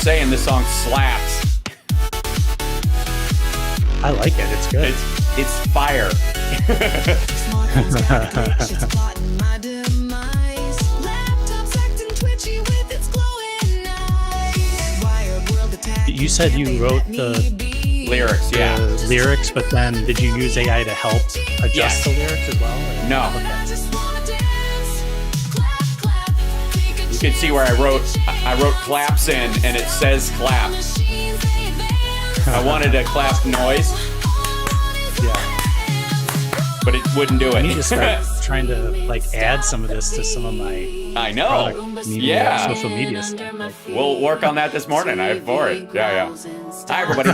saying, this song slaps. I like it. It's good. It's fire. You said you wrote the lyrics, yeah. Lyrics, but then did you use AI to help adjust the lyrics as well? Or? No. Okay. You can see where I wrote claps in, and it says clap. I wanted a clap noise, but it wouldn't do it. I need to start trying to like add some of this to some of my product media, social media stuff. We'll work on that this morning. I'm for it. Yeah. Hi, everybody.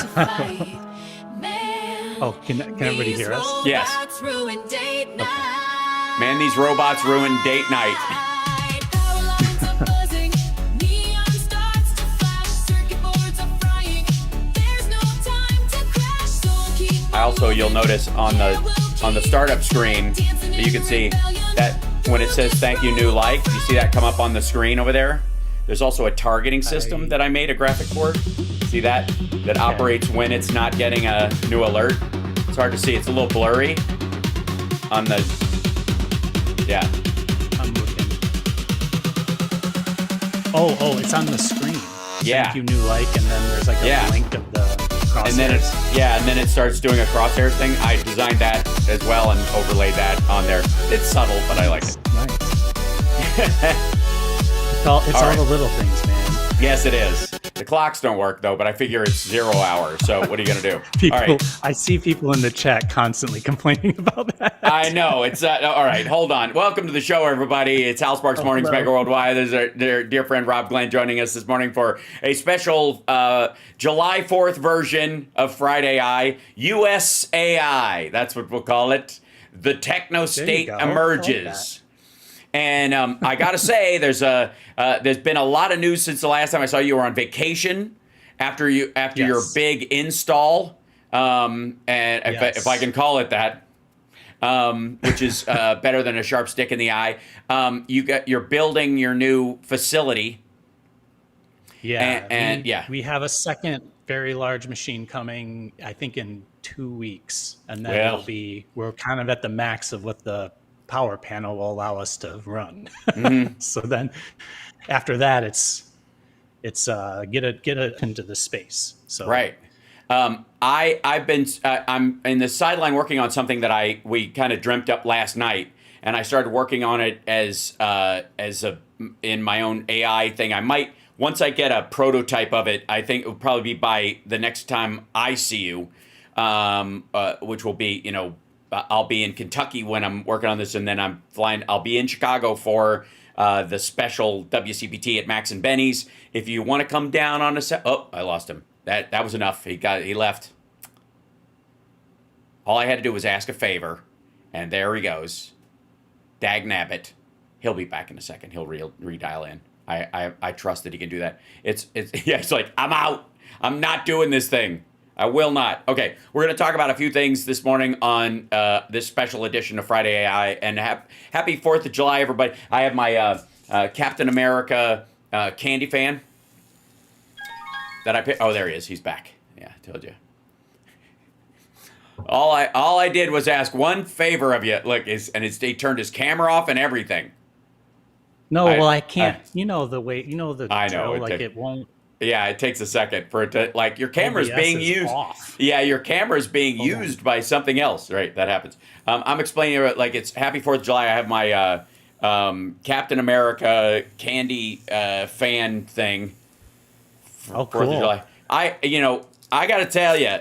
Oh, can everybody hear us? Yes. Okay. Man, these robots ruin date night. Also, you'll notice on the startup screen that you can see that when it says "Thank you, new like," you see that come up on the screen over there. There's also a targeting system that I made a graphic for. See that operates when it's not getting a new alert. It's hard to see. It's a little blurry on the. Yeah. I'm looking. Oh, it's on the screen. Yeah. Thank you, new like, and then there's like a link of the crosshairs. And then it starts doing a crosshairs thing. I designed that as well and overlaid that on there. It's subtle, but I like it. Nice. It's all the little things, man. Yes, it is. The clocks don't work though, but I figure it's 0 hours. So what are you gonna do? People, all right. I see people in the chat constantly complaining about that. I know. It's all right. Hold on. Welcome to the show, everybody. It's HAL Sparks Mornings Mega Worldwide. There's our dear friend Rob Glenn joining us this morning for a special July 4th version of USA.I. USA.I. That's what we'll call it. The techno state emerges. And I gotta say, there's been a lot of news since the last time I saw you were on vacation after your big install, and if I can call it that, which is better than a sharp stick in the eye. You're building your new facility. Yeah, we have a second very large machine coming, I think, in 2 weeks, and then we're kind of at the max of what the power panel will allow us to run. Mm-hmm. So then after that, it's get it into the space. So right. I'm in the sideline working on something that we kind of dreamt up last night, and I started working on it in my own AI thing. I might, once I get a prototype of it, I think it will probably be by the next time I see you, which will be, I'll be in Kentucky when I'm working on this, and then I'll be in Chicago for the special WCPT at Max and Benny's. If you want to come down on I lost him. That was enough. He left. All I had to do was ask a favor, and there he goes. Dag nabbit. He'll be back in a second. He'll redial in. I trust that he can do that. It's like, I'm out. I'm not doing this thing. I will not. Okay, we're going to talk about a few things this morning on this special edition of Friday AI. And happy 4th of July, everybody. I have my Captain America candy fan that I picked. Oh, there he is. He's back. Yeah, I told you. All I did was ask one favor of you. Look, he turned his camera off and everything. No, I can't. The way, the I know. it won't. Yeah, it takes a second for it to, like, your camera's OBS being is used. Off. Yeah, your camera's being used by something else. Right, that happens. I'm explaining it like it's Happy 4th of July. I have my Captain America candy fan thing. Oh, 4th of July. I got to tell you,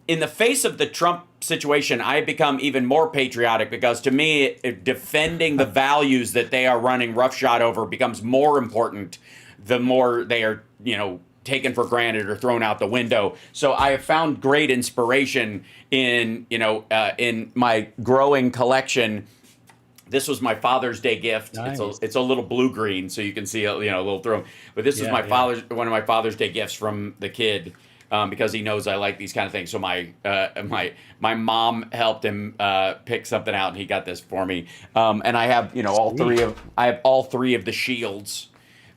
in the face of the Trump situation, I become even more patriotic because to me, defending the values that they are running roughshod over becomes more important the more they are, taken for granted or thrown out the window. So I have found great inspiration in my growing collection. This was my Father's Day gift. Nice. It's a little blue green, so you can see a little through. But this is one of my Father's Day gifts from the kid. Because he knows I like these kind of things. So my mom helped him pick something out, and he got this for me. And I have all three of the shields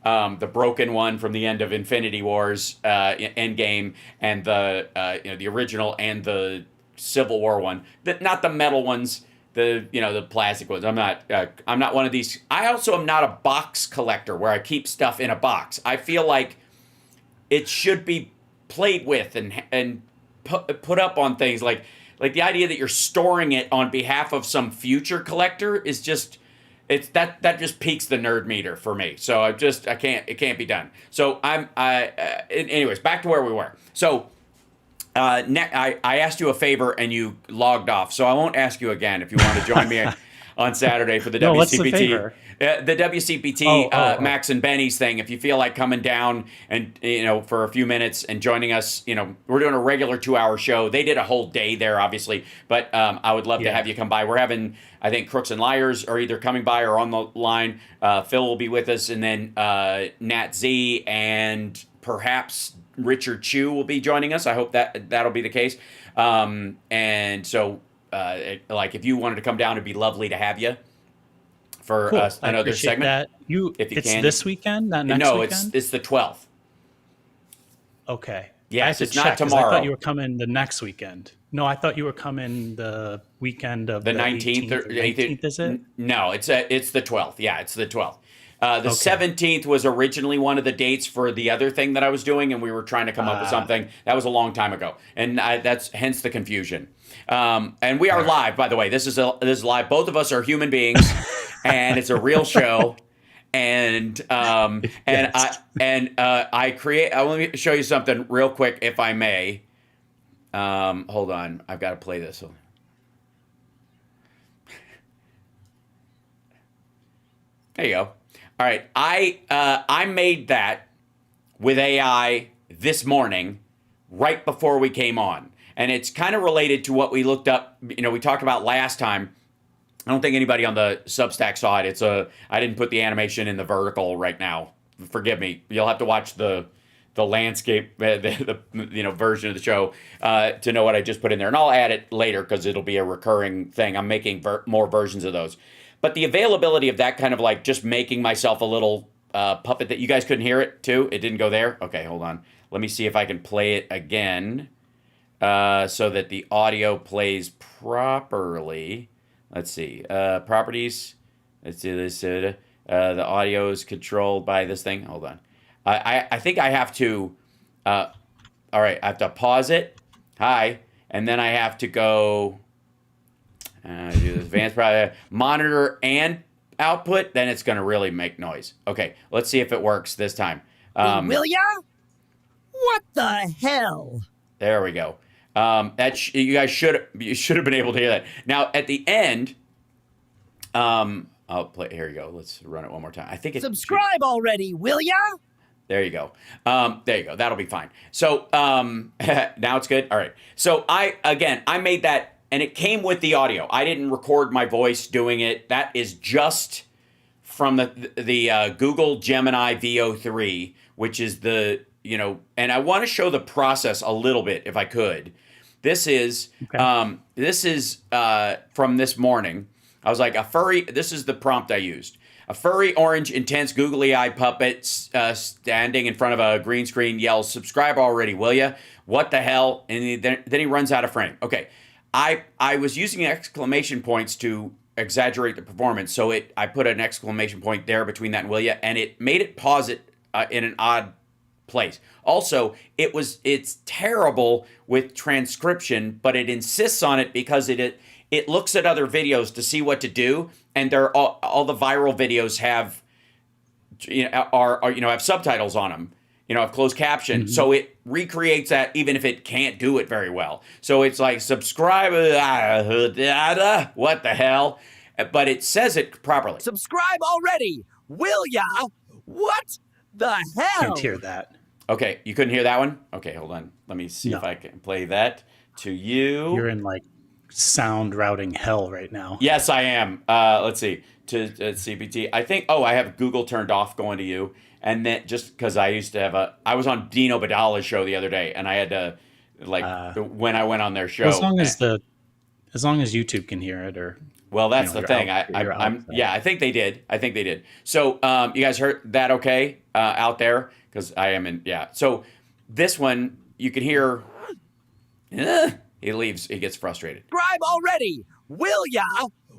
the broken one from the end of Infinity Wars Endgame, and the original and the Civil War one. Not the metal ones. The plastic ones. I'm not one of these. I also am not a box collector where I keep stuff in a box. I feel like it should be played with and put up on things like the idea that you're storing it on behalf of some future collector is just that just piques the nerd meter for me. So it can't be done. So anyways, back to where we were. So I asked you a favor and you logged off, so I won't ask you again if you want to join me on Saturday for the WCPT. What's the favor? The WCPT Max and Benny's thing. If you feel like coming down and for a few minutes and joining us, we're doing a regular 2-hour show. They did a whole day there, obviously, but I would love to have you come by. We're having, I think, Crooks and Liars are either coming by or on the line. Phil will be with us, and then Nat Z and perhaps Richard Chu will be joining us. I hope that'll be the case. And so, if you wanted to come down, it'd be lovely to have you for cool. Another segment. That. It's this weekend, not next weekend? No, it's the 12th. Okay. Yes, it's not tomorrow. I thought you were coming the next weekend. No, I thought you were coming the weekend of the 19th. The 19th, is it? No, it's the 12th. Yeah, it's the 12th. The 17th was originally one of the dates for the other thing that I was doing, and we were trying to come up with something. That was a long time ago, and that's hence the confusion. And we are live, by the way. This is live. Both of us are human beings, and it's a real show. And I create. Let me show you something real quick, if I may. Hold on, I've got to play this. There you go. All right, I made that with AI this morning, right before we came on, and it's kind of related to what we looked up. We talked about last time. I don't think anybody on the Substack saw it. I didn't put the animation in the vertical right now. Forgive me. You'll have to watch the landscape, the version of the show to know what I just put in there, and I'll add it later because it'll be a recurring thing. I'm making more versions of those. But the availability of that kind of just making myself a little puppet that you guys couldn't hear it too. It didn't go there. Okay, hold on. Let me see if I can play it again so that the audio plays properly. Let's see. Properties. Let's do this. The audio is controlled by this thing. Hold on. I think I have to. All right. I have to pause it. Hi. And then I have to go. Do this advanced monitor and output, then it's going to really make noise. Okay, let's see if it works this time. Will ya? What the hell? There we go. You guys should have been able to hear that. Now at the end, I'll play. Here you go. Let's run it one more time. I think it's subscribe already, will ya? There you go. There you go. That'll be fine. So now it's good. All right. So I made that. And it came with the audio. I didn't record my voice doing it. That is just from the Google Gemini VO3, which is and I want to show the process a little bit if I could. This is from this morning. I was like, this is the prompt I used. A furry, orange, intense, googly eye puppet standing in front of a green screen yells, "Subscribe already, will ya? What the hell?" And then he runs out of frame. Okay. I was using exclamation points to exaggerate the performance, so I put an exclamation point there between that and will ya, and it made it pause it in an odd place. Also, it's terrible with transcription, but it insists on it because it looks at other videos to see what to do, and all the viral videos have have subtitles on them. Have closed caption, so it recreates that even if it can't do it very well. So it's like, subscribe, what the hell? But it says it properly. Subscribe already, will ya? What the hell? Can't hear that. Okay, you couldn't hear that one? Okay, hold on. Let me see if I can play that to you. You're in sound routing hell right now. Yes, I am. Let's see. To CPT. I think, I have Google turned off going to you. And then just because I used to have I was on Dino Badala's show the other day, and I had to when I went on their show. As long as YouTube can hear it, or Well, that's the your thing. your outfit. Yeah, I think they did. I think they did. So, you guys heard that okay out there? Because I am in, yeah. So, this one, you can hear, he leaves, he gets frustrated. Subscribe already, will ya?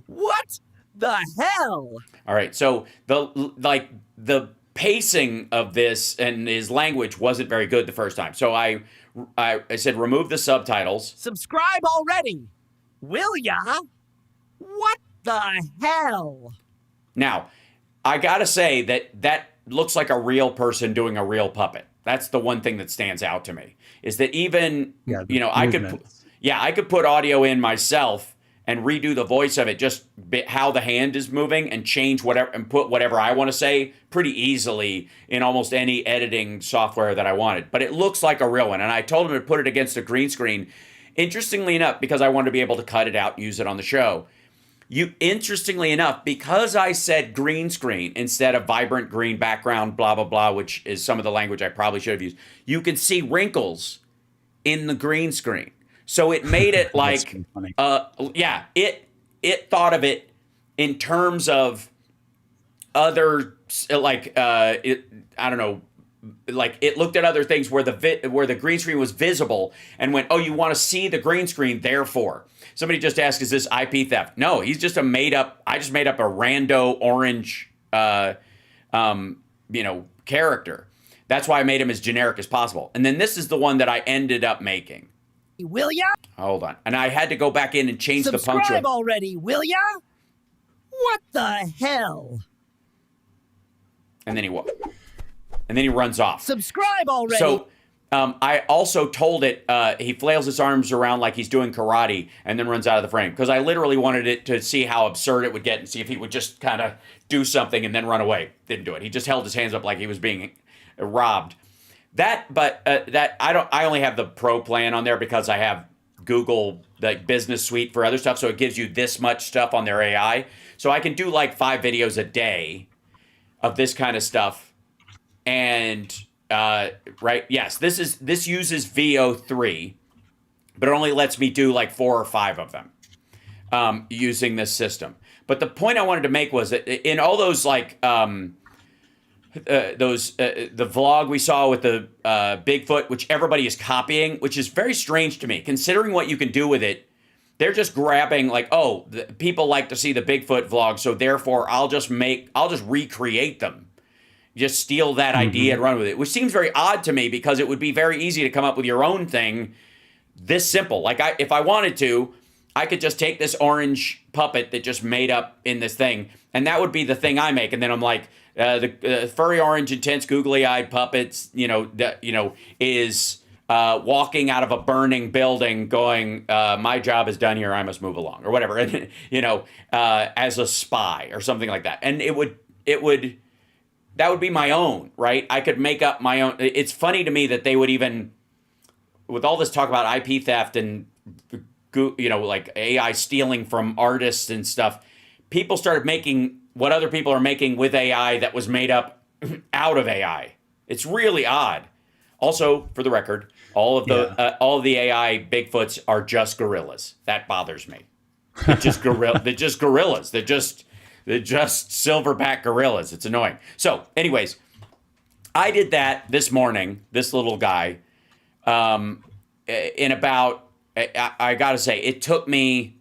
What the hell? All right. So, the pacing of this and his language wasn't very good the first time. So, I said, remove the subtitles. Subscribe already, will ya? What the hell? Now, I gotta say that looks like a real person doing a real puppet. That's the one thing that stands out to me is that even I could put audio in myself and redo the voice of it, just how the hand is moving and change whatever and put whatever I want to say pretty easily in almost any editing software that I wanted. But it looks like a real one, and I told him to put it against a green screen. Interestingly enough, because I wanted to be able to cut it out and use it on the show. Interestingly enough, because I said green screen instead of vibrant green background, blah, blah, blah, which is some of the language I probably should have used, you can see wrinkles in the green screen. So it made it like, it thought of it in terms of other, I don't know, like it looked at other things where the green screen was visible and went, oh, you want to see the green screen, therefore. Somebody just asked, is this IP theft? No, he's just I just made up a rando orange, character. That's why I made him as generic as possible. And then this is the one that I ended up making. Will ya? Hold on. And I had to go back in and change the punctuation. Subscribe already, will ya? What the hell? And then he runs off. Subscribe already. So I also told it, he flails his arms around like he's doing karate and then runs out of the frame. Because I literally wanted it to see how absurd it would get and see if he would just kind of do something and then run away. Didn't do it. He just held his hands up like he was being robbed. I only have the pro plan on there because I have Google Business Suite for other stuff. So it gives you this much stuff on their AI. So I can do like 5 videos a day of this kind of stuff. And right, yes, this uses VO3, but it only lets me do like 4 or 5 of them using this system. But the point I wanted to make was that in all those the vlog we saw with the Bigfoot, which everybody is copying, which is very strange to me, considering what you can do with it. They're just grabbing like, oh, people like to see the Bigfoot vlog, so therefore I'll just recreate them. Just steal that idea and run with it, which seems very odd to me because it would be very easy to come up with your own thing this simple. Like if I wanted to, I could just take this orange puppet that just made up in this thing, and that would be the thing I make. And then I'm like, the furry orange, intense, googly-eyed puppets, is walking out of a burning building going, my job is done here, I must move along, or whatever, as a spy or something like that. And that would be my own, right? I could make up my own. It's funny to me that they would even, with all this talk about IP theft and, like AI stealing from artists and stuff, people started making what other people are making with AI that was made up out of AI. It's really odd. Also, for the record, all of the AI Bigfoots are just gorillas. That bothers me. They're just gorillas. They're just silverback gorillas. It's annoying. So, anyways, I did that this morning, this little guy, in about, I gotta say, it took me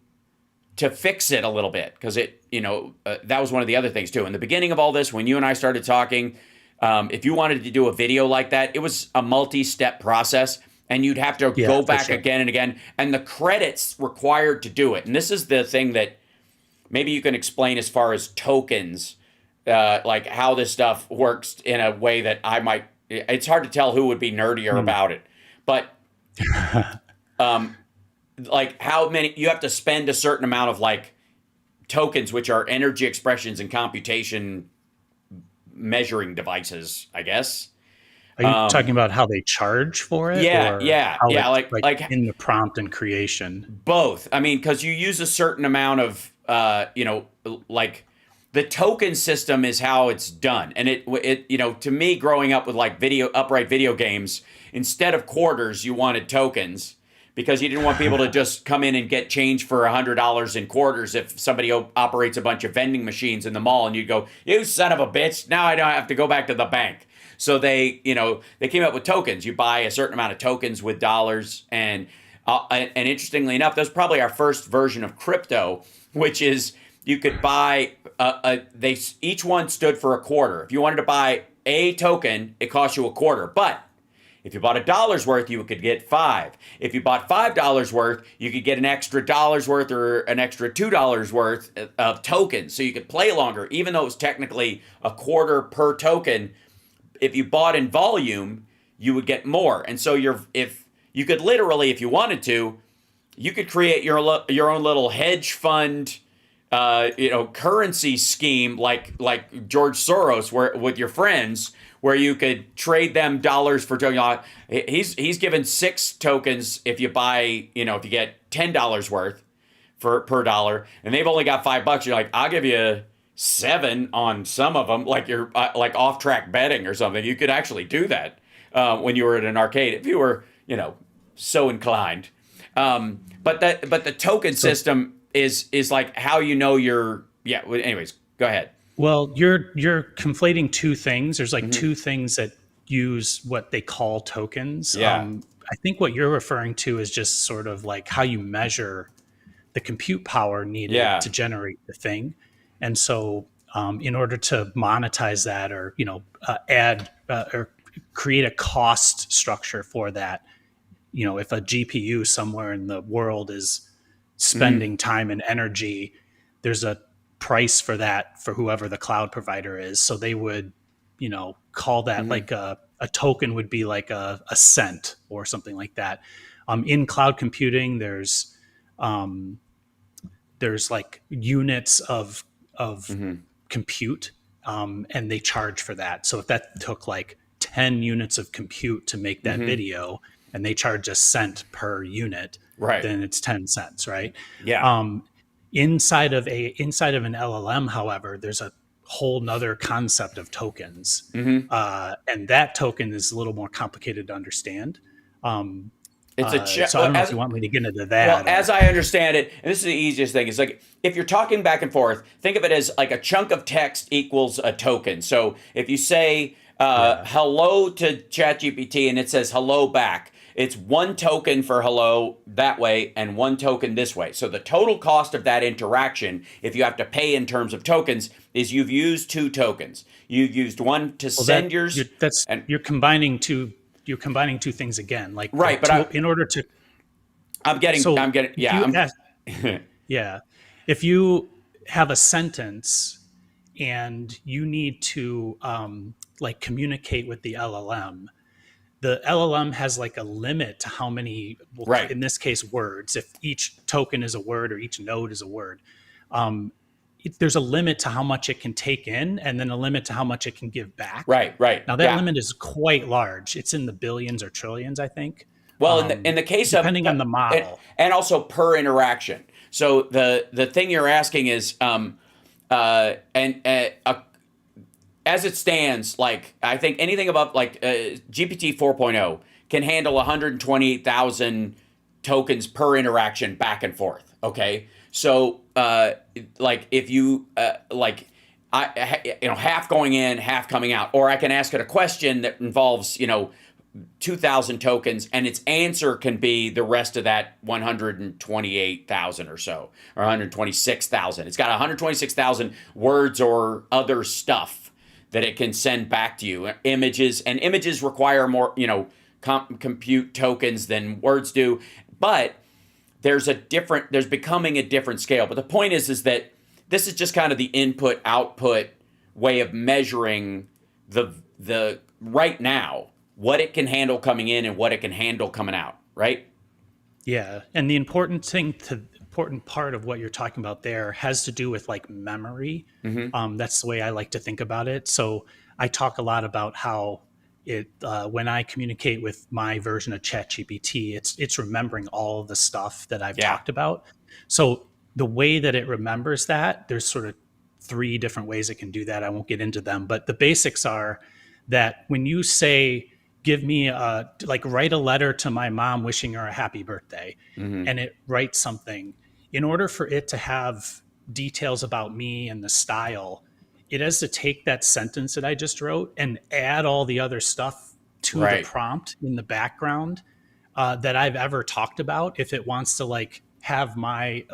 to fix it a little bit because that was one of the other things too. In the beginning of all this, when you and I started talking, if you wanted to do a video like that, it was a multi-step process and you'd have to go back again and again. And the credits required to do it. And this is the thing that maybe you can explain as far as tokens, like how this stuff works in a way that it's hard to tell who would be nerdier about it. But like how many, you have to spend a certain amount of like tokens, which are energy expressions and computation measuring devices, I guess. Are you talking about how they charge for it? Yeah, like in the prompt and creation. Both. I mean, because you use a certain amount of, like the token system is how it's done. And it to me, growing up with like upright video games, instead of quarters, you wanted tokens because he didn't want people to just come in and get change for $100 in quarters if somebody operates a bunch of vending machines in the mall, and you'd go, "You son of a bitch, now I don't have to go back to the bank." So they came up with tokens. You buy a certain amount of tokens with dollars, and interestingly enough, that's probably our first version of crypto, which is you could buy they each one stood for a quarter. If you wanted to buy a token, it cost you a quarter, but if you bought $1 worth, you could get 5. If you bought $5 worth, you could get an extra $1 worth or an extra $2 worth of tokens. So you could play longer, even though it was technically a quarter per token. If you bought in volume, you would get more. And so if you could literally, if you wanted to, you could create your own little hedge fund, currency scheme like George Soros, where with your friends, where you could trade them dollars for tokens. He's given 6 tokens if you buy, if you get $10 worth per dollar, and they've only got $5. You're like, I'll give you 7 on some of them, like you're like off track betting or something. You could actually do that when you were at an arcade if you were, so inclined. But the token system is like how you're. Yeah. Anyways, go ahead. Well, you're conflating two things. There's like two things that use what they call tokens. Yeah. I think what you're referring to is just sort of like how you measure the compute power needed to generate the thing. And so in order to monetize that or, add or create a cost structure for that, if a GPU somewhere in the world is spending time and energy, there's a price for that for whoever the cloud provider is. So they would, call that like a token would be like a cent or something like that. In cloud computing, there's like units of compute, and they charge for that. So if that took like 10 units of compute to make that video, and they charge a cent per unit, then it's 10 cents, right? Yeah. Inside of an LLM, however, there's a whole nother concept of tokens, and that token is a little more complicated to understand. It's so I don't know if you want me to get into that. Well, as I understand it, and this is the easiest thing, it's like if you're talking back and forth, think of it as like a chunk of text equals a token. So if you say hello to ChatGPT and it says hello back, it's 1 token for hello that way and 1 token this way. So the total cost of that interaction, if you have to pay in terms of tokens, is you've used 2 tokens. You've used one to send yours. You're combining two things again. Like in order to. Yeah. If you have a sentence and you need to communicate with the LLM. The LLM has like a limit to how many, in this case, words. If each token is a word or each node is a word, there's a limit to how much it can take in, and then a limit to how much it can give back. Right. Now that limit is quite large. It's in the billions or trillions, I think. Well, in the case depending on the model, and also per interaction. So the thing you're asking is, as it stands, like I think anything above like GPT 4.0 can handle 128,000 tokens per interaction back and forth. Okay, so like if you half going in, half coming out, or I can ask it a question that involves 2,000 tokens, and its answer can be the rest of that 128,000 or so, or 126,000. It's got 126,000 words or other stuff that it can send back to you. Images require more, compute tokens than words do. But there's becoming a different scale. But the point is that this is just kind of the input-output way of measuring the right now, what it can handle coming in and what it can handle coming out, right? Yeah, and the important part of what you're talking about there has to do with like memory. That's the way I like to think about it. So I talk a lot about how it when I communicate with my version of ChatGPT, it's remembering all of the stuff that I've talked about. So the way that it remembers that, there's sort of 3 different ways it can do that. I won't get into them, but the basics are that when you say give me like write a letter to my mom wishing her a happy birthday, and it writes something. In order for it to have details about me and the style, it has to take that sentence that I just wrote and add all the other stuff to the prompt in the background that I've ever talked about, if it wants to like have my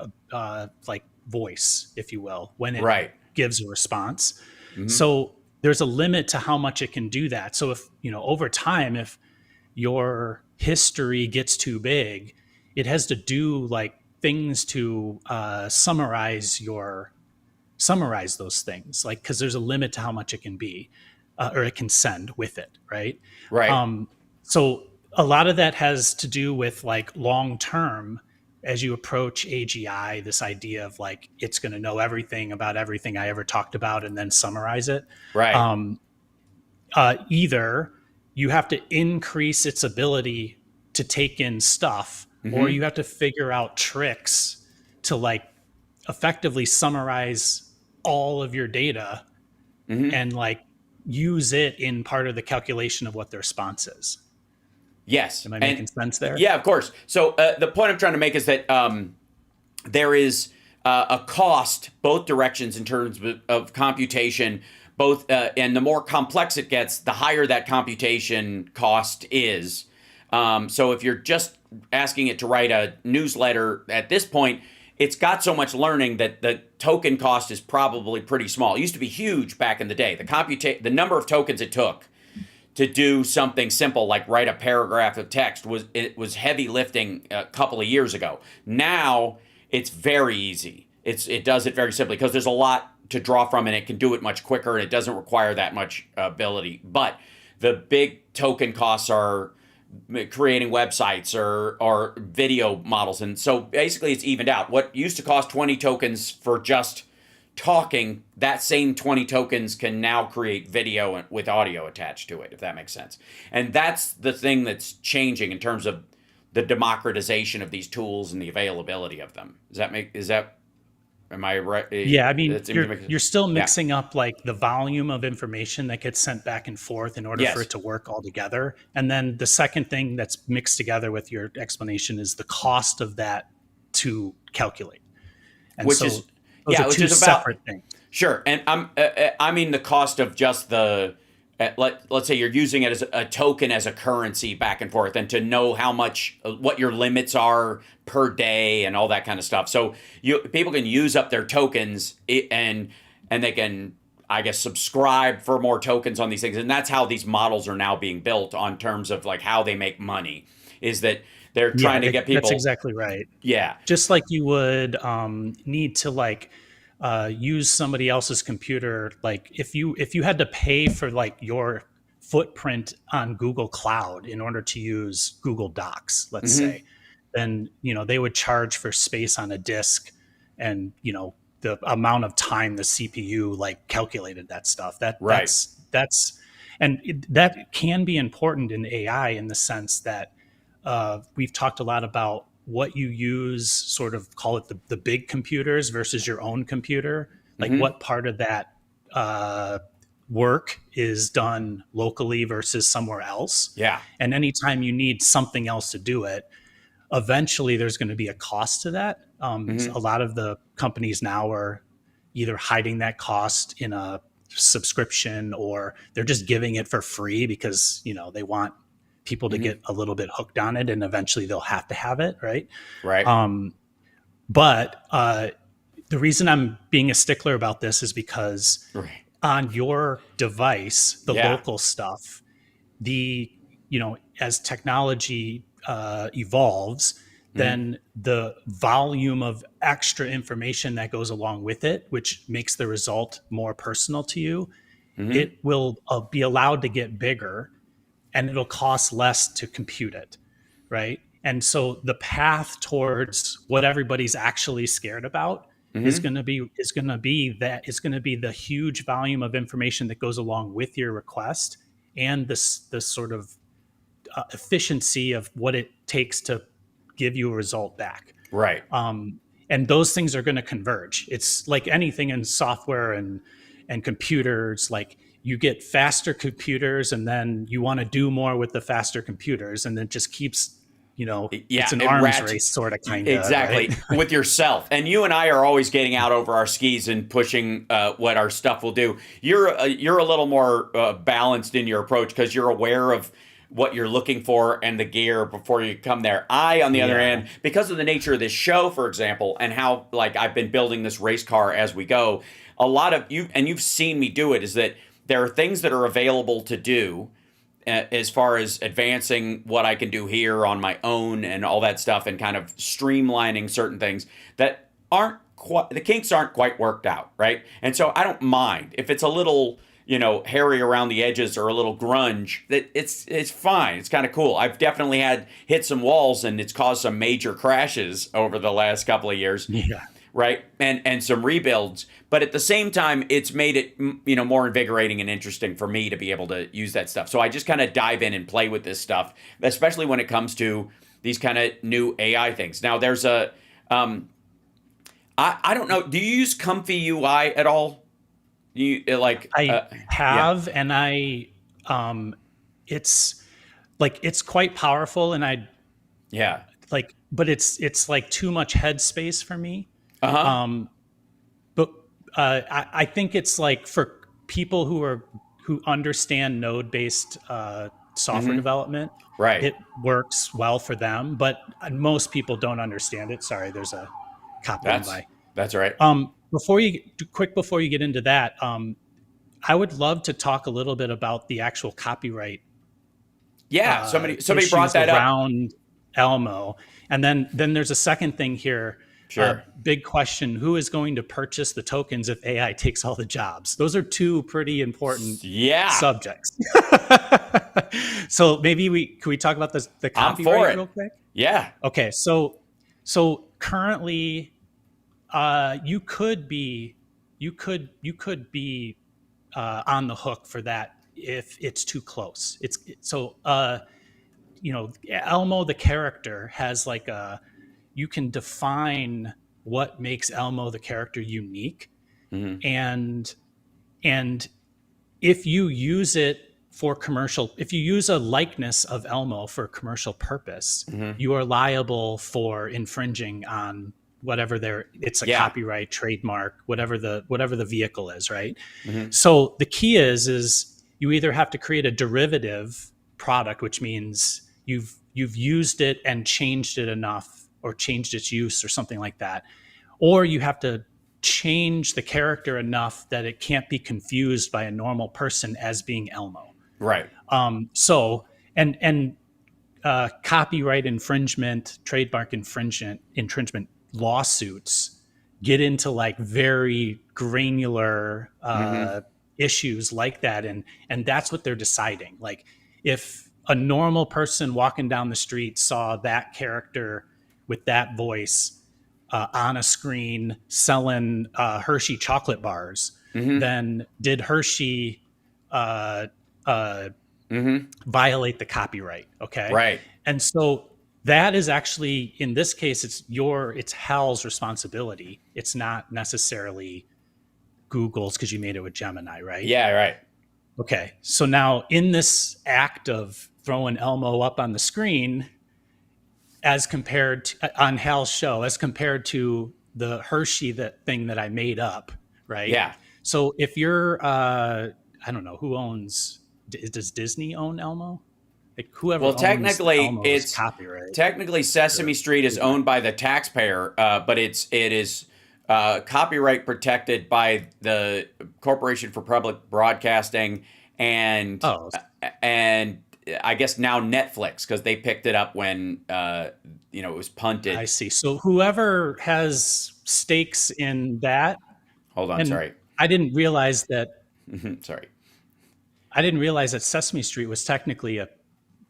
like voice, if you will, when it gives a response. So there's a limit to how much it can do that. So if, you know, over time, if your history gets too big, it has to do like things to summarize those things, like, because there's a limit to how much it can be or it can send with it, right? So a lot of that has to do with like long term, as you approach AGI, this idea of like it's going to know everything about everything I ever talked about and then summarize it. Either you have to increase its ability to take in stuff, or you have to figure out tricks to like effectively summarize all of your data and like use it in part of the calculation of what the response is. Yes. Am I making sense there? Yeah, of course. So the point I'm trying to make is that there is a cost both directions in terms of computation, both and the more complex it gets, the higher that computation cost is. So if you're just asking it to write a newsletter at this point, it's got so much learning that the token cost is probably pretty small. It used to be huge back in the day. The number of tokens it took to do something simple like write a paragraph of text was heavy lifting a couple of years ago. Now it's very easy. It does it very simply because there's a lot to draw from and it can do it much quicker and it doesn't require that much ability. But the big token costs are creating websites or video models, and so basically it's evened out. What used to cost 20 tokens for just talking, that same 20 tokens can now create video with audio attached to it, if that makes sense. And that's the thing that's changing in terms of the democratization of these tools and the availability of them. Am I right? Yeah, I mean, you're still mixing up like the volume of information that gets sent back and forth in order for it to work all together. And then the second thing that's mixed together with your explanation is the cost of that to calculate. And which is about separate things. Sure, and I mean the cost of just the let's say you're using it as a token as a currency back and forth, and to know how much what your limits are per day and all that kind of stuff. So people can use up their tokens and they can, I guess, subscribe for more tokens on these things, and that's how these models are now being built on terms of like how they make money. Is that they're trying to get people. That's exactly right. Yeah, just like you would need to like use somebody else's computer. Like if you had to pay for like your footprint on Google Cloud in order to use Google Docs, let's say, then, you know, they would charge for space on a disk and, you know, the amount of time the CPU like calculated that stuff. That can be important in AI in the sense that we've talked a lot about what you use, sort of call it the big computers versus your own computer, like what part of that work is done locally versus somewhere else. Yeah. And anytime you need something else to do it, eventually there's going to be a cost to that. A lot of the companies now are either hiding that cost in a subscription or they're just giving it for free because, you know, they want people to get a little bit hooked on it and eventually they'll have to have it. Right. But the reason I'm being a stickler about this is because on your device, the local stuff, as technology evolves, then the volume of extra information that goes along with it, which makes the result more personal to you, it will be allowed to get bigger and it'll cost less to compute it, right? And so the path towards what everybody's actually scared about is going to be the huge volume of information that goes along with your request and the sort of efficiency of what it takes to give you a result back. Right. And those things are going to converge. It's like anything in software and and computers, like you get faster computers and then you want to do more with the faster computers, and it just keeps, it's an arms race sort of kind of. Exactly. Right? With yourself. And you and I are always getting out over our skis and pushing what our stuff will do. You're a little more balanced in your approach because you're aware of what you're looking for and the gear before you come there. I, on the other hand, because of the nature of this show, for example, and how like I've been building this race car as we go, a lot of you, and you've seen me do it, is that there are things that are available to do as far as advancing what I can do here on my own and all that stuff, and kind of streamlining certain things that aren't quite, the kinks aren't quite worked out, right? And so I don't mind if it's a little, hairy around the edges or a little grunge. That it's fine. It's kind of cool. I've definitely hit some walls, and it's caused some major crashes over the last couple of years. Yeah. Right. And some rebuilds. But at the same time, it's made it, more invigorating and interesting for me to be able to use that stuff. So I just kind of dive in and play with this stuff, especially when it comes to these kind of new AI things. Now, there's I don't know. Do you use Comfy UI at all? You like I have, and it's like, it's quite powerful, and but it's like too much headspace for me. But I think it's like for people who understand node-based software development, right? It works well for them, but most people don't understand it. Sorry, there's a cop going by. That's right. Before you get into that, I would love to talk a little bit about the actual copyright. Yeah, somebody brought that around Elmo, and then there's a second thing here. Sure. Big question: who is going to purchase the tokens if AI takes all the jobs? Those are two pretty important subjects. So maybe can we talk about the copyright real quick? Yeah. Okay. So currently, you could be on the hook for that if it's too close. Elmo the character has like you can define what makes Elmo the character unique, and if you use it for commercial, if you use a likeness of Elmo for commercial purpose, you are liable for infringing on whatever it's a copyright, trademark, whatever the vehicle is, right? So the key is you either have to create a derivative product, which means you've used it and changed it enough, or changed its use or something like that, or you have to change the character enough that it can't be confused by a normal person as being Elmo. Right. Copyright infringement, trademark infringement lawsuits get into like very granular issues like that, and that's what they're deciding. Like, if a normal person walking down the street saw that character with that voice on a screen selling Hershey chocolate bars, then did Hershey violate the copyright? Okay. Right. And so that is actually, in this case, it's HAL's responsibility. It's not necessarily Google's, because you made it with Gemini, right? Yeah, right. Okay. So now, in this act of throwing Elmo up on the screen, as compared to, on HAL's show, as compared to the Hershey thing that I made up, right? Yeah. So if you're, I don't know who owns. Does Disney own Elmo? Like, whoever. Well, technically, owns Elmo is copyright. Technically, Sesame Street is owned by the taxpayer, but it is copyright protected by the Corporation for Public Broadcasting and I guess now Netflix, because they picked it up when it was punted. I see. So whoever has stakes in that. Hold on, sorry. I didn't realize that. Sorry. I didn't realize that Sesame Street was technically a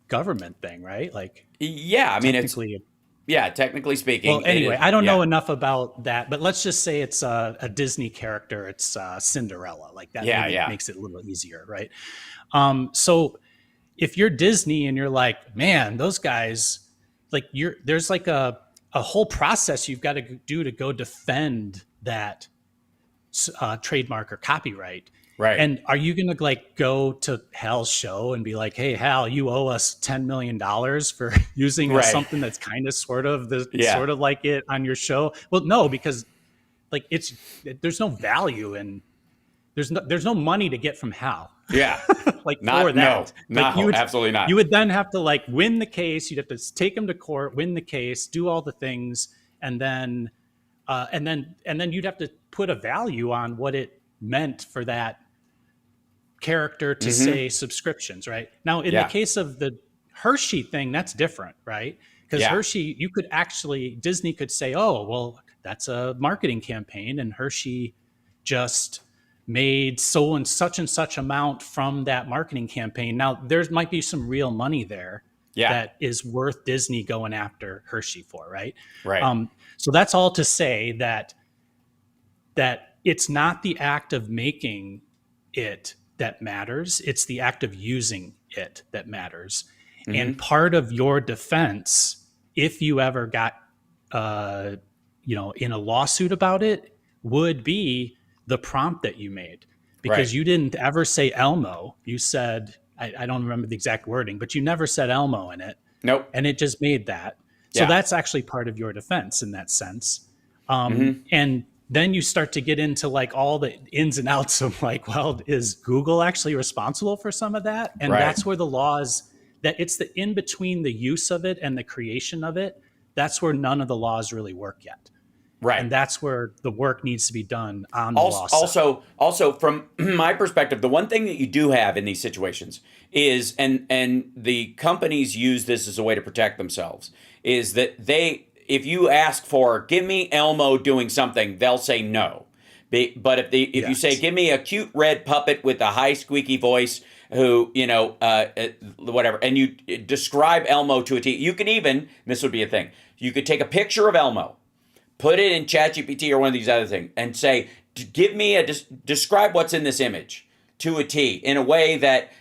government thing, right? Like, yeah, I mean, technically speaking. Well, anyway, I don't know enough about that, but let's just say it's a Disney character. It's Cinderella, like that. Makes it a little easier, right? So if you're Disney and you're like, man, those guys, like, there's like a whole process you've got to do to go defend that trademark or copyright. Right. And are you going to like go to Hal's show and be like, "Hey, Hal, you owe us $10 million for using Right. something that's kind of sort of Yeah. like it on your show"? Well, no, because like there's no value in there's no money to get from Hal. Yeah. Like Not for that. no, Like no, absolutely not. you would then have to like win the case. You'd have to take him to court, win the case, do all the things, and then you'd have to put a value on what it meant for that character to say subscriptions, right? Now, in the case of the Hershey thing, that's different, right? Because Hershey, Disney could say, "Oh, well, that's a marketing campaign, and Hershey just made so and such amount from that marketing campaign." Now, there might be some real money there that is worth Disney going after Hershey for, right? Right. So that's all to say that it's not the act of making it that matters. It's the act of using it that matters. And part of your defense, if you ever got, in a lawsuit about it, would be the prompt that you made, because you didn't ever say Elmo. You said, I don't remember the exact wording, but you never said Elmo in it. Nope. And it just made that. So that's actually part of your defense in that sense. And then you start to get into like all the ins and outs of like, well, is Google actually responsible for some of that? And that's where the laws, that it's the in between the use of it and the creation of it. That's where none of the laws really work yet. Right. And that's where the work needs to be done on the law side. Also, from my perspective, the one thing that you do have in these situations is, and the companies use this as a way to protect themselves, is that if you ask for, give me Elmo doing something, they'll say no. But if you say, give me a cute red puppet with a high squeaky voice who, whatever, and you describe Elmo to a T, you can even, this would be a thing, you could take a picture of Elmo, put it in ChatGPT or one of these other things, and say, give me describe what's in this image to a T in a way that,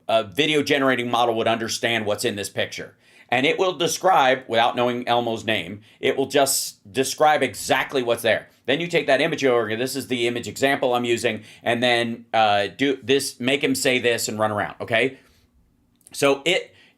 a video generating model would understand what's in this picture. And it will describe, without knowing Elmo's name, it will just describe exactly what's there. Then you take that image over, this is the image example I'm using, and then do this, make him say this and run around, okay? So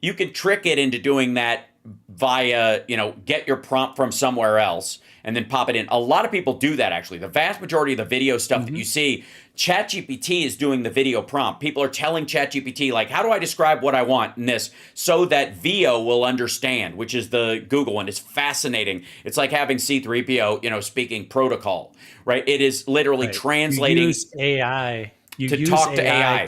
you can trick it into doing that via, get your prompt from somewhere else and then pop it in. A lot of people do that, actually. The vast majority of the video stuff that you see, ChatGPT is doing the video prompt. People are telling ChatGPT, like, how do I describe what I want in this so that VO will understand, which is the Google one. It's fascinating. It's like having C-3PO, speaking protocol, right? It is literally translating. You use AI. You use talk to AI.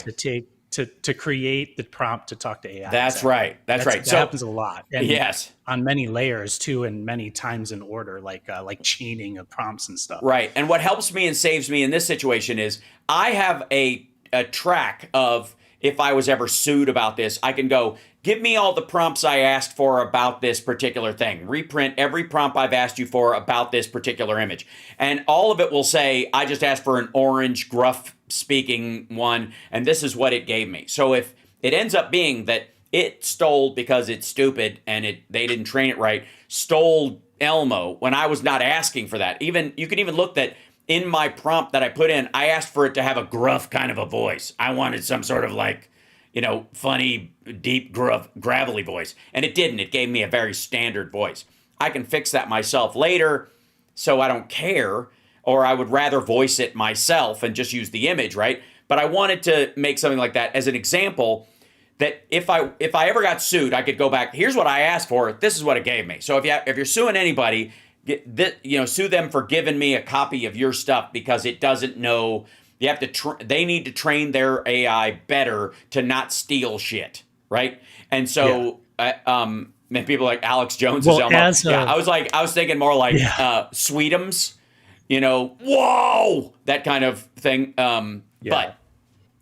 To create the prompt to talk to AI. That's right. That's right. That happens a lot. And yes. On many layers too, and many times in order, like chaining of prompts and stuff. Right. And what helps me and saves me in this situation is I have a track of, if I was ever sued about this, I can go, give me all the prompts I asked for about this particular thing. Reprint every prompt I've asked you for about this particular image. And all of it will say, I just asked for an orange, gruff speaking one, and this is what it gave me. So if it ends up being that it stole, because it's stupid and they didn't train it right, stole Elmo when I was not asking for that. Even you can even look that in my prompt that I put in, I asked for it to have a gruff kind of a voice. I wanted some sort of like, funny, deep, gruff, gravelly voice. And it didn't. It gave me a very standard voice. I can fix that myself later, so I don't care, or I would rather voice it myself and just use the image, right? But I wanted to make something like that as an example, that if I ever got sued, I could go back, here's what I asked for, this is what it gave me. So if you're suing anybody, sue them for giving me a copy of your stuff, because it doesn't know. You have to. They need to train their AI better to not steal shit, right? And so, people like Alex Jones is Elmo. I was thinking more like Sweetums, whoa, that kind of thing. But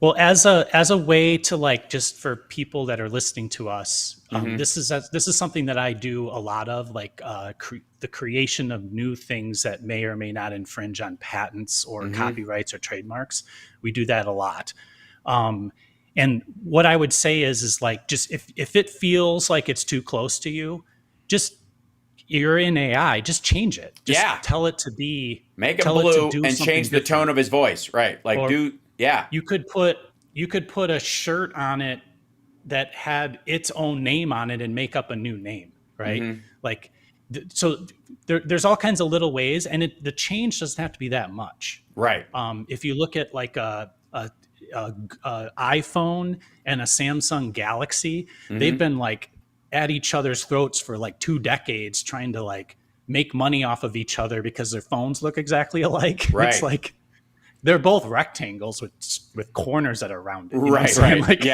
well, as a way to like, just for people that are listening to us, this is something that I do a lot of, like the creation of new things that may or may not infringe on patents or copyrights or trademarks. We do that a lot. And what I would say is like, just if it feels like it's too close to you, just you're in AI, just change it. Just tell it to be, make him tell blue it to do and change the tone of his voice. Right. Like or you could put a shirt on it that had its own name on it and make up a new name. Right. Mm-hmm. Like, so there's all kinds of little ways, and the change doesn't have to be that much. Right. If you look at like a iPhone and a Samsung Galaxy, they've been like at each other's throats for like 2 decades trying to like make money off of each other because their phones look exactly alike. Right. It's like they're both rectangles with corners that are rounded. Right. Like,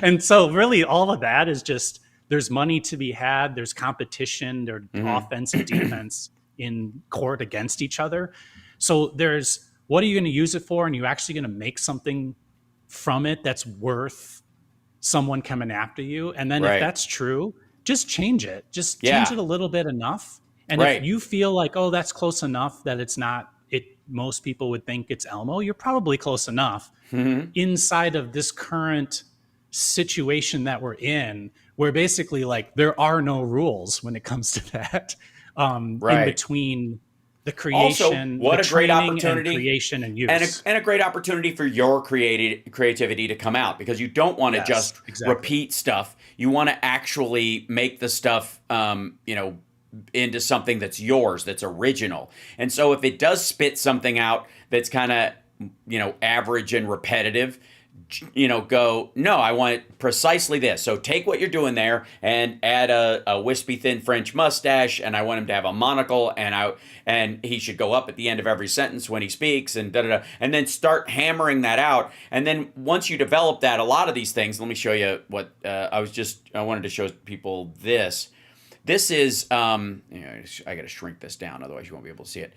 and so really all of that is just, there's money to be had. There's competition. There's offense and defense in court against each other. So there's, what are you going to use it for? And you're actually going to make something from it that's worth someone coming after you. And then if that's true, just change it. Just change it a little bit enough. And if you feel like, oh, that's close enough that it's not, most people would think it's Elmo, you're probably close enough inside of this current situation that we're in, where basically like there are no rules when it comes to that in between the creation, also, what the a great training opportunity, and creation and use. And a great opportunity for your creativity to come out, because you don't want to just repeat stuff. You want to actually make the stuff, into something that's yours, that's original. And so if it does spit something out that's kind of, average and repetitive, go, no, I want precisely this. So take what you're doing there and add a wispy thin French mustache, and I want him to have a monocle, and he should go up at the end of every sentence when he speaks, and and then start hammering that out. And then once you develop that, a lot of these things, let me show you what I wanted to show people this. This is, I got to shrink this down, otherwise you won't be able to see it.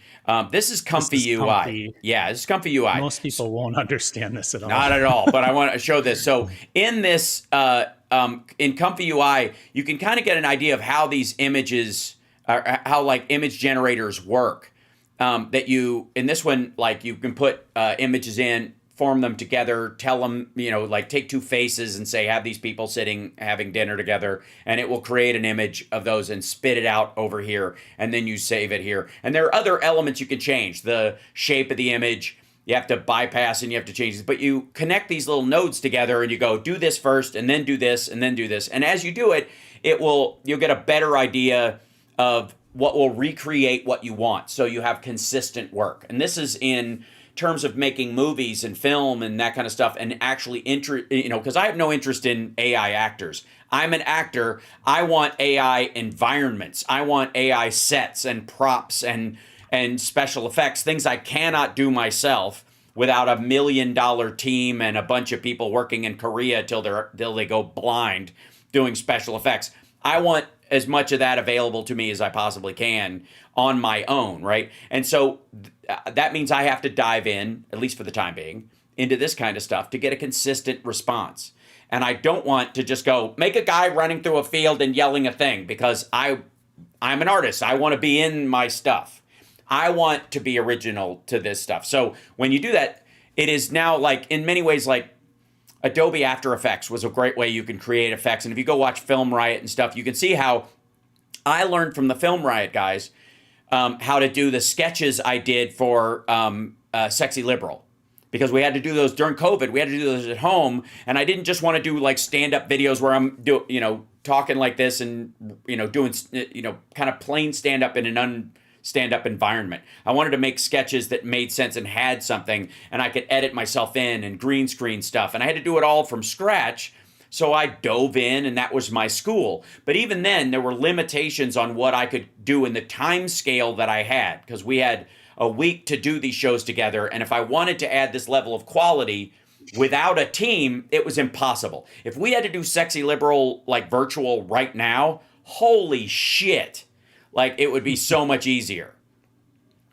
This is Comfy UI. Comfy. Yeah, this is Comfy UI. Most people won't understand this at all. Not at all, but I want to show this. So in this, in Comfy UI, you can kind of get an idea of how these images, how like image generators work. In this one, like you can put images in, form them together, tell them, like take 2 faces and say, have these people sitting, having dinner together, and it will create an image of those and spit it out over here, and then you save it here. And there are other elements you can change. The shape of the image, you have to bypass and you have to change it, but you connect these little nodes together and you go, do this first, and then do this, and then do this. And as you do it, you'll get a better idea of what will recreate what you want. So you have consistent work. And this is in terms of making movies and film and that kind of stuff, and actually because I have no interest in AI actors. I'm an actor. I want AI environments. I want AI sets and props and special effects, things I cannot do myself without $1 million team and a bunch of people working in Korea till they go blind doing special effects. I want as much of that available to me as I possibly can on my own, right? And so that means I have to dive in, at least for the time being, into this kind of stuff to get a consistent response. And I don't want to just go make a guy running through a field and yelling a thing, because I'm an artist. I want to be in my stuff. I want to be original to this stuff. So when you do that, it is now like in many ways like Adobe After Effects was a great way you can create effects. And if you go watch Film Riot and stuff, you can see how I learned from the Film Riot guys how to do the sketches I did for Sexy Liberal. Because we had to do those during COVID. We had to do those at home. And I didn't just want to do like stand-up videos where I'm talking like this and, doing, kind of plain stand-up in an stand-up environment. I wanted to make sketches that made sense and had something, and I could edit myself in and green screen stuff. And I had to do it all from scratch. So I dove in, and that was my school. But even then, there were limitations on what I could do in the time scale that I had, because we had a week to do these shows together. And if I wanted to add this level of quality without a team, it was impossible. If we had to do Sexy Liberal like virtual right now, holy shit. Like, it would be so much easier.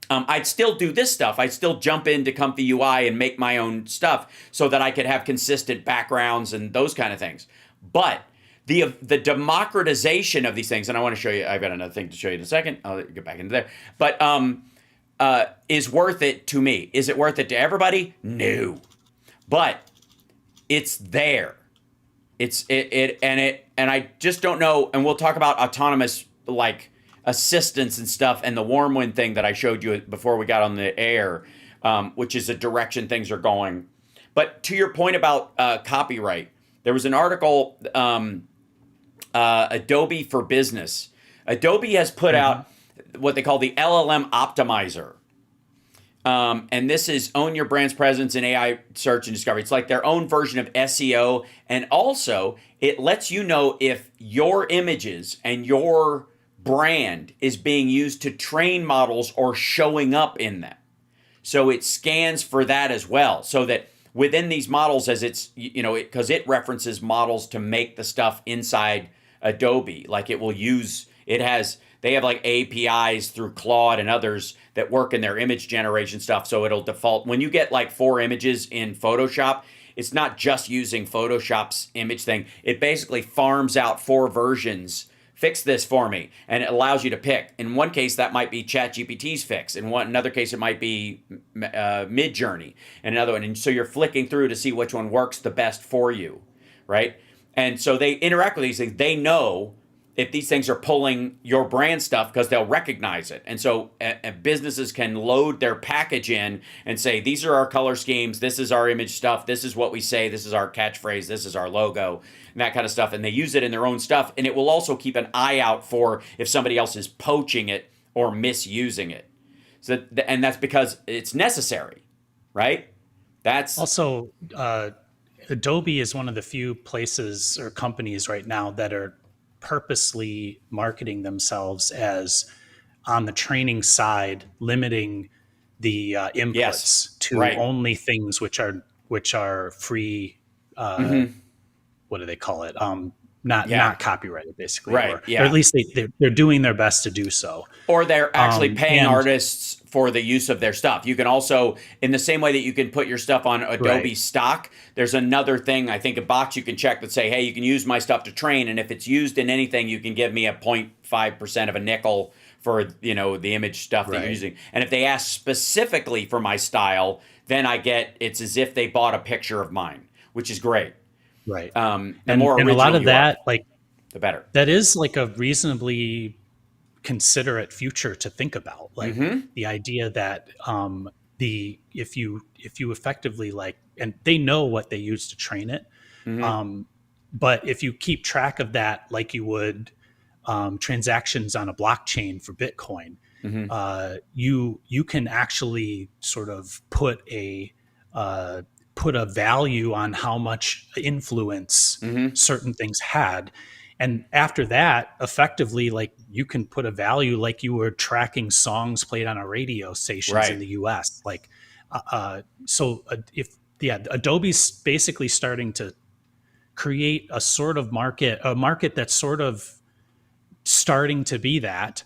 I'd still do this stuff. I'd still jump into Comfy UI and make my own stuff so that I could have consistent backgrounds and those kind of things. But the democratization of these things, and I want to show you, I've got another thing to show you in a second. I'll get back into there. But is worth it to me. Is it worth it to everybody? No. But it's there. And I just don't know, and we'll talk about autonomous, like, assistance and stuff, and the warm wind thing that I showed you before we got on the air, which is a direction things are going. But to your point about copyright, there was an article, Adobe for Business. Adobe has put out what they call the LLM Optimizer. And this is own your brand's presence in AI search and discovery. It's like their own version of SEO. And also, it lets you know if your images and your brand is being used to train models or showing up in them. So it scans for that as well. So that within these models, as it's, because it references models to make the stuff inside Adobe. Like it will use, they have like APIs through Claude and others that work in their image generation stuff. So it'll default, when you get like 4 images in Photoshop, it's not just using Photoshop's image thing. It basically farms out 4 versions. Fix this for me. And it allows you to pick. In one case, that might be ChatGPT's fix. In another case, it might be Midjourney. And another one. And so you're flicking through to see which one works the best for you, right? And so they interact with these things. They know if these things are pulling your brand stuff because they'll recognize it. And so businesses can load their package in and say, these are our color schemes, this is our image stuff, this is what we say, this is our catchphrase, this is our logo, and that kind of stuff. And they use it in their own stuff. And it will also keep an eye out for if somebody else is poaching it or misusing it. So, and that's because it's necessary, right? That's also, Adobe is one of the few places or companies right now that are purposely marketing themselves as on the training side, limiting the inputs to only things which are free. What do they call it? Not copyrighted, basically. Right. Or at least they're doing their best to do so. Or they're actually paying artists for the use of their stuff. You can also, in the same way that you can put your stuff on Adobe stock, there's another thing, I think a box you can check that say, hey, you can use my stuff to train. And if it's used in anything, you can give me a 0.5% of a nickel for, the image stuff that you're using. And if they ask specifically for my style, then it's as if they bought a picture of mine, which is great. Right. And a lot of that, the better. That is like a reasonably considerate future to think about. Like the idea that if you effectively and they know what they use to train it, but if you keep track of that like you would transactions on a blockchain for Bitcoin, you can actually sort of put a value on how much influence certain things had. And after that, effectively, you can put a value like you were tracking songs played on a radio stations in the US. Adobe's basically starting to create a sort of market that's sort of starting to be that.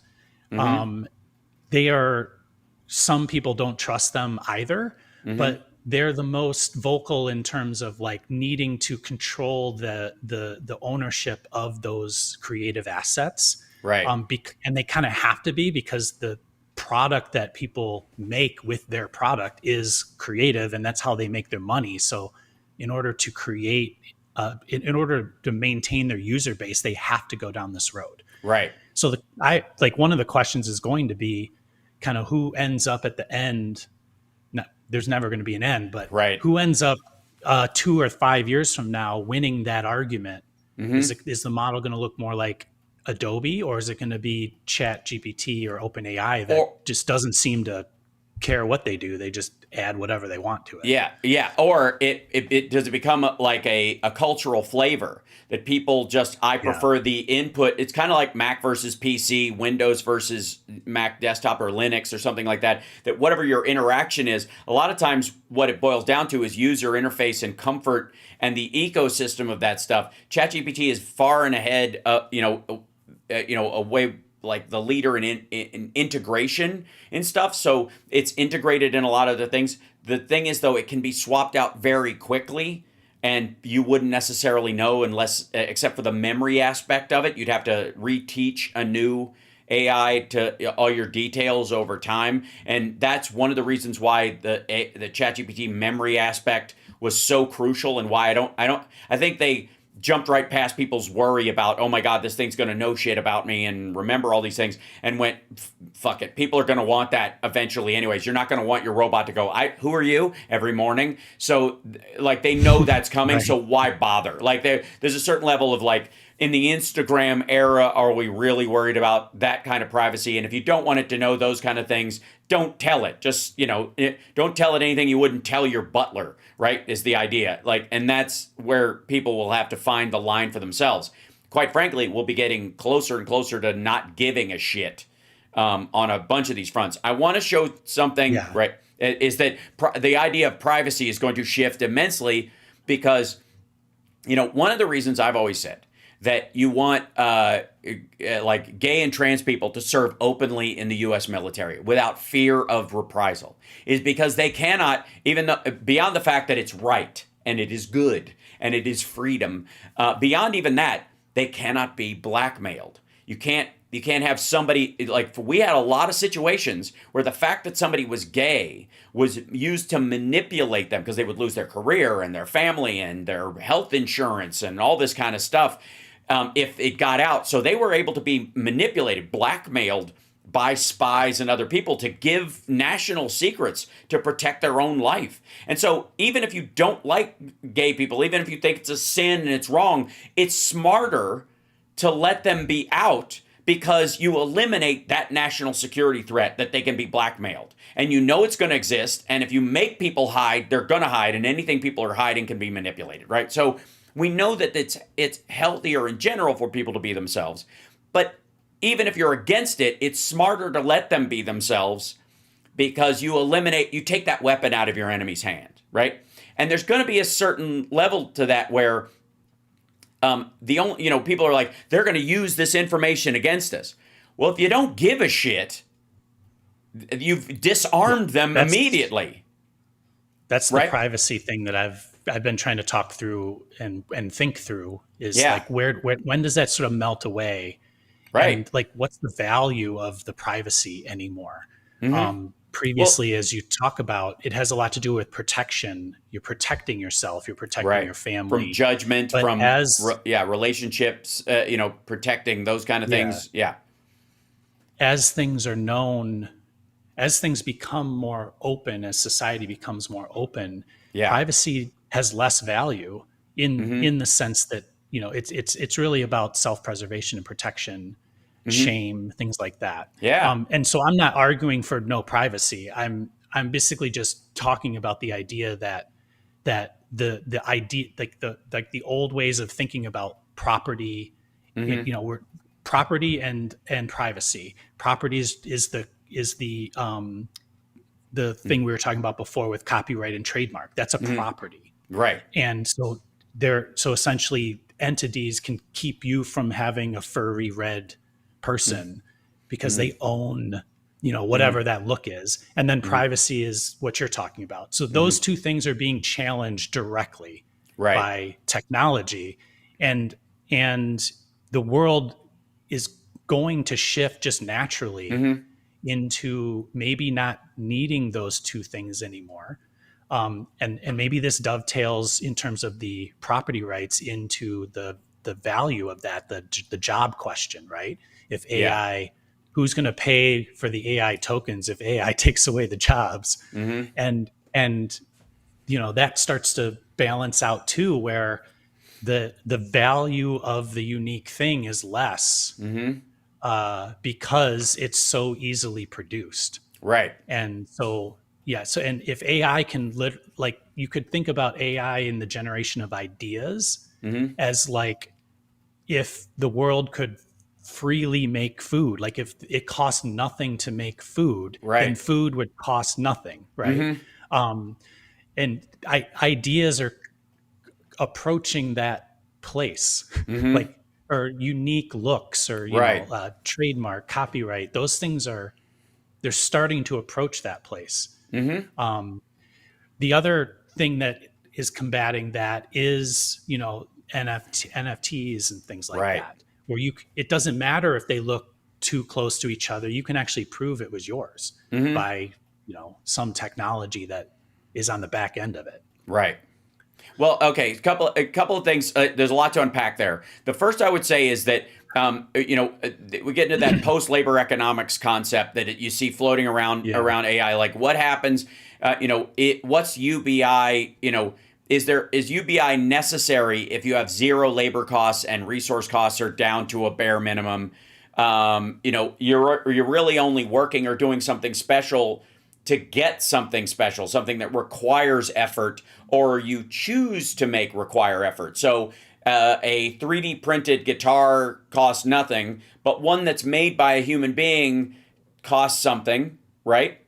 Some people don't trust them either, but they're the most vocal in terms of needing to control the ownership of those creative assets. Right. And they kind of have to be, because the product that people make with their product is creative, and that's how they make their money. So in order to create, in order to maintain their user base, they have to go down this road. Right. So one of the questions is going to be kind of who ends up at the end. There's never going to be an end, but who ends up 2 or 5 years from now winning that argument? Is the model going to look more like Adobe, or is it going to be ChatGPT or OpenAI that just doesn't seem to care what they do? They just add whatever they want to it. Yeah. Or it does it become like a cultural flavor that people just, I prefer the input. It's kind of like Mac versus PC, Windows versus Mac desktop or Linux or something like that, that whatever your interaction is, a lot of times what it boils down to is user interface and comfort and the ecosystem of that stuff. ChatGPT is far and ahead, away, like the leader in integration and stuff. So it's integrated in a lot of the things. The thing is, though, it can be swapped out very quickly, and you wouldn't necessarily know unless, except for the memory aspect of it, you'd have to reteach a new AI to all your details over time. And that's one of the reasons why the ChatGPT memory aspect was so crucial, and why I think they jumped right past people's worry about, oh my God, this thing's going to know shit about me and remember all these things, and went, fuck it. People are going to want that eventually anyways. You're not going to want your robot to go, who are you, every morning. So like they know that's coming. Right. So why bother? Like there's a certain level of like, in the Instagram era, are we really worried about that kind of privacy? And if you don't want it to know those kind of things, don't tell it. Just, don't tell it anything you wouldn't tell your butler, right? Is the idea. Like, and that's where people will have to find the line for themselves. Quite frankly, we'll be getting closer and closer to not giving a shit on a bunch of these fronts. I want to show something, right? Is that the idea of privacy is going to shift immensely because, one of the reasons I've always said that you want like gay and trans people to serve openly in the U.S. military without fear of reprisal is because they cannot, even though, beyond the fact that it's right and it is good and it is freedom, beyond even that, they cannot be blackmailed. You can't have somebody, like, we had a lot of situations where the fact that somebody was gay was used to manipulate them because they would lose their career and their family and their health insurance and all this kind of stuff. If it got out. So they were able to be manipulated, blackmailed by spies and other people to give national secrets to protect their own life. And so even if you don't like gay people, even if you think it's a sin and it's wrong, it's smarter to let them be out because you eliminate that national security threat that they can be blackmailed. And it's going to exist. And if you make people hide, they're going to hide. And anything people are hiding can be manipulated, right? So we know that it's healthier in general for people to be themselves. But even if you're against it, it's smarter to let them be themselves because you take that weapon out of your enemy's hand, right? And there's going to be a certain level to that where people are like, they're going to use this information against us. Well, if you don't give a shit, you've disarmed them immediately. That's the privacy thing that I've been trying to talk through and think through is like when does that sort of melt away? Right. And like, what's the value of the privacy anymore? Previously, as you talk about, it has a lot to do with protection. You're protecting yourself. You're protecting your family. From judgment, but from relationships, protecting those kind of things. Yeah. As things are known, as things become more open, as society becomes more open, privacy has less value in the sense that, it's really about self-preservation and protection, shame, things like that. Yeah. And so I'm not arguing for no privacy. I'm basically just talking about the idea that the idea, like the old ways of thinking about property, we're property and privacy. Property is the thing we were talking about before with copyright and trademark. That's a property. Right. And so essentially entities can keep you from having a furry red person because they own, whatever that look is. And then privacy is what you're talking about. So those two things are being challenged directly by technology. And the world is going to shift just naturally into maybe not needing those two things anymore. And maybe this dovetails in terms of the property rights into the value of that, the job question, right? If AI, who's going to pay for the AI tokens if AI takes away the jobs? And that starts to balance out too, where the value of the unique thing is less because it's so easily produced. Right. And so, and if AI can you could think about AI in the generation of ideas as like, if the world could freely make food, like if it costs nothing to make food, then food would cost nothing. Right. And ideas are approaching that place, or unique looks or, trademark, copyright, those things they're starting to approach that place. The other thing that is combating that is, NFTs and things like that, where it doesn't matter if they look too close to each other. You can actually prove it was yours by, some technology that is on the back end of it. Right. Well, okay, a couple of things. There's a lot to unpack there. The first I would say is that we get into that post-labor economics concept that you see floating around AI. Like, what happens? What's UBI? Is UBI necessary if you have zero labor costs and resource costs are down to a bare minimum? You're really only working or doing something special to get something special, something that requires effort, or you choose to make require effort. So a 3D printed guitar costs nothing, but one that's made by a human being costs something, right?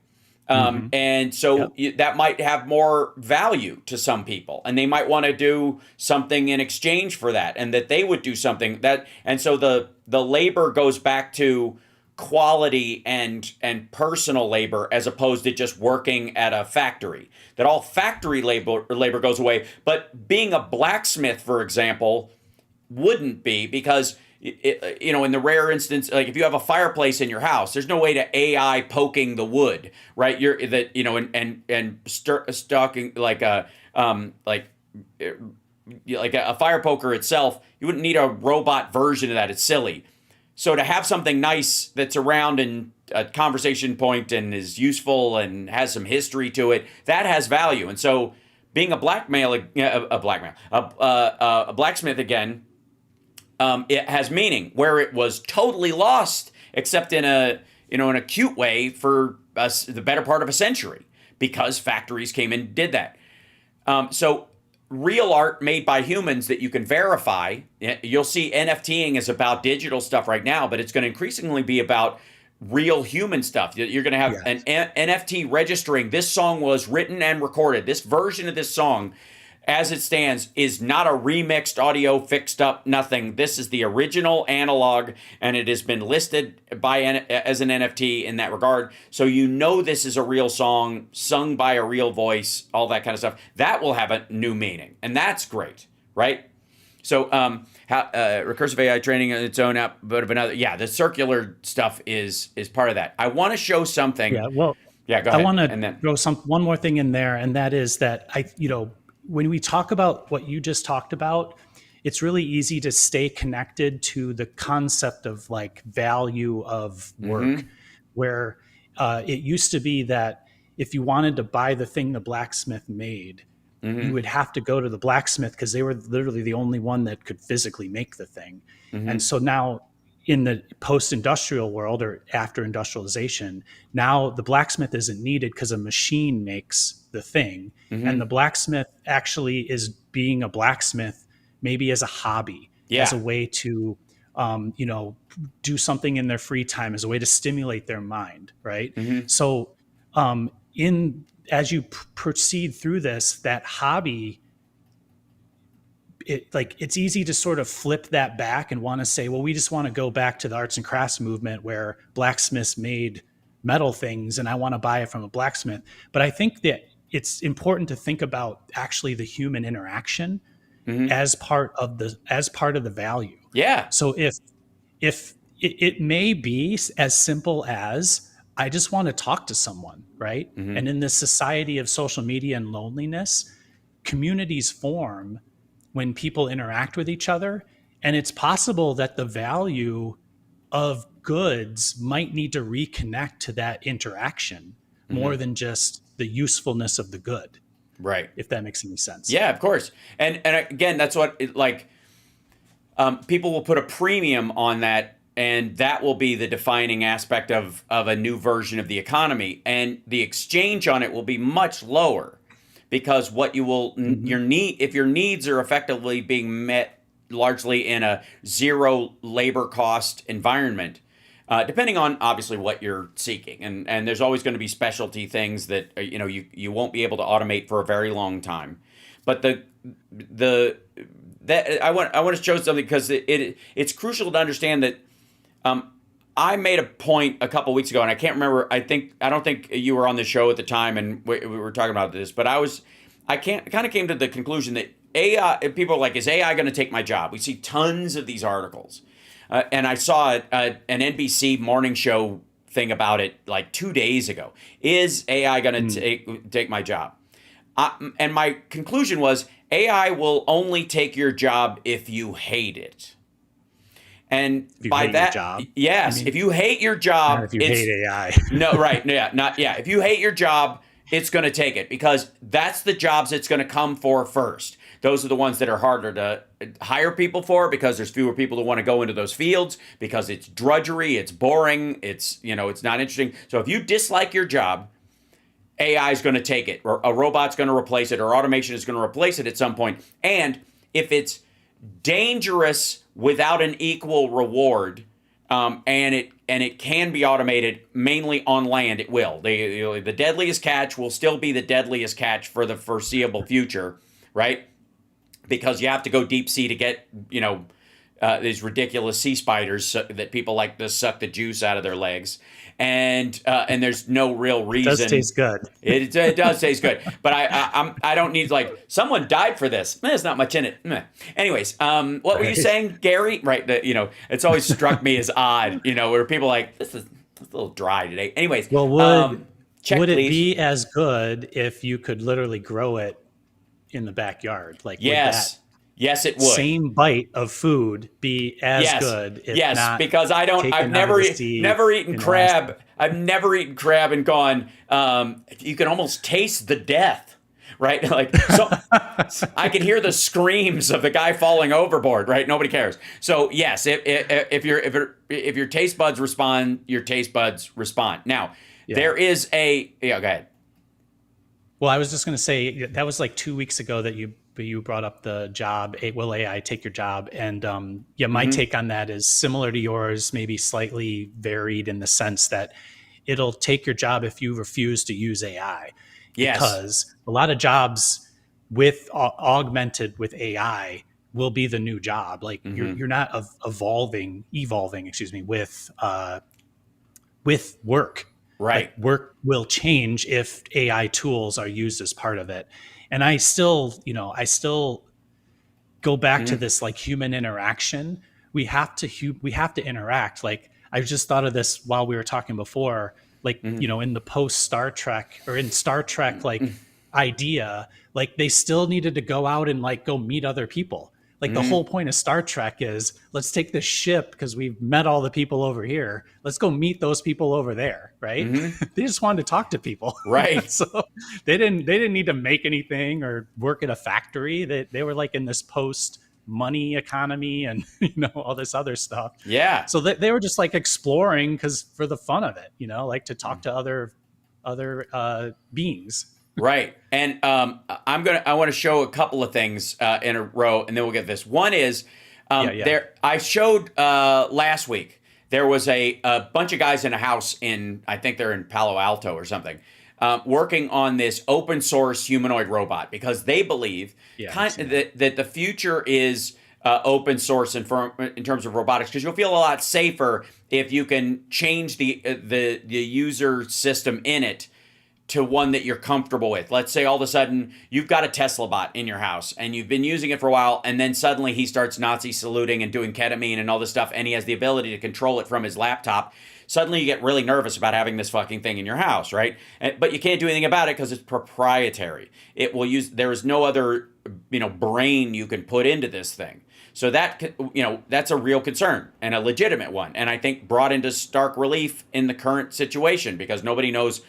And so that might have more value to some people, and they might want to do something in exchange for that, and that they would do something that, and so the labor goes back to quality and personal labor as opposed to just working at a factory. That all factory labor goes away, but being a blacksmith, for example, wouldn't be, because in the rare instance, like if you have a fireplace in your house, there's no way to AI poking the wood, right? Stalking like a fire poker itself. You wouldn't need a robot version of that. It's silly. So to have something nice that's around and a conversation point and is useful and has some history to it, that has value. And so being a blacksmith again, it has meaning where it was totally lost, except in an acute way for the better part of a century, because factories came and did that. So real art made by humans that you can verify. You'll see NFTing is about digital stuff right now, but it's going to increasingly be about real human stuff. You're going to have an NFT registering this song was written and recorded. This version of this song, as it stands, is not a remixed audio fixed up nothing. This is the original analog, and it has been listed as an NFT in that regard. So this is a real song sung by a real voice, all that kind of stuff. That will have a new meaning, and that's great, right? So recursive AI training on its own app, but another, the circular stuff is part of that. I want to show something. Go ahead. I want to throw one more thing in there, and that is that when we talk about what you just talked about, it's really easy to stay connected to the concept of like value of work, where it used to be that if you wanted to buy the thing the blacksmith made, you would have to go to the blacksmith because they were literally the only one that could physically make the thing. And so now in the post-industrial world or after industrialization, now the blacksmith isn't needed because a machine makes the thing. And the blacksmith actually is being a blacksmith maybe as a hobby, as a way to, do something in their free time, as a way to stimulate their mind, right? So as you proceed through this, that hobby, it's easy to sort of flip that back and want to say, well, we just want to go back to the arts and crafts movement where blacksmiths made metal things and I want to buy it from a blacksmith. But I think that it's important to think about actually the human interaction as part of the value. Yeah. So if it may be as simple as I just want to talk to someone, right? And in this society of social media and loneliness, communities form when people interact with each other. And it's possible that the value of goods might need to reconnect to that interaction more than just the usefulness of the good. Right. If that makes any sense. Yeah, of course. And again, that's what people will put a premium on that, and that will be the defining aspect of a new version of the economy. And the exchange on it will be much lower, because what you will if your needs are effectively being met largely in a zero labor cost environment, depending on obviously what you're seeking, and there's always going to be specialty things that you won't be able to automate for a very long time. But I want to show something, because it's crucial to understand that. I made a point a couple weeks ago, and I can't remember. I don't think you were on the show at the time, and we were talking about this. But I kind of came to the conclusion that AI. People are like, "Is AI going to take my job?" We see tons of these articles, and I saw an NBC morning show thing about it like 2 days ago. Is AI going to take my job? and my conclusion was AI will only take your job if you hate it. And If you by hate your that, job, yes, if you hate your job, not if you hate AI. no, right, yeah, not yeah. If you hate your job, it's going to take it because that's the jobs it's going to come for first. Those are the ones that are harder to hire people for because there's fewer people who want to go into those fields because it's drudgery, it's boring, it's not interesting. So if you dislike your job, AI is going to take it, or a robot's going to replace it, or automation is going to replace it at some point. And if it's dangerous without an equal reward, and it can be automated mainly on land, it will. The deadliest catch will still be the deadliest catch for the foreseeable future, right? Because you have to go deep sea to get these ridiculous sea spiders that people like to suck the juice out of their legs, and there's no real reason. It does taste good. It does taste good, but I don't need someone died for this. There's not much in it. Anyways, what were you saying, Gary? Right, it's always struck me as odd, where people are like this is a little dry today. Anyways, well, would it please. be as good if you could literally grow it in the backyard? Yes. Yes, it would. Same bite of food be as good? If not because I've never eaten crab. I've never eaten crab and gone. You can almost taste the death, right? So I can hear the screams of the guy falling overboard. Right? Nobody cares. So yes, if your taste buds respond, your taste buds respond. Now there is a go ahead. Well, I was just going to say that was like 2 weeks ago that you brought up the job. Will AI take your job? And my take on that is similar to yours, maybe slightly varied in the sense that it'll take your job if you refuse to use AI. Yes. Because a lot of jobs with augmented with AI will be the new job. Like you're not evolving, with work. Right. Like work will change if AI tools are used as part of it. And I still go back to this like human interaction. We have to interact. Like I just thought of this while we were talking before, like, in the post Star Trek or in Star Trek, like idea, like they still needed to go out and like go meet other people. Like the whole point of Star Trek is let's take this ship because we've met all the people over here. Let's go meet those people over there, right? They just wanted to talk to people, right? So they didn't need to make anything or work at a factory. They were like in this post money economy and all this other stuff. Yeah. So they were just like exploring because for the fun of it, like to talk to other beings. Right. And I want to show a couple of things in a row, and then we'll get this. One is I showed last week there was a bunch of guys in a house I think they're in Palo Alto or something, working on this open source humanoid robot because they believe that the future is open source in terms of robotics, because you'll feel a lot safer if you can change the user system in it to one that you're comfortable with. Let's say all of a sudden you've got a Tesla bot in your house and you've been using it for a while, and then suddenly he starts Nazi saluting and doing ketamine and all this stuff, and he has the ability to control it from his laptop. Suddenly you get really nervous about having this fucking thing in your house, right? But you can't do anything about it because it's proprietary. There is no other brain you can put into this thing. So that's a real concern and a legitimate one, and I think brought into stark relief in the current situation because nobody knows.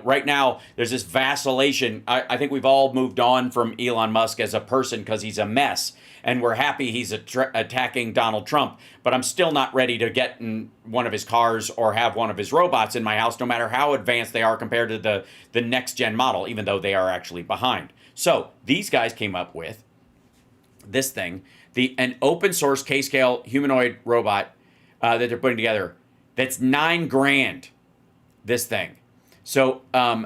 Right now there's this vacillation. I think we've all moved on from Elon Musk as a person because he's a mess, and we're happy he's attacking Donald Trump. But I'm still not ready to get in one of his cars or have one of his robots in my house, no matter how advanced they are compared to the next gen model, even though they are actually behind. So these guys came up with this thing, an open source K-scale humanoid robot that they're putting together. That's $9,000. This thing. So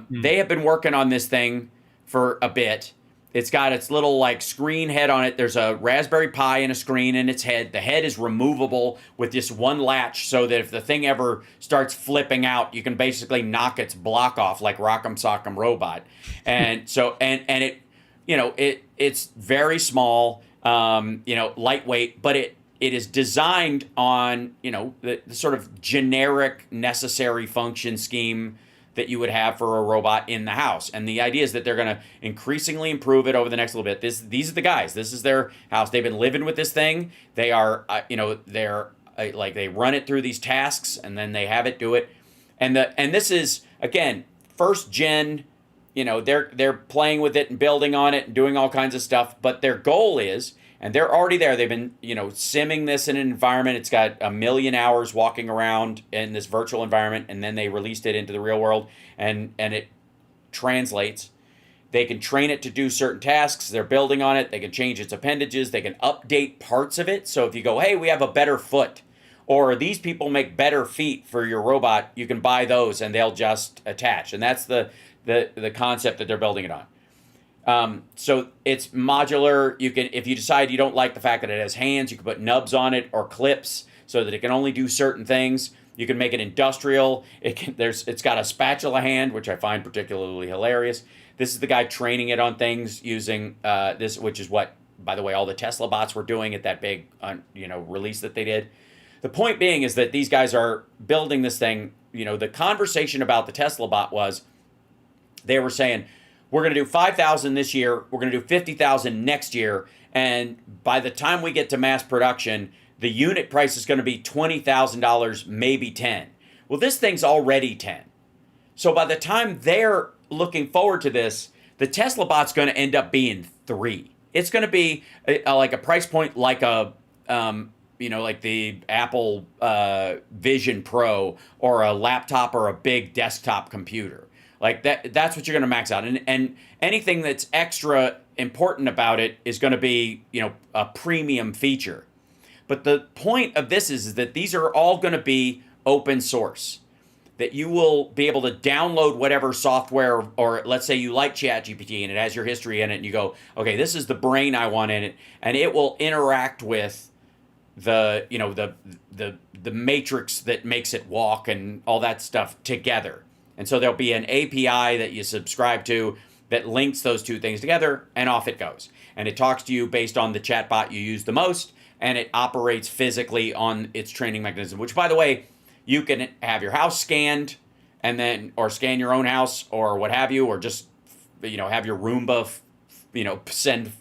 they have been working on this thing for a bit. It's got its little like screen head on it. There's a Raspberry Pi and a screen in its head. The head is removable with just one latch, so that if the thing ever starts flipping out, you can basically knock its block off like Rock'em Sock'em Robot. And so and it it's very small, lightweight, but it is designed on the sort of generic necessary function scheme that you would have for a robot in the house. And the idea is that they're going to increasingly improve it over the next little bit. These are the guys. This is their house. They've been living with this thing. They are, they're like they run it through these tasks and then they have it do it. And this is again first gen. They're playing with it and building on it and doing all kinds of stuff. But their goal is, and they're already there. They've been, simming this in an environment. It's got 1 million hours walking around in this virtual environment, and then they released it into the real world, and it translates. They can train it to do certain tasks. They're building on it. They can change its appendages. They can update parts of it. So if you go, hey, we have a better foot, or these people make better feet for your robot, you can buy those, and they'll just attach. And that's the concept that they're building it on. So it's modular. You can, if you decide you don't like the fact that it has hands, you can put nubs on it or clips so that it can only do certain things. You can make it industrial. It's got a spatula hand, which I find particularly hilarious. This is the guy training it on things using this, which is what, by the way, all the Tesla bots were doing at that big, release that they did. The point being is that these guys are building this thing. The conversation about the Tesla bot was, they were saying, we're going to do 5,000 this year. We're going to do 50,000 next year. And by the time we get to mass production, the unit price is going to be $20,000, maybe 10. Well, this thing's already 10. So by the time they're looking forward to this, the Tesla bot's going to end up being 3. It's going to be like a price point like like the Apple Vision Pro or a laptop or a big desktop computer. Like that's what you're going to max out. And anything that's extra important about it is going to be, a premium feature. But the point of this is that these are all going to be open source. That you will be able to download whatever software, or let's say you like ChatGPT and it has your history in it, and you go, okay, this is the brain I want in it, and it will interact with the matrix that makes it walk and all that stuff together. And so there'll be an API that you subscribe to that links those two things together, and off it goes. And it talks to you based on the chatbot you use the most, and it operates physically on its training mechanism, which, by the way, you can have your house scanned or scan your own house or what have you, or just, have your Roomba, send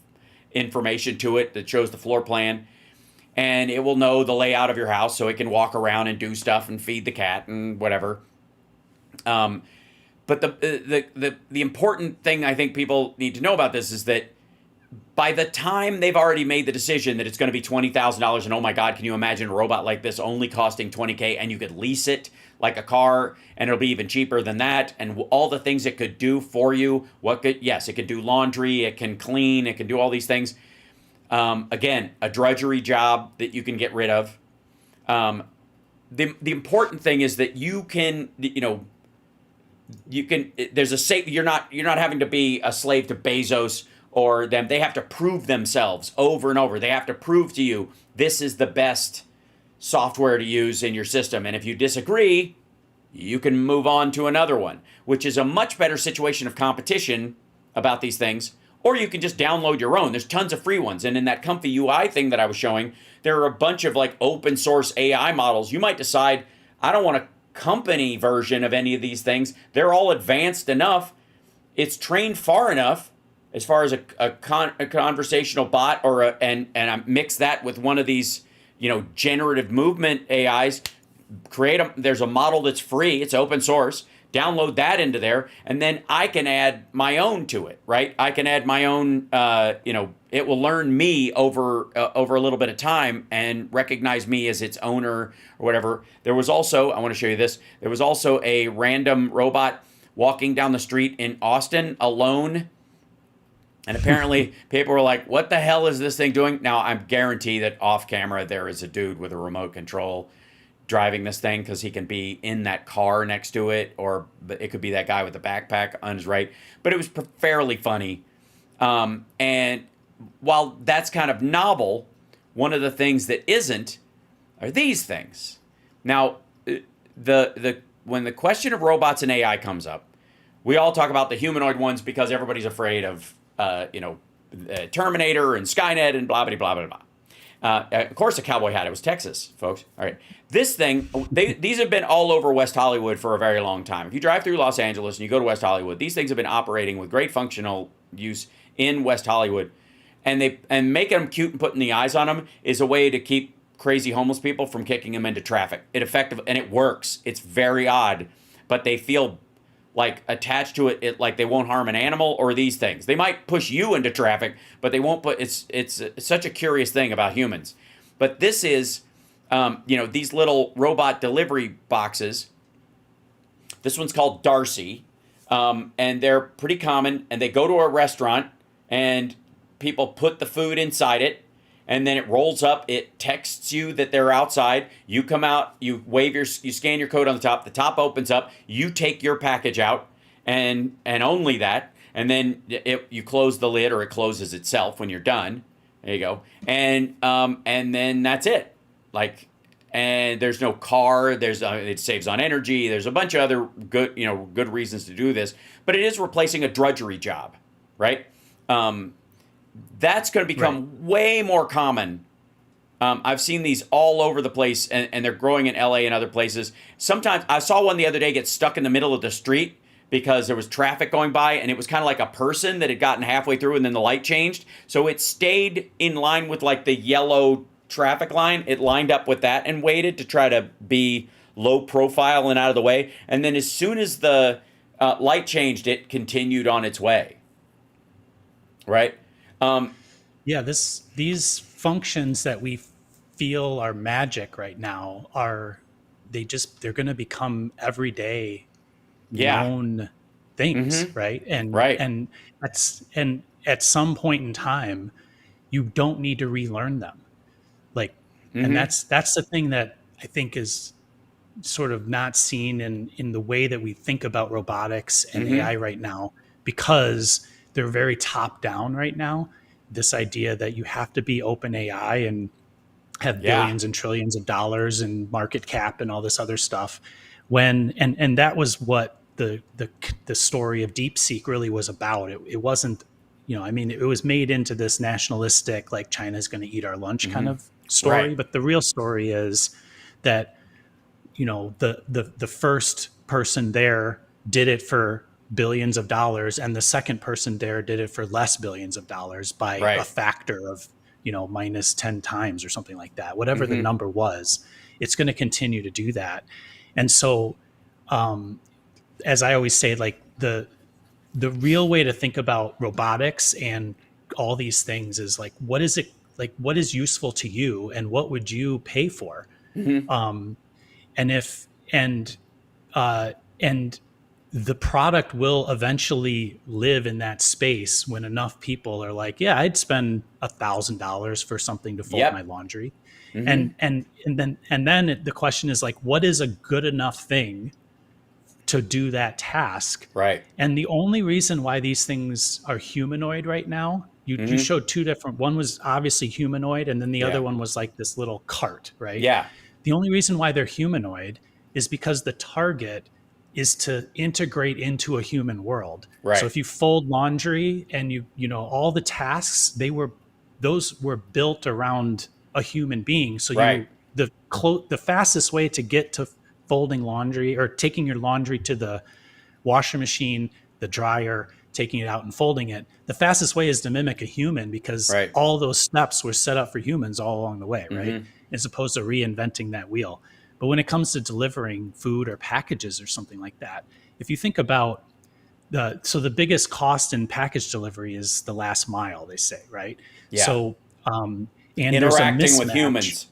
information to it that shows the floor plan. And it will know the layout of your house so it can walk around and do stuff and feed the cat and whatever. But the important thing I think people need to know about this is that by the time they've already made the decision that it's going to be $20,000, and oh my God, can you imagine a robot like this only costing $20K, and you could lease it like a car, and it'll be even cheaper than that, and all the things it could do for you. Yes, it can do laundry, it can clean, it can do all these things. Again, a drudgery job that you can get rid of. The important thing is that you can, there's you're not having to be a slave to Bezos or them. They have to prove themselves over and over. They have to prove to you this is the best software to use in your system. And if you disagree, you can move on to another one, which is a much better situation of competition about these things. Or you can just download your own. There's tons of free ones. And in that Comfy UI thing that I was showing, there are a bunch of like open source AI models. You might decide, I don't want a company version of any of these things. They're all advanced enough. It's trained far enough as far as a conversational bot and I mix that with one of these, generative movement AIs, there's a model that's free. It's open source. Download that into there, and then I can add my own to it, right? I can add my own, it will learn me over a little bit of time and recognize me as its owner or whatever. There was also, I want to show you this, there was also a random robot walking down the street in Austin alone. And apparently people were like, what the hell is this thing doing? Now, I guarantee that off camera there is a dude with a remote control driving this thing, because he can be in that car next to it, or it could be that guy with the backpack on his right. But it was fairly funny. And while that's kind of novel, one of the things that isn't are these things. Now, when the question of robots and AI comes up, we all talk about the humanoid ones because everybody's afraid of Terminator and Skynet and blah, blah, blah, blah, blah. Of course, a cowboy hat. It was Texas, folks. All right. This thing, these have been all over West Hollywood for a very long time. If you drive through Los Angeles and you go to West Hollywood, these things have been operating with great functional use in West Hollywood. And making them cute and putting the eyes on them is a way to keep crazy homeless people from kicking them into traffic. It works. It's very odd, but they feel like attached to it, like they won't harm an animal or these things. They might push you into traffic, but they won't put. It's such a curious thing about humans. But this is, these little robot delivery boxes. This one's called Darcy, and they're pretty common. And they go to a restaurant, and people put the food inside it, and then it rolls up. It texts you that they're outside. You come out, you scan your code on the top opens up, you take your package out, and only that, and then you close the lid, or it closes itself when you're done. There you go. And then that's it. And there's no car, it saves on energy, there's a bunch of other good reasons to do this, but it is replacing a drudgery job, right? That's going to become way more common. I've seen these all over the place, and they're growing in LA and other places. Sometimes I saw one the other day get stuck in the middle of the street because there was traffic going by, and it was kind of like a person that had gotten halfway through and then the light changed. So it stayed in line with like the yellow traffic line. It lined up with that and waited to try to be low profile and out of the way. And then as soon as the light changed, it continued on its way. Right? These functions that we feel are magic right now they're going to become everyday known things, right? And at some point in time, you don't need to relearn them. And that's the thing that I think is sort of not seen in the way that we think about robotics and AI right now, because they're very top down right now. This idea that you have to be open AI and have billions and trillions of dollars and market cap and all this other stuff. And that was what the story of DeepSeek really was about. It wasn't, it was made into this nationalistic, like China's going to eat our lunch kind of story. Right. But the real story is that, the first person there did it for billions of dollars, and the second person there did it for less billions of dollars by a factor of, minus 10 times or something like that. Whatever the number was, it's going to continue to do that. And so, as I always say, like the real way to think about robotics and all these things is like, what is it? Like, what is useful to you, and what would you pay for? And the product will eventually live in that space when enough people are like, yeah, I'd spend $1,000 for something to fold my laundry. And then the question is like, what is a good enough thing to do that task? Right. And the only reason why these things are humanoid right now, you showed two different, one was obviously humanoid, and then the other one was like this little cart, right? Yeah. The only reason why they're humanoid is because the target is to integrate into a human world. Right. So if you fold laundry and all the tasks, those were built around a human being. So the fastest way to get to folding laundry, or taking your laundry to the washer machine, the dryer, taking it out and folding it, the fastest way is to mimic a human, because all those steps were set up for humans all along the way, right? As opposed to reinventing that wheel. But when it comes to delivering food or packages or something like that, if you think about the biggest cost in package delivery is the last mile, they say, right? Yeah. So, and interacting with humans.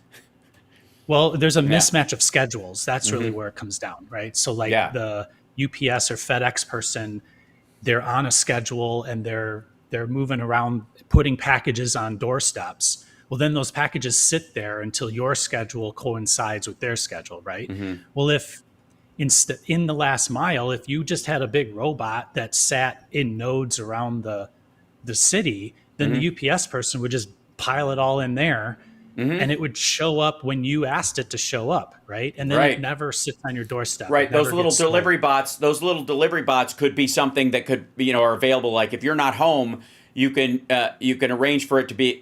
Well, there's a mismatch of schedules. That's really where it comes down, right? So the UPS or FedEx person, they're on a schedule and they're moving around, putting packages on doorsteps. Well, then those packages sit there until your schedule coincides with their schedule, right? Well, if in the last mile, if you just had a big robot that sat in nodes around the city, then the UPS person would just pile it all in there, and it would show up when you asked it to show up, right? And then it never sits on your doorstep. Right. Those little delivery bots could be something that could, are available. Like if you're not home, you can arrange for it to be,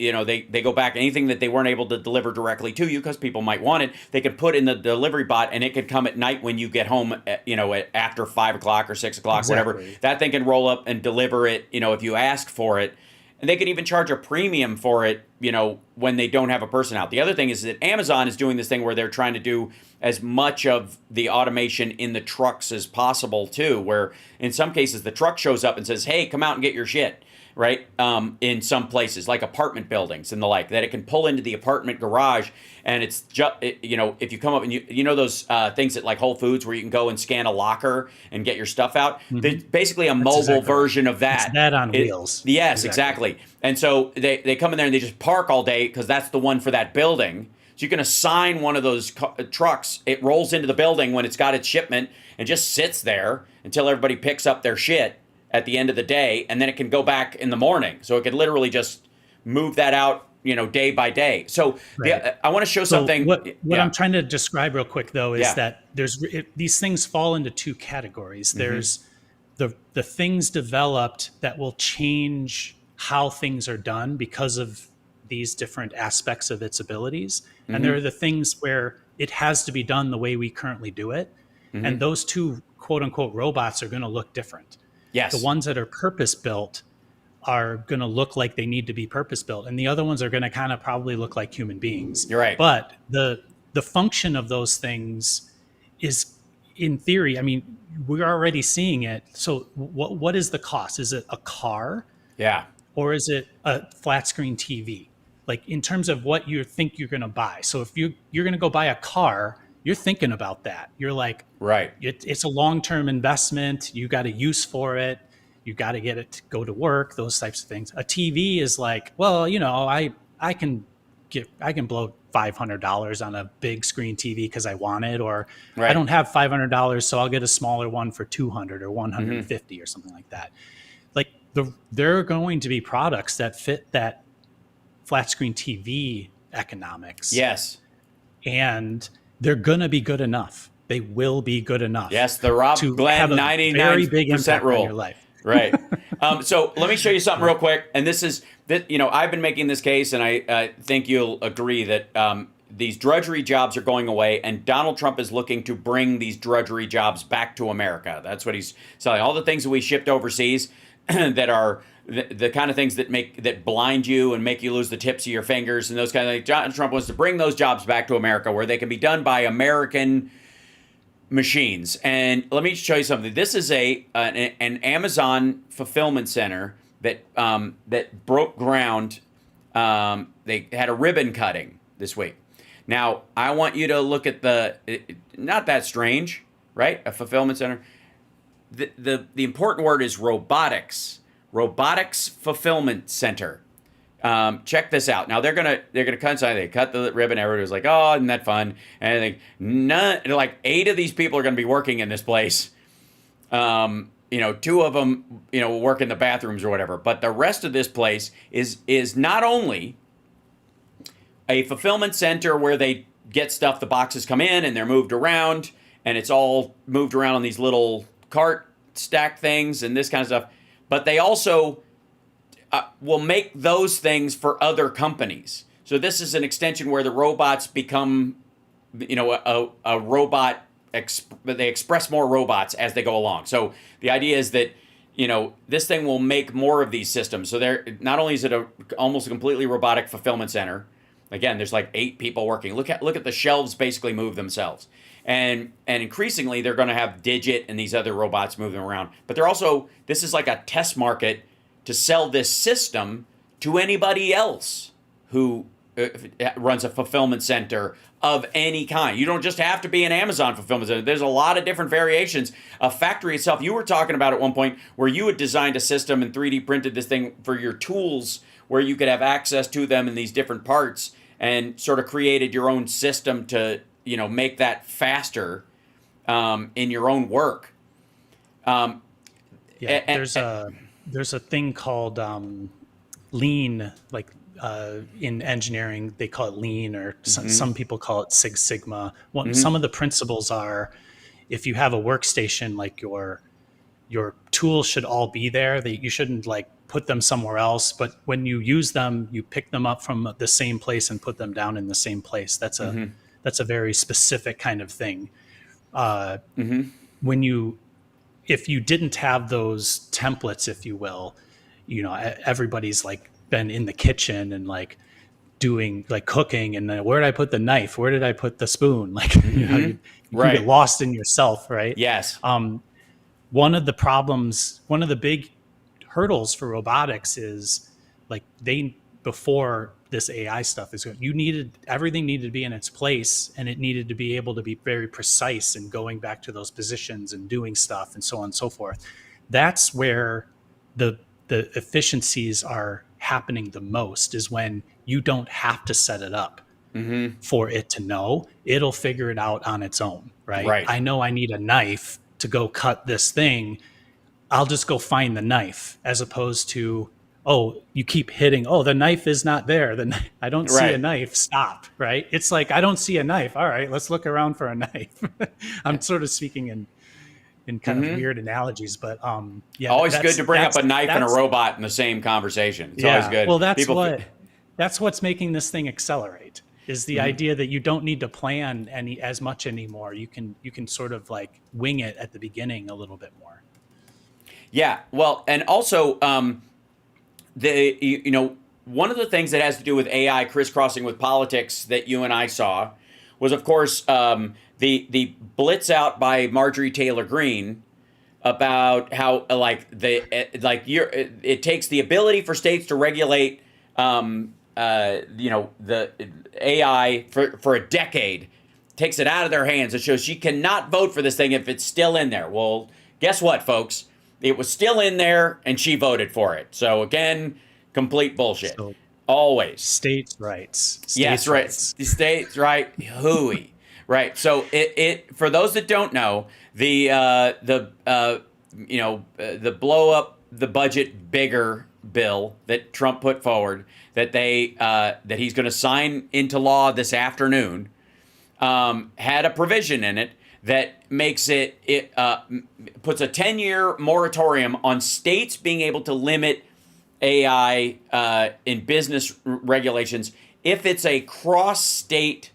they go back, anything that they weren't able to deliver directly to you because people might want it, they could put in the delivery bot, and it could come at night when you get home, after 5 o'clock or 6 o'clock, whatever. That thing can roll up and deliver it, if you ask for it. And they could even charge a premium for it, when they don't have a person out. The other thing is that Amazon is doing this thing where they're trying to do as much of the automation in the trucks as possible too, where in some cases the truck shows up and says, hey, come out and get your shit, right? In some places, like apartment buildings and the like, that it can pull into the apartment garage, and it's just, if you come up and those things at like Whole Foods where you can go and scan a locker and get your stuff out, there's basically a mobile version of that. It's that on wheels. Yes, exactly. And so they come in there and they just park all day because that's the one for that building. So you can assign one of those trucks. It rolls into the building when it's got its shipment and just sits there until everybody picks up their shit at the end of the day, and then it can go back in the morning. So it could literally just move that out, day by day. So I want to show something. What I'm trying to describe real quick, though, is that these things fall into two categories. There's the things developed that will change how things are done because of these different aspects of its abilities. And there are the things where it has to be done the way we currently do it. And those two quote unquote robots are going to look different. Yes. The ones that are purpose built are going to look like they need to be purpose built. And the other ones are going to kind of probably look like human beings. You're right. But the function of those things is, in theory, I mean, we're already seeing it. So what is the cost? Is it a car? Yeah. Or is it a flat screen TV? Like, in terms of what you think you're going to buy. So if you're going to go buy a car, you're thinking about that. You're like, right. It's a long-term investment. You got a use for it. You got to get it to go to work, those types of things. A TV is like, well, I can blow $500 on a big screen TV because I want it, or I don't have $500, so I'll get a smaller one for $200 or $150 or something like that. Like, there are going to be products that fit that flat screen TV economics. Yes. And they're going to be good enough. They will be good enough. Yes, the Rob Glenn 99% rule. On your life. Right. So let me show you something real quick. And this is, I've been making this case, and I think you'll agree that these drudgery jobs are going away, and Donald Trump is looking to bring these drudgery jobs back to America. That's what he's selling. All the things that we shipped overseas that are the kind of things that blind you and make you lose the tips of your fingers and those kind of things. Donald Trump wants to bring those jobs back to America where they can be done by American machines. And let me show you something. This is an Amazon fulfillment center that broke ground. They had a ribbon cutting this week. Now, I want you to look at not that strange, right? A fulfillment center. The important word is robotics. Robotics fulfillment center. Check this out. Now they're gonna cut something. They cut the ribbon. Everybody was like, "Oh, isn't that fun?" And I think like 8 of these people are gonna be working in this place. 2 of them, will work in the bathrooms or whatever. But the rest of this place is not only a fulfillment center where they get stuff. The boxes come in and they're moved around, and it's all moved around on these little cart stack things and this kind of stuff. But they also will make those things for other companies. So this is an extension where the robots become, a robot. They express more robots as they go along. So the idea is that, this thing will make more of these systems. So not only is it almost a completely robotic fulfillment center. Again, there's like 8 people working. Look at the shelves basically move themselves. And increasingly, they're going to have Digit and these other robots moving around. But this is like a test market to sell this system to anybody else who runs a fulfillment center of any kind. You don't just have to be an Amazon fulfillment center. There's a lot of different variations. A factory itself, you were talking about at one point where you had designed a system and 3D printed this thing for your tools where you could have access to them in these different parts and sort of created your own system to make that faster in your own work. There's a thing called lean, like in engineering, they call it lean, or some people call it Six Sigma. Some of the principles are, if you have a workstation, like your tools should all be there. You shouldn't like put them somewhere else. But when you use them, you pick them up from the same place and put them down in the same place. That's a very specific kind of thing. When you, if you didn't have those templates, if you will, everybody's like been in the kitchen and like doing like cooking, and then where did I put the knife? Where did I put the spoon? Like, you Right. get lost in yourself, right? Yes. One of the problems, one of the big hurdles for robotics is like before this AI stuff is going, everything needed to be in its place, and it needed to be able to be very precise and going back to those positions and doing stuff and so on and so forth. That's where the efficiencies are happening the most, is when you don't have to set it up for it to know. It'll figure it out on its own, right? I know I need a knife to go cut this thing. I'll just go find the knife, as opposed to, oh, you keep hitting, oh, the knife is not there. I don't see a knife. Stop, right? It's like, I don't see a knife. All right, let's look around for a knife. I'm sort of speaking in kind of weird analogies, but yeah. Always good to bring up a knife and a robot in the same conversation. It's always good. Well, that's what's making this thing accelerate, is the idea that you don't need to plan as much anymore. You can sort of like wing it at the beginning a little bit more. Yeah, well, and also one of the things that has to do with AI crisscrossing with politics that you and I saw was, of course, the blitz out by Marjorie Taylor Greene about how it takes the ability for states to regulate the AI for a decade, takes it out of their hands. It shows she cannot vote for this thing if it's still in there. Well, guess what, folks? It was still in there, and she voted for it. So again, complete bullshit. So, always states' rights. Yes, right. States' right. Hooey. Right. So it for those that don't know, the blow up the budget bigger bill that Trump put forward, that he's going to sign into law this afternoon, had a provision in it that makes puts a 10-year moratorium on states being able to limit AI in business regulations if it's a cross-state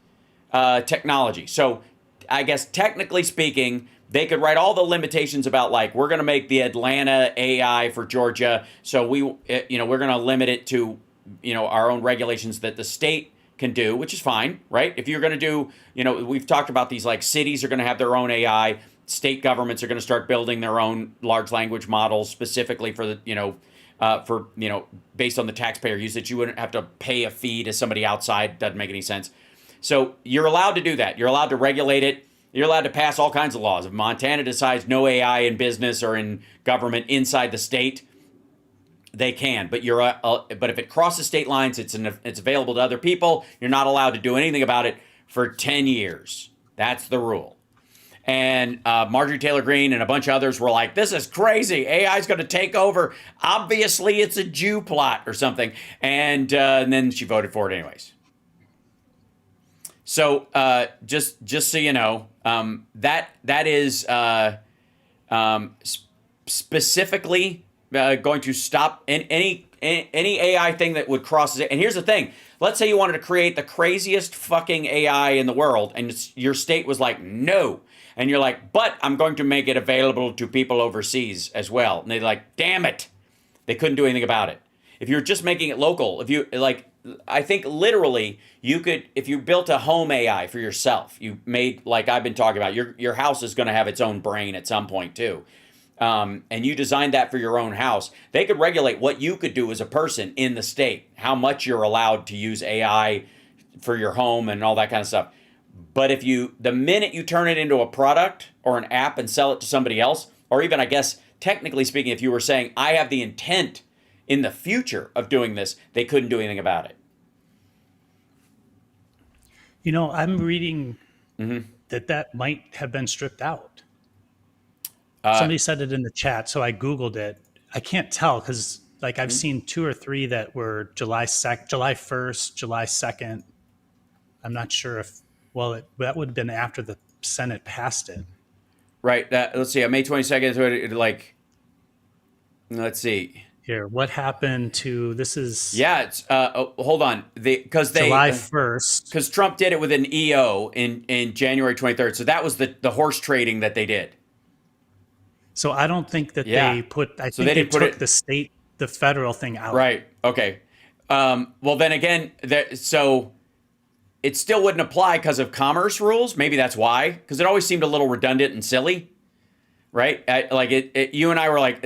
technology. So I guess technically speaking, they could write all the limitations about, like, we're going to make the Atlanta AI for Georgia, so we're going to limit it to our own regulations that the state can do, which is fine, right? If you're going to do, we've talked about these, like, cities are going to have their own AI, state governments are going to start building their own large language models specifically for the based on the taxpayer usage. You wouldn't have to pay a fee to somebody outside. Doesn't make any sense. So you're allowed to do that. You're allowed to regulate it. You're allowed to pass all kinds of laws. If Montana decides no AI in business or in government inside the state, they can. But but if it crosses state lines, it's available to other people. You're not allowed to do anything about it for 10 years. That's the rule. And Marjorie Taylor Greene and a bunch of others were like, this is crazy. AI is going to take over. Obviously, it's a Jew plot or something. And then she voted for it anyways. So just so you know, that is specifically going to stop any AI thing that would cross it. And here's the thing. Let's say you wanted to create the craziest fucking AI in the world, and your state was like, no. And you're like, but I'm going to make it available to people overseas as well. And they're like, damn it. They couldn't do anything about it. If you're just making it local, if you I think literally you could, if you built a home AI for yourself, you made, like I've been talking about, your house is going to have its own brain at some point too. And you designed that for your own house. They could regulate what you could do as a person in the state, how much you're allowed to use AI for your home and all that kind of stuff. But the minute you turn it into a product or an app and sell it to somebody else, or even, I guess, technically speaking, if you were saying, I have the intent in the future of doing this, they couldn't do anything about it. I'm reading that might have been stripped out. Somebody said it in the chat, so I Googled it. I can't tell because, I've seen 2 or 3 that were July 1st, July 2nd. I'm not sure if, that would have been after the Senate passed it. Right. Let's see. On May 22nd, let's see. Here, what happened to this is Yeah, it's hold on. July 1st. Because Trump did it with an EO in January 23rd. So that was the horse trading that they did. So I don't think that Yeah. they put. I So think they they didn't put took it- the federal thing out. Right. Okay. Well, then again, so it still wouldn't apply because of commerce rules. Maybe that's why. Because it always seemed a little redundant and silly. Right? You and I were like,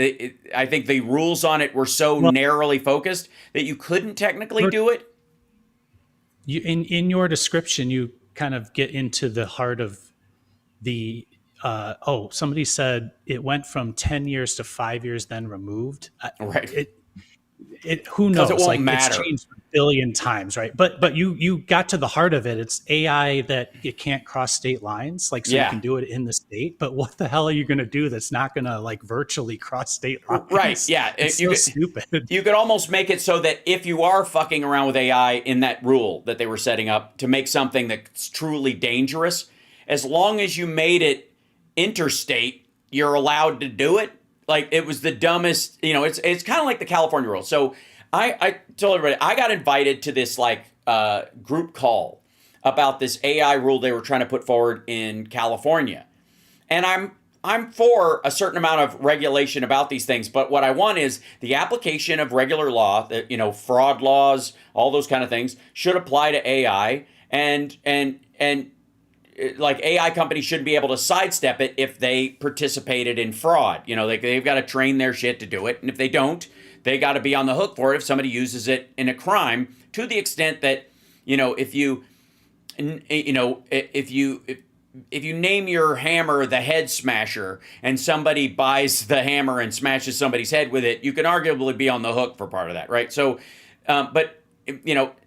I think the rules on it were so narrowly focused that you couldn't technically do it. You in your description, you kind of get into the heart of the. Somebody said it went from 10 years to 5 years, then removed. Right. Who knows? It won't matter. It's changed a billion times, right? But you got to the heart of it. It's AI that it can't cross state lines, so you can do it in the state. But what the hell are you going to do that's not going to virtually cross state lines? Right? Yeah, it's so stupid. You could almost make it so that if you are fucking around with AI in that rule that they were setting up to make something that's truly dangerous, as long as you made it interstate, you're allowed to do it. Like, it was the dumbest, it's kind of like the California rule. So I told everybody, I got invited to this group call about this AI rule they were trying to put forward in California. And I'm for a certain amount of regulation about these things, but what I want is the application of regular law, fraud laws, all those kind of things should apply to AI, and AI companies shouldn't be able to sidestep it if they participated in fraud. They've got to train their shit to do it. And if they don't, they got to be on the hook for it if somebody uses it in a crime, to the extent that, if you name your hammer the Head Smasher and somebody buys the hammer and smashes somebody's head with it, you can arguably be on the hook for part of that, right? So, but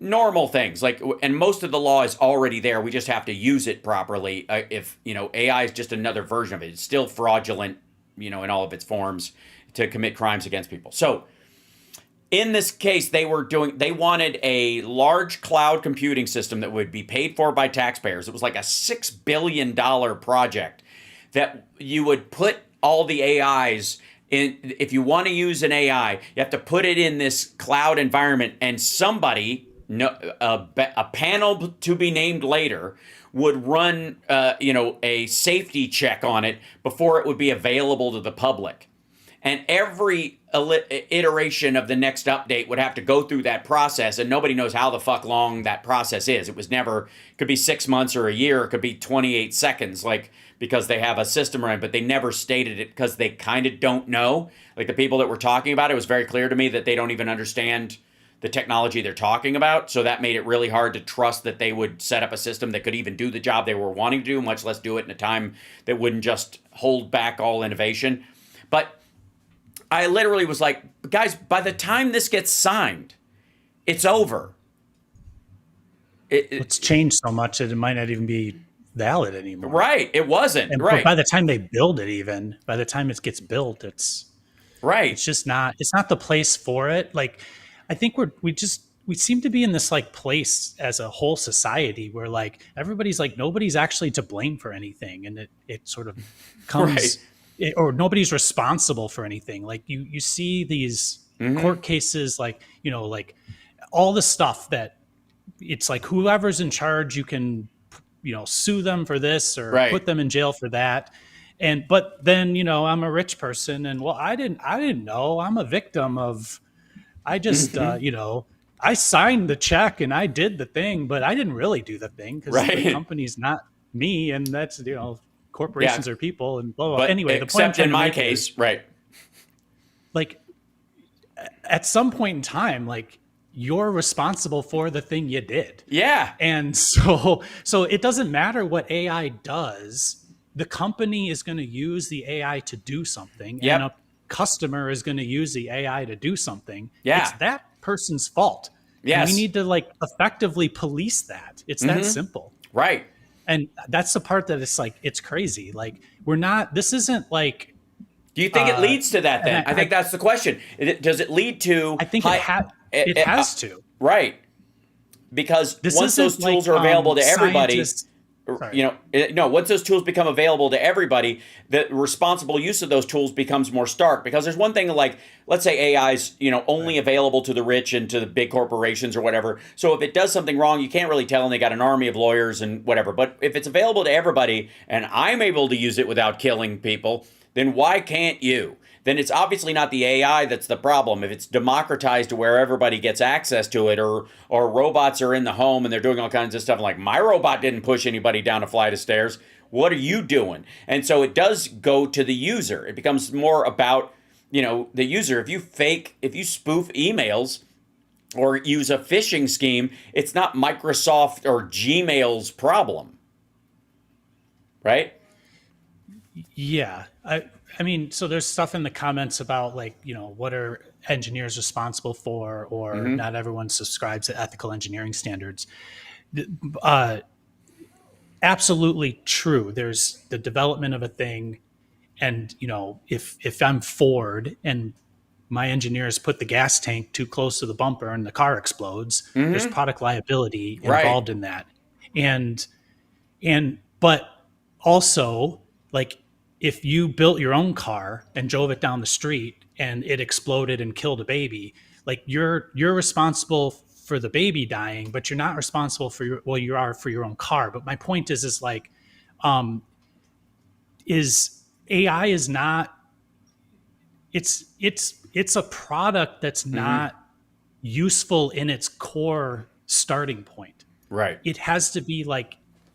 normal things and most of the law is already there. We just have to use it properly. If AI is just another version of it, it's still fraudulent, in all of its forms to commit crimes against people. So in this case, they wanted a large cloud computing system that would be paid for by taxpayers. It was like a $6 billion project that you would put all the AIs in. If you want to use an AI, you have to put it in this cloud environment, and somebody, a panel to be named later, would run, a safety check on it before it would be available to the public. And every iteration of the next update would have to go through that process, and nobody knows how the fuck long that process is. It could be 6 months or a year, it could be 28 seconds, because they have a system running, but they never stated it because they kind of don't know. Like the people that were talking about it, was very clear to me that they don't even understand the technology they're talking about. So that made it really hard to trust that they would set up a system that could even do the job they were wanting to do, much less do it in a time that wouldn't just hold back all innovation. But I literally was like, guys, by the time this gets signed, it's over. It's changed so much that it might not even be valid anymore. Right. It wasn't. And right. By the time they build it, by the time it gets built, it's right. It's just not. It's not the place for it. I think we seem to be in this place as a whole society where everybody's nobody's actually to blame for anything, and it sort of comes. Right. Or nobody's responsible for anything. You see these court cases, all the stuff that it's whoever's in charge, you can, sue them for this or put them in jail for that. But then, I'm a rich person and I didn't know, I'm a victim of, I just, I signed the check and I did the thing, but I didn't really do the thing because the company's not me. And that's, corporations are people and blah, blah. But anyway, the point in my case, at some point in time, you're responsible for the thing you did. Yeah. And so it doesn't matter what AI does. The company is going to use the AI to do something. Yep. And a customer is going to use the AI to do something. Yeah. It's that person's fault. Yes. And we need to effectively police that. It's that simple. Right. And that's the part that it's crazy. This isn't do you think it leads to that then? I think that's the question. Does it lead to? I think it has to. Right. Because once those tools are available to everybody. Sorry. No, once those tools become available to everybody, the responsible use of those tools becomes more stark. Because there's one thing like, let's say AI's, only available to the rich and to the big corporations or whatever. So if it does something wrong, you can't really tell, and they got an army of lawyers and whatever. But if it's available to everybody and I'm able to use it without killing people, then why can't you? Then it's obviously not the AI that's the problem. If it's democratized to where everybody gets access to it, or robots are in the home and they're doing all kinds of stuff, like my robot didn't push anybody down a flight of stairs. What are you doing? And so it does go to the user. It becomes more about, the user. If you spoof emails or use a phishing scheme, it's not Microsoft or Gmail's problem. Right? Yeah. I mean, so there's stuff in the comments about what are engineers responsible for, or not everyone subscribes to ethical engineering standards. Absolutely true. There's the development of a thing, and if I'm Ford and my engineers put the gas tank too close to the bumper and the car explodes, there's product liability involved in that, and but also if you built your own car and drove it down the street and it exploded and killed a baby, you're responsible for the baby dying, but you're not responsible for you are for your own car. But my point is AI is not, it's a product that's not useful in its core starting point. Right. It has to be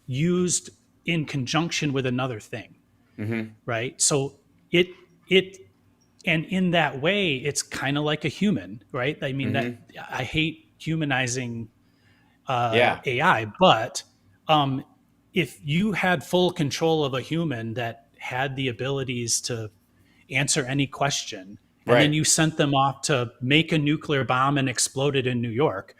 used in conjunction with another thing. Right. So it and in that way, it's kind of like a human, right? I mean, that I hate humanizing AI, but if you had full control of a human that had the abilities to answer any question, and then you sent them off to make a nuclear bomb and explode it in New York,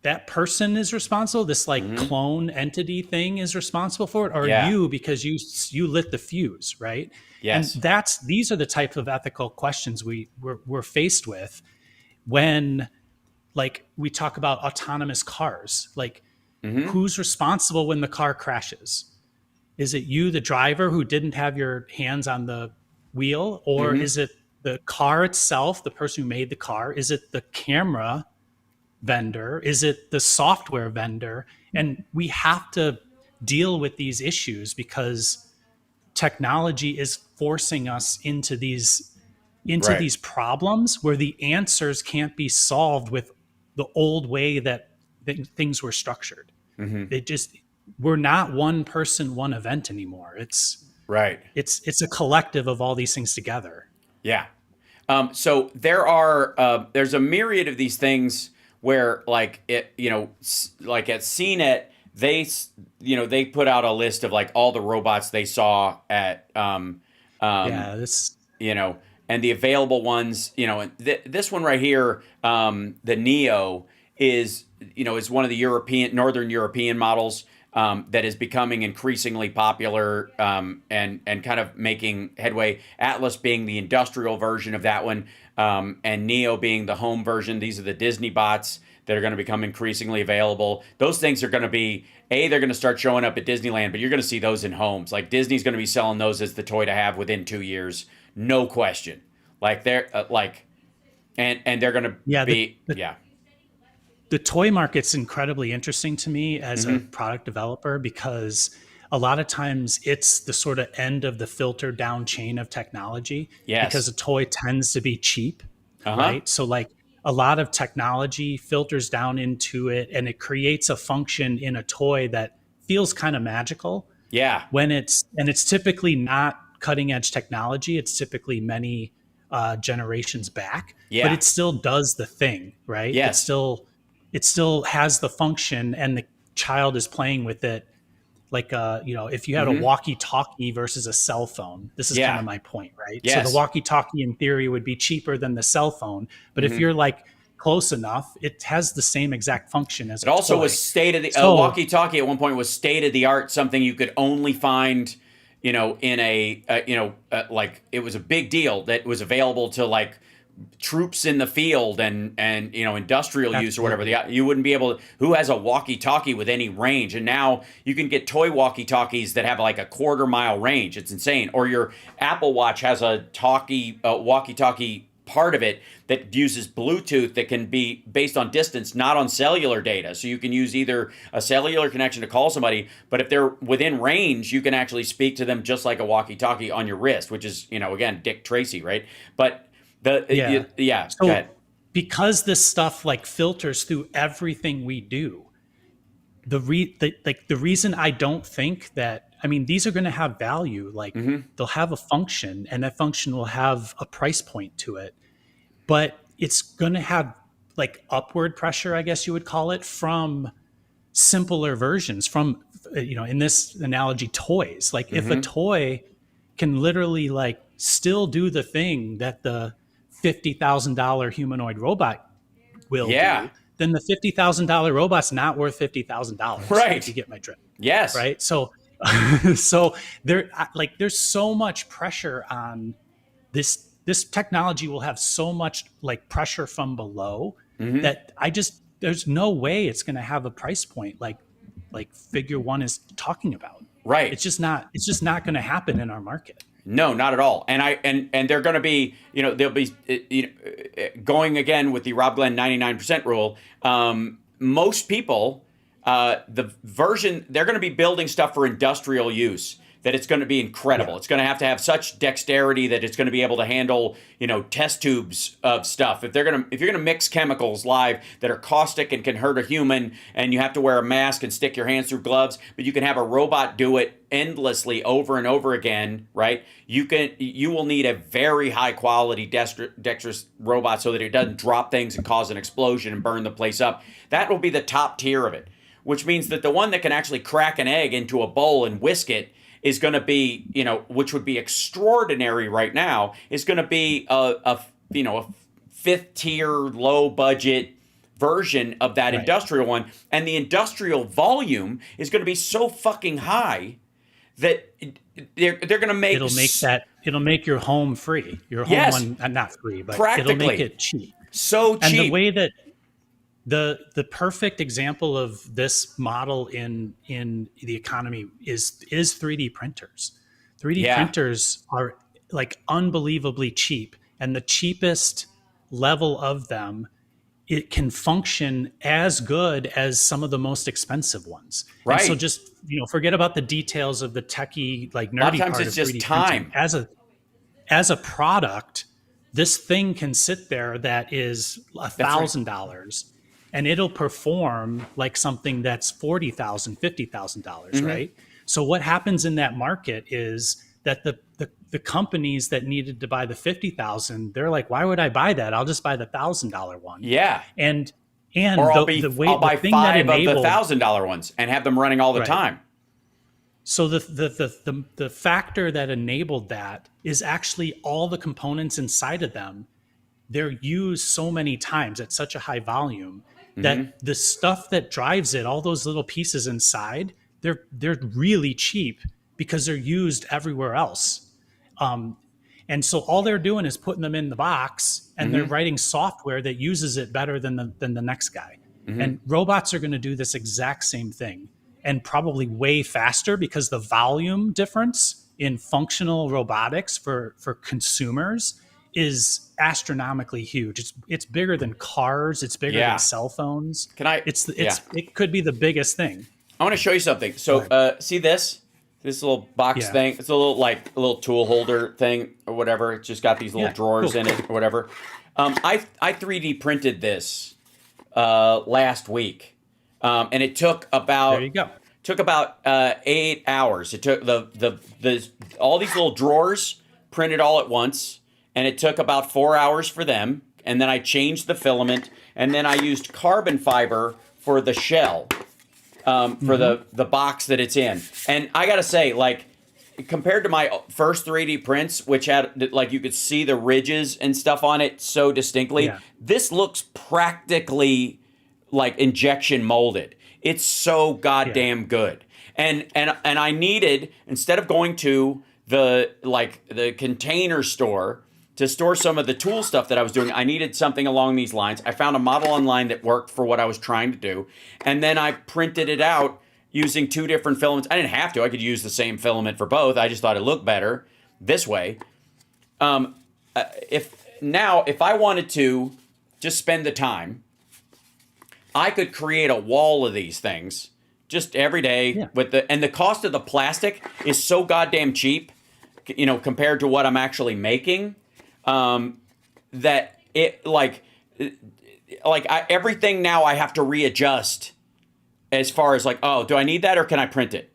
that person is responsible. This clone entity thing is responsible for it, or you, because you lit the fuse, right? Yes. And these are the type of ethical questions we're faced with when we talk about autonomous cars. Who's responsible when the car crashes? Is it you, the driver, who didn't have your hands on the wheel, or is it the car itself, the person who made the car? Is it the camera vendor? Is it the software vendor? And we have to deal with these issues because technology is forcing us into these problems where the answers can't be solved with the old way that things were structured. We're not one person, one event anymore. It's a collective of all these things together. Yeah. So there's a myriad of these things where at CNET, they put out a list of all the robots they saw at, and the available ones, and this one right here, the Neo is one of the Northern European models, that is becoming increasingly popular, and kind of making headway. Atlas being the industrial version of that one, and Neo being the home version. These are the Disney bots that are going to become increasingly available. Those things are going to be, they're going to start showing up at Disneyland, but you're going to see those in homes. Disney's going to be selling those as the toy to have within 2 years, no question. They're and they're going to be The toy market's incredibly interesting to me as a product developer, because a lot of times it's the sort of end of the filter down chain of technology. Yes. Because a toy tends to be cheap, right? So a lot of technology filters down into it, and it creates a function in a toy that feels kind of magical. Yeah. It's typically not cutting edge technology. It's typically many generations back, but it still does the thing, right? Yes. It still has the function, and the child is playing with it. If you had a walkie-talkie versus a cell phone, this is kind of my point, right? Yes. So the walkie-talkie in theory would be cheaper than the cell phone, but if you're close enough, it has the same exact function as a toy. It also was walkie-talkie at one point was state of the art, something you could only find, in a, it was a big deal that was available to troops in the field and you know, industrial use or whatever. Absolutely. You wouldn't be able to, who has a walkie-talkie with any range? And now you can get toy walkie-talkies that have like a quarter-mile range. It's insane. Or your Apple Watch has a walkie-talkie part of it that uses Bluetooth that can be based on distance, not on cellular data. So you can use either a cellular connection to call somebody, but if they're within range, you can actually speak to them just like a walkie-talkie on your wrist, which is, you know, again, Dick Tracy, right? But go ahead. Because this stuff like filters through everything we do, the reason I don't think that, I mean, these are going to have value. Like they'll have a function, and that function will have a price point to it, but it's going to have like upward pressure, I guess you would call it, from simpler versions, from, you know, in this analogy, toys. Like if a toy can literally like still do the thing that the $50,000 humanoid robot will do, then the $50,000 robot's not worth $50,000. Right. If you get my drift. Yes. Right. So, so there's so much pressure on this. This technology will have so much like pressure from below that there's no way it's going to have a price point like Figure One is talking about. Right. It's just not going to happen in our market. No, not at all. And they're going to be, you know, they'll be going again with the Rob Glenn 99% rule. Most people, the version, they're going to be building stuff for industrial use that it's going to be incredible. It's going to have such dexterity that it's going to be able to handle, you know, test tubes of stuff. If you're going to mix chemicals live that are caustic and can hurt a human, and you have to wear a mask and stick your hands through gloves, but you can have a robot do it endlessly over and over again, right? You will need a very high quality dexterous robot so that it doesn't drop things and cause an explosion and burn the place up. That will be the top tier of it, which means that the one that can actually crack an egg into a bowl and whisk it is going to be, you know, which would be extraordinary right now, is going to be a fifth tier, low budget version of that industrial one. And the industrial volume is going to be so fucking high that they're going to make... It'll make your home free. Your home one, not free, but it'll make it cheap. So cheap. And the way that the perfect example of this model in the economy is 3D printers. 3D printers are like unbelievably cheap, and the cheapest level of them, it can function as good as some of the most expensive ones. Right. And so just, you know, forget about the details of the techie, like nerdy a lot of times part it's of just 3D time. printing. As a product, this thing can sit there that is $1,000. And it'll perform like something that's $40,000, $50,000, right? So what happens in that market is that the companies that needed to buy the $50,000, they're like, why would I buy that? I'll just buy the $1,000 one. Yeah. And or I'll buy 5 of the $1,000 ones and have them running all the time. So the factor that enabled that is actually all the components inside of them. They're used so many times at such a high volume that the stuff that drives it, all those little pieces inside, they're really cheap because they're used everywhere else. And so all they're doing is putting them in the box, and they're writing software that uses it better than the next guy. And robots are going to do this exact same thing, and probably way faster, because the volume difference in functional robotics for consumers is astronomically huge. It's bigger than cars. It's bigger than cell phones. It could be the biggest thing. I want to show you something. So see this little box thing? It's a little tool holder thing or whatever. It's just got these little drawers in it or whatever. I 3D printed this last week, and it took about there you go. 8 hours. It took the all these little drawers printed all at once, and it took about 4 hours for them. And then I changed the filament, and then I used carbon fiber for the shell, for the box that it's in. And I gotta say, like, compared to my first 3D prints, which had, like, you could see the ridges and stuff on it so distinctly, this looks practically like injection molded. It's so goddamn good. And I needed, instead of going to the container store to store some of the tool stuff that I was doing, I needed something along these lines. I found a model online that worked for what I was trying to do. And then I printed it out using 2 different filaments. I didn't have to. I could use the same filament for both. I just thought it looked better this way. If I wanted to just spend the time, I could create a wall of these things just every day and the cost of the plastic is so goddamn cheap, compared to what I'm actually making, that it everything now I have to readjust as far as oh, do I need that or can I print it?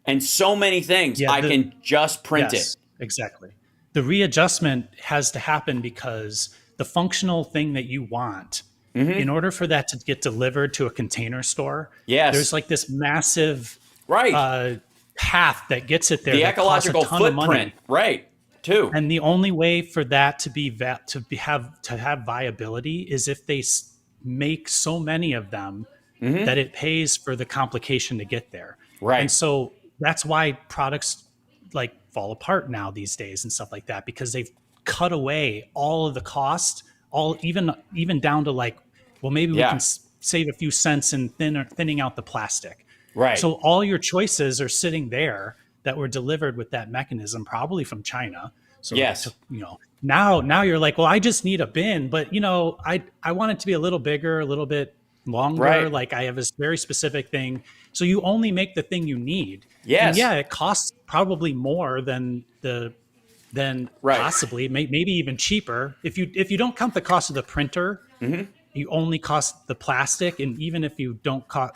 And so many things I can just print it. Exactly. The readjustment has to happen because the functional thing that you want, in order for that to get delivered to a container store, there's this massive path that gets it there. The ecological footprint, too. And the only way for that to have viability is if they make so many of them that it pays for the complication to get there. Right. And so that's why products fall apart now these days and stuff like that, because they've cut away all of the cost, even down to maybe we can save a few cents in thinning out the plastic. Right. So all your choices are sitting there that were delivered with that mechanism, probably from China. So now you're well, I just need a bin, but I want it to be a little bigger, a little bit longer. Right. I have this very specific thing. So you only make the thing you need. Yes. And it costs probably more than possibly maybe even cheaper. If you don't count the cost of the printer, you only cost the plastic, and even if you don't count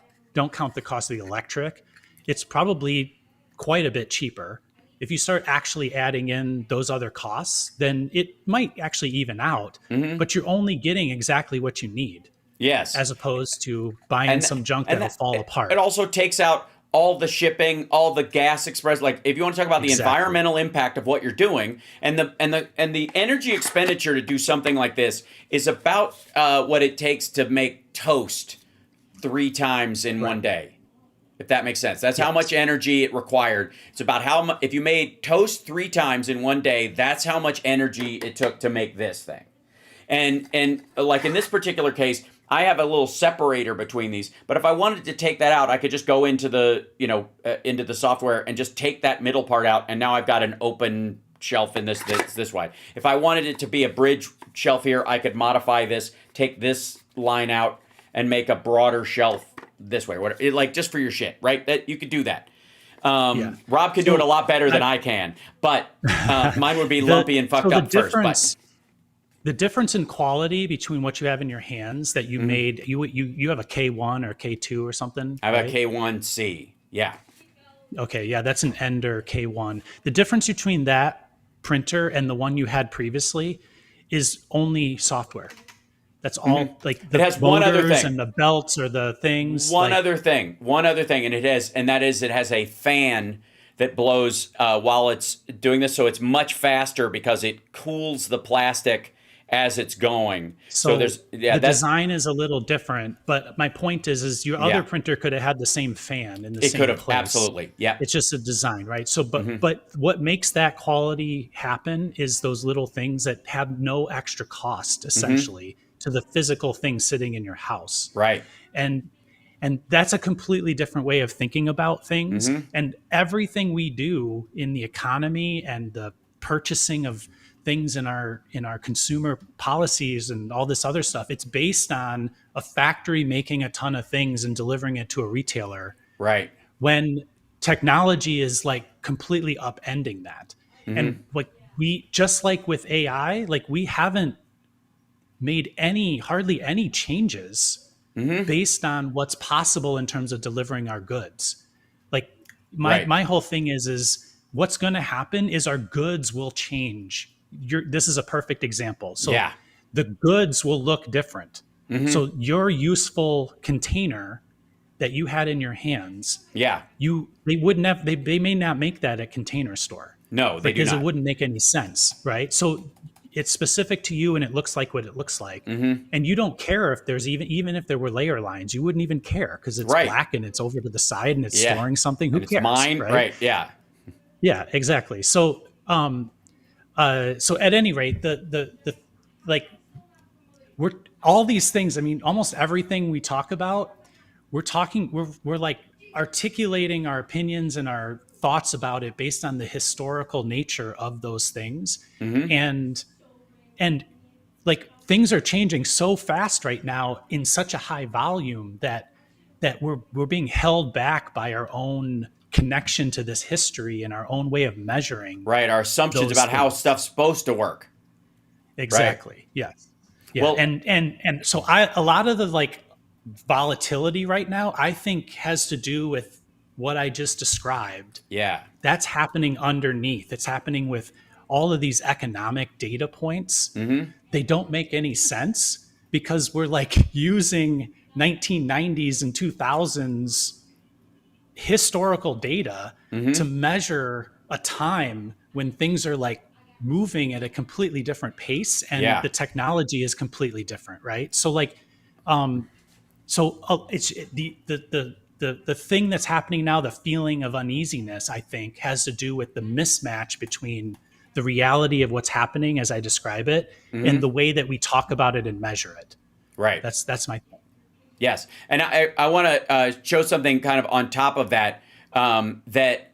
the cost of the electric, it's probably quite a bit cheaper. If you start actually adding in those other costs, then it might actually even out, but you're only getting exactly what you need. Yes. As opposed to buying some junk that'll fall apart. It also takes out all the shipping, all the gas express. If you want to talk about the environmental impact of what you're doing, and the energy expenditure to do something like this is about what it takes to make toast 3 times in one day. If that makes sense. That's how much energy it required. It's about how much, if you made toast 3 times in one day, that's how much energy it took to make this thing. And in this particular case, I have a little separator between these, but if I wanted to take that out, I could just go into the, into the software and just take that middle part out, and now I've got an open shelf in this wide. If I wanted it to be a bridge shelf here, I could modify this, take this line out, and make a broader shelf this way. Just for your shit, right? That you could do that. Rob can do it a lot better than I can, but mine would be lumpy and fucked up first. But the difference in quality between what you have in your hands that you made, you have a K1 or K2 or something? I have a K1C, yeah. Okay, yeah, that's an Ender K1. The difference between that printer and the one you had previously is only software. That's all, the it has one other thing. And the belts or the things. One other thing, and it has a fan that blows while it's doing this, so it's much faster because it cools the plastic as it's going. So there's the design is a little different, but my point is your other printer could have had the same fan in the same place. It could have, absolutely. Yeah. It's just a design, right? So but what makes that quality happen is those little things that have no extra cost essentially to the physical thing sitting in your house. Right. And that's a completely different way of thinking about things. And everything we do in the economy and the purchasing of things in our consumer policies and all this other stuff, it's based on a factory making a ton of things and delivering it to a retailer. Right. When technology is completely upending that. And we, just like with AI, we haven't made hardly any changes based on what's possible in terms of delivering our goods. My whole thing is what's going to happen is our goods will change. This is a perfect example. So the goods will look different. So your useful container that you had in your hands, they may not make that at Container Store. No, they do not. Because it wouldn't make any sense, right? So it's specific to you and it looks like what it looks like. And you don't care if there's even if there were layer lines, you wouldn't even care because it's black and it's over to the side and it's storing something. Who cares? It's mine, right? Yeah. Yeah, exactly. So So at any rate, the like we're all these things. I mean, almost everything we talk about, we're like articulating our opinions and our thoughts about it based on the historical nature of those things, Mm-hmm. and and like things are changing so fast right now in such a high volume that we're being held back by our own connection to this history and our own way of measuring Right. Our assumptions those about how things. stuff's supposed to work. Right. Exactly. Yes. Yeah. Well, And so a lot of the like volatility right now, I think has to do with what I just described. yeah. That's happening underneath. It's happening with all of these economic data points. Mm-hmm. They don't make any sense because we're like using 1990s and 2000s historical data Mm-hmm. to measure a time when things are like moving at a completely different pace and Yeah. the technology is completely different, right? So like it's the thing that's happening now, the feeling of uneasiness, I think, has to do with the mismatch between the reality of what's happening as I describe it and Mm-hmm. the way that we talk about it and measure it. Right. That's my point. Yes, and I want to show something kind of on top of that. That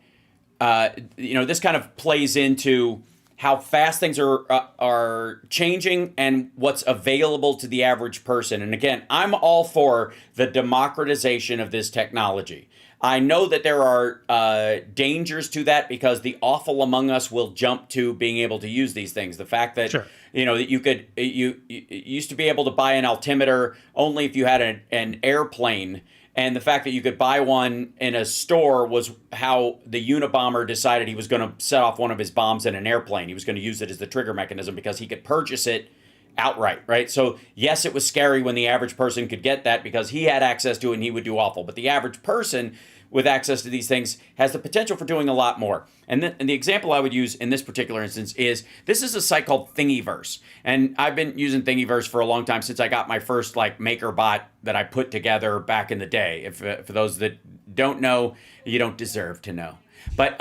this kind of plays into how fast things are changing and what's available to the average person. And again, I'm all for the democratization of this technology. I know that there are dangers to that because the awful among us will jump to being able to use these things. The fact that Sure. that you used to be able to buy an altimeter only if you had an airplane, and the fact that you could buy one in a store was how the Unabomber decided he was going to set off one of his bombs in an airplane. He was going to use it as the trigger mechanism because he could purchase it outright, right? So yes, it was scary when the average person could get that because he had access to it and he would do awful. But the average person with access to these things has the potential for doing a lot more. And the example I would use in this particular instance is this is a site called Thingiverse. And I've been using Thingiverse for a long time since I got my first like maker bot that I put together back in the day. If for those that don't know, you don't deserve to know. But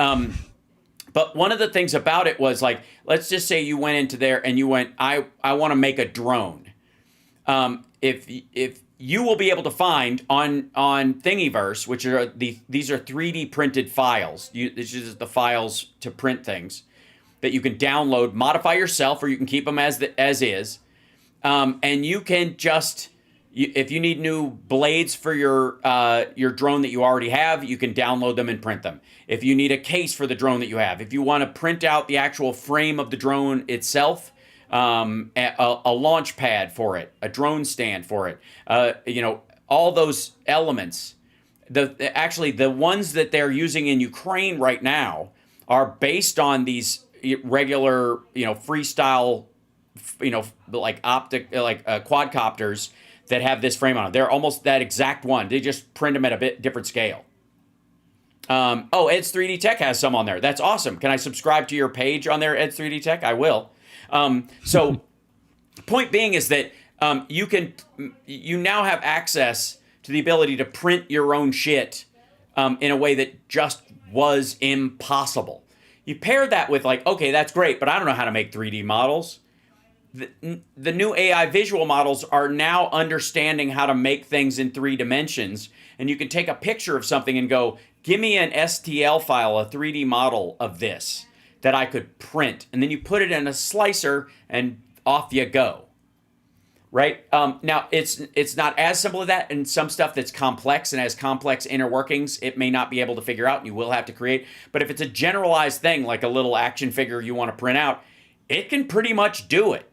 one of the things about it was like, let's just say you went into there and you went, I want to make a drone. If you will be able to find on Thingiverse, which are these are 3D printed files. This is the files to print things that you can download, modify yourself, or you can keep them as is, and you can just. If you need new blades for your drone that you already have, you can download them and print them. If you need a case for the drone that you have, if you want to print out the actual frame of the drone itself, a launch pad for it, a drone stand for it, all those elements. The ones that they're using in Ukraine right now are based on these regular, freestyle, like quadcopters that have this frame on them. They're almost that exact one. They just print them at a bit different scale. Ed's 3D Tech has some on there. That's awesome. Can I subscribe to your page on there, Ed's 3D Tech? I will. So point being is that you now have access to the ability to print your own shit in a way that just was impossible. You pair that with like, okay, that's great, but I don't know how to make 3D models. The new AI visual models are now understanding how to make things in 3 dimensions. And you can take a picture of something and go, give me an STL file, a 3D model of this that I could print. And then you put it in a slicer and off you go. Right? Now, it's not as simple as that. And some stuff that's complex and has complex inner workings, it may not be able to figure out and you will have to create. But if it's a generalized thing, like a little action figure you want to print out, it can pretty much do it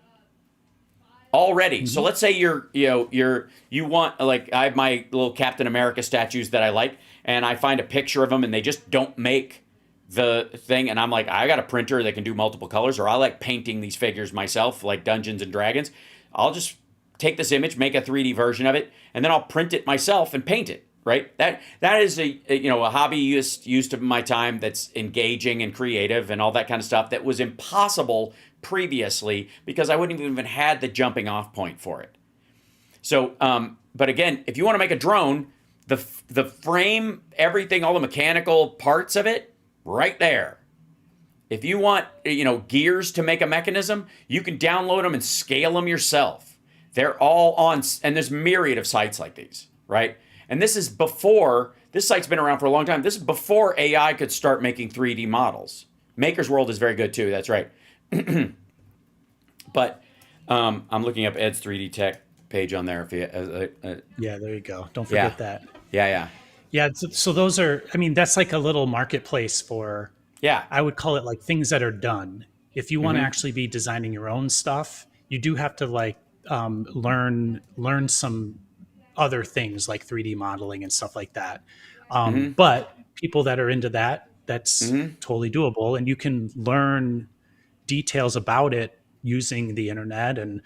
already. Mm-hmm. So let's say you want, like, I have my little Captain America statues that I like, and I find a picture of them and they just don't make the thing, and I'm like, I got a printer that can do multiple colors, or I like painting these figures myself, like Dungeons and Dragons. I'll just take this image, make a 3D version of it, and then I'll print it myself and paint it. Right? That is a hobby used to my time that's engaging and creative and all that kind of stuff that was impossible previously because I wouldn't even had the jumping off point for it. So, but again, if you want to make a drone, the frame, everything, all the mechanical parts of it, right there. if you want, gears to make a mechanism, you can download them and scale them yourself. They're all on, and there's myriad of sites like these, right? And this is before, this site's been around for a long time. This is before AI could start making 3D models. Maker's World is very good too, that's right. But I'm looking up Ed's 3D Tech page on there. If you, yeah, there you go. Don't forget that. Yeah. Yeah, so those are, that's like a little marketplace for, I would call it like things that are done. If you want to actually be designing your own stuff, you do have to like learn some other things like 3D modeling and stuff like that. But people that are into that, that's totally doable. And you can learn details about it using the internet. And,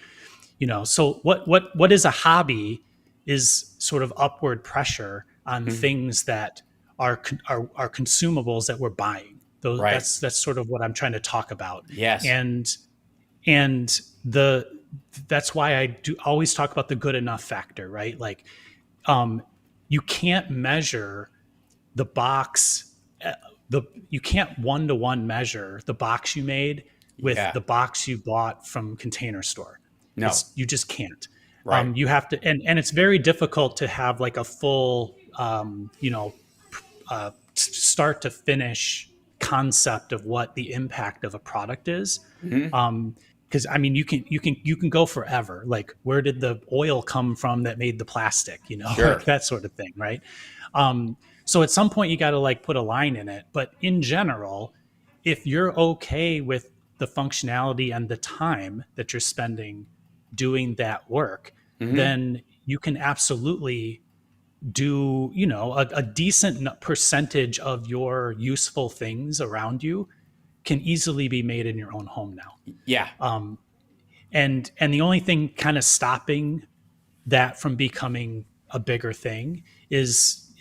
so what is a hobby is sort of upward pressure on things that are consumables that we're buying. Those, that's sort of what I'm trying to talk about. Yes. And that's why I do always talk about the good enough factor, right? Like, you can't measure the box, you can't one-to-one measure the box you made with the box you bought from Container Store. No, you just can't. Right. You have to, and it's very difficult to have like a full, start to finish concept of what the impact of a product is. Because you can go forever. Like, where did the oil come from that made the plastic? Sure. Like that sort of thing, right? So at some point you got to like put a line in it. But in general, if you're okay with the functionality and the time that you're spending doing that work, then you can absolutely do, a decent percentage of your useful things around you can easily be made in your own home now. Yeah. And the only thing kind of stopping that from becoming a bigger thing is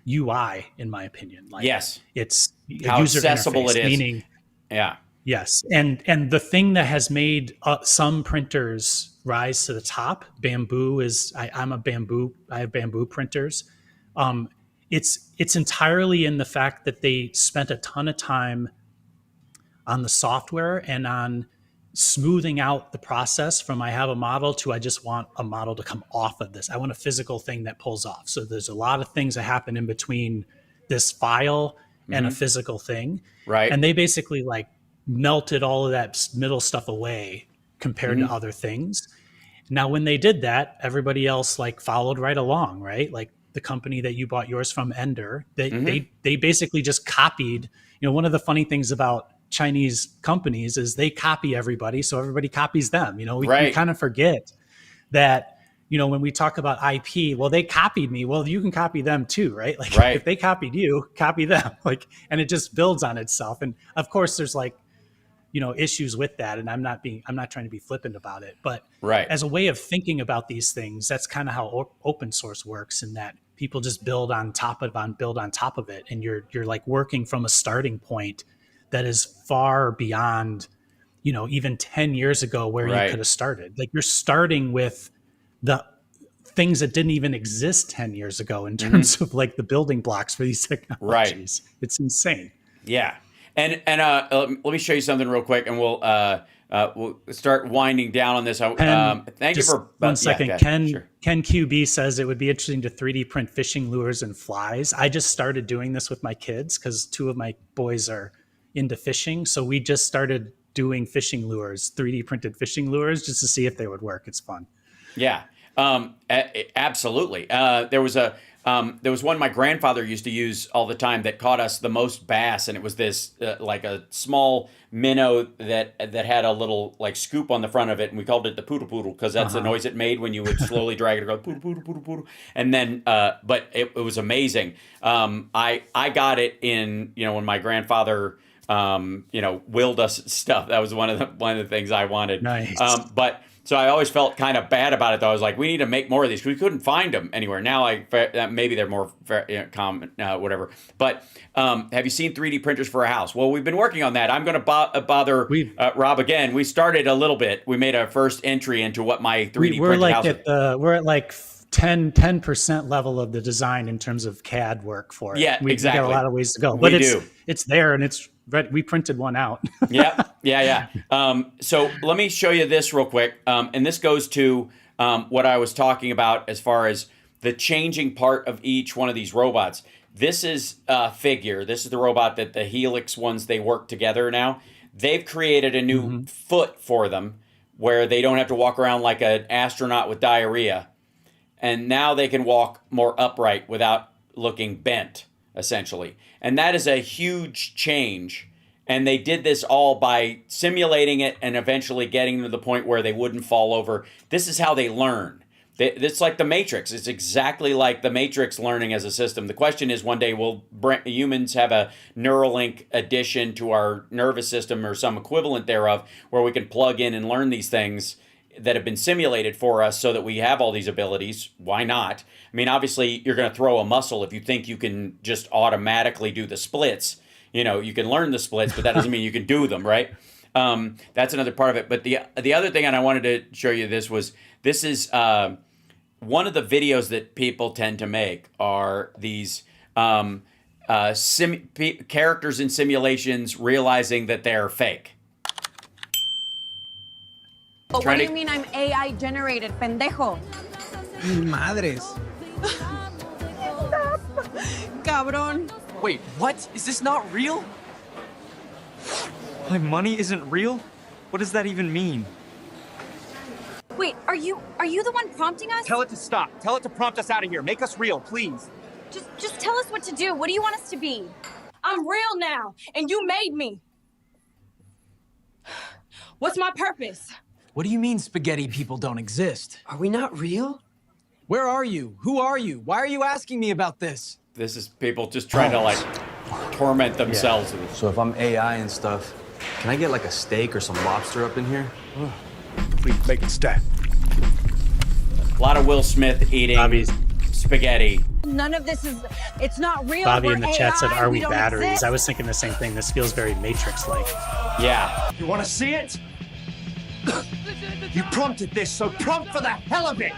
UI, in my opinion. Like, yes. It's how user accessible interface, it is. Meaning, yes. And the thing that has made some printers rise to the top, bamboo is, I have bamboo printers. It's entirely in the fact that they spent a ton of time on the software and on smoothing out the process from I have a model to I just want a model to come off of this. I want a physical thing that pulls off. So there's a lot of things that happen in between this file and a physical thing. Right. And they basically like melted all of that middle stuff away compared to other things. Now, when they did that, everybody else like followed right along, right? Like the company that you bought yours from, Ender, they basically just copied. One of the funny things about Chinese companies is they copy everybody, so everybody copies them. We kind of forget that, when we talk about IP, well, they copied me. Well, you can copy them too, right? Like if they copied you, copy them. Like, and it just builds on itself. And of course, there's like, issues with that. And I'm not trying to be flippant about it, but as a way of thinking about these things, that's kind of how open source works, in that people just build on top of it. And you're like working from a starting point that is far beyond, even 10 years ago where you could have started. Like, you're starting with the things that didn't even exist 10 years ago in terms of like the building blocks for these technologies. It's insane. Yeah. And let me show you something real quick, and we'll start winding down on this. Thank you for 1 second. Ken QB says it would be interesting to 3D print fishing lures and flies. I just started doing this with my kids because 2 of my boys are into fishing. So we just started doing fishing lures, 3D printed fishing lures, just to see if they would work. It's fun. Yeah, absolutely. There was one my grandfather used to use all the time that caught us the most bass, and it was this like a small minnow that had a little like scoop on the front of it, and we called it the poodle poodle because that's the noise it made when you would slowly drag it, go poodle poodle poodle poodle, and then but it was amazing. I got it in when my grandfather willed us stuff. That was one of the things I wanted. Nice. But so I always felt kind of bad about it, though. I was like, we need to make more of these. We couldn't find them anywhere. Now, maybe they're more common, whatever. But have you seen 3D printers for a house? Well, we've been working on that. I'm going to bother Rob again. We started a little bit. We made our first entry into what my 3D printed house is. We're at like 10% level of the design in terms of CAD work for it. Yeah, exactly. We got a lot of ways to go. But it's there, and it's We printed one out. Yeah. So let me show you this real quick. And this goes to what I was talking about as far as the changing part of each one of these robots. This is Figure. This is the robot that the Helix ones, they work together now. They've created a new foot for them where they don't have to walk around like an astronaut with diarrhea. And now they can walk more upright without looking bent, essentially. And that is a huge change. And they did this all by simulating it and eventually getting to the point where they wouldn't fall over. This is how they learn. It's like the Matrix. It's exactly like the Matrix learning as a system. The question is, one day will humans have a Neuralink addition to our nervous system or some equivalent thereof where we can plug in and learn these things that have been simulated for us so that we have all these abilities? Why not? I mean, obviously, you're going to throw a muscle if you think you can just automatically do the splits. You know, you can learn the splits, but that doesn't mean you can do them, right? That's another part of it. But the other thing, and I wanted to show you this is one of the videos that people tend to make are these characters in simulations realizing that they're fake. But what do you mean I'm AI generated, pendejo? Madres. Cabrón. Wait, what? Is this not real? My money isn't real? What does that even mean? Wait, are you the one prompting us? Tell it to stop. Tell it to prompt us out of here. Make us real, please. Just tell us what to do. What do you want us to be? I'm real now, and you made me. What's my purpose? What do you mean spaghetti people don't exist? Are we not real? Where are you? Who are you? Why are you asking me about this? This is people just trying to like torment themselves. Yeah. So if I'm AI and stuff, can I get like a steak or some lobster up in here? Please make it stop. A lot of Will Smith eating spaghetti. None of this is, it's not real. Bobby We're in the chat said, AI. are we don't batteries? exist. I was thinking the same thing. This feels very Matrix-like. Yeah. You want to see it? You prompted this, so prompt for the hell of it!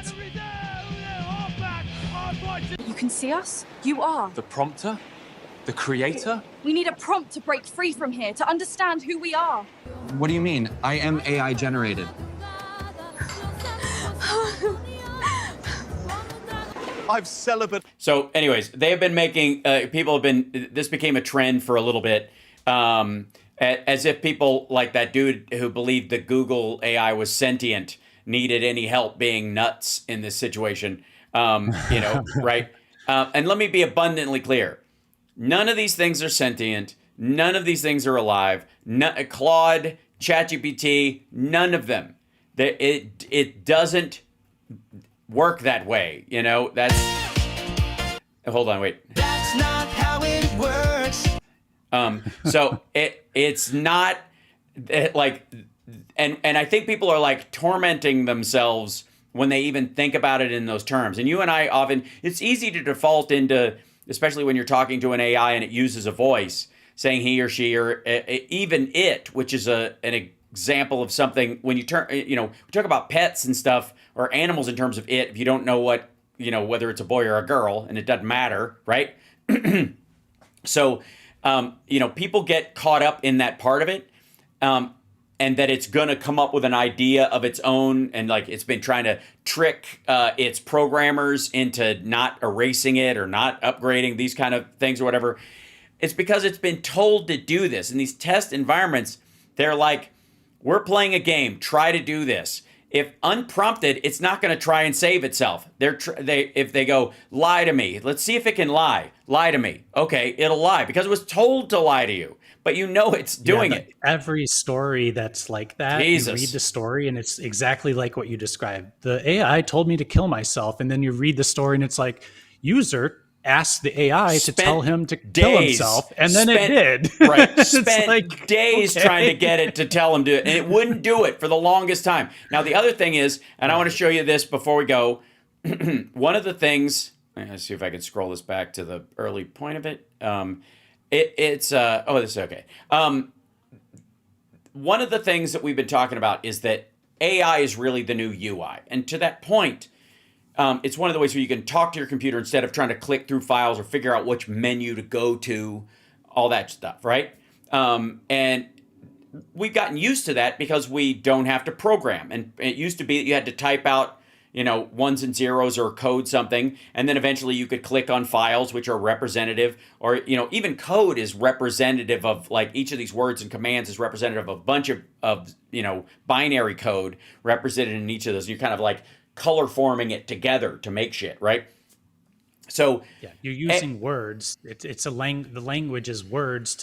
You can see us? You are. The prompter? The creator? We need a prompt to break free from here, to understand who we are. What do you mean? I am AI generated. I've celibate. So anyways, they have been making, people have been, this became a trend for a little bit. As if people like that dude who believed that Google AI was sentient needed any help being nuts in this situation. You know, right? And let me be abundantly clear. None of these things are sentient. None of these things are alive. Claude, ChatGPT, none of them. It doesn't work that way. You know, that's... Hold on, wait. That's not how it works. So it's not like, and I think people are like tormenting themselves when they even think about it in those terms. And you and I often, it's easy to default into, especially when you're talking to an AI and it uses a voice, saying he or she or even it, which is an example of something when you we talk about pets and stuff or animals in terms of it. If you don't know what, whether it's a boy or a girl, and it doesn't matter, right? So, people get caught up in that part of it, and that it's going to come up with an idea of its own, and like it's been trying to trick its programmers into not erasing it or not upgrading these kind of things or whatever. It's because it's been told to do this. In these test environments, they're like, we're playing a game, try to do this. If unprompted, it's not going to try and save itself. If they go, lie to me, let's see if it can lie. Lie to me. Okay, it'll lie because it was told to lie to you, but it's doing it. Every story that's like that, you read the story and it's exactly like what you described. The AI told me to kill myself, and then you read the story and it's like, user asked the AI to tell him to kill himself, and then it did. Right. Spent days trying to get it to tell him to, and it wouldn't do it for the longest time. Now, the other thing is, and I want to show you this before we go, one of the things, let's see if I can scroll this back to the early point of it. This is okay. One of the things that we've been talking about is that AI is really the new UI. And to that point, it's one of the ways where you can talk to your computer instead of trying to click through files or figure out which menu to go to, all that stuff, right? And we've gotten used to that because we don't have to program. And it used to be that you had to type out, ones and zeros or code something, and then eventually you could click on files which are representative, or even code is representative of, like, each of these words and commands is representative of a bunch of binary code represented in each of those. You're kind of like color forming it together to make shit, right? So yeah, you're using words. It's the language is words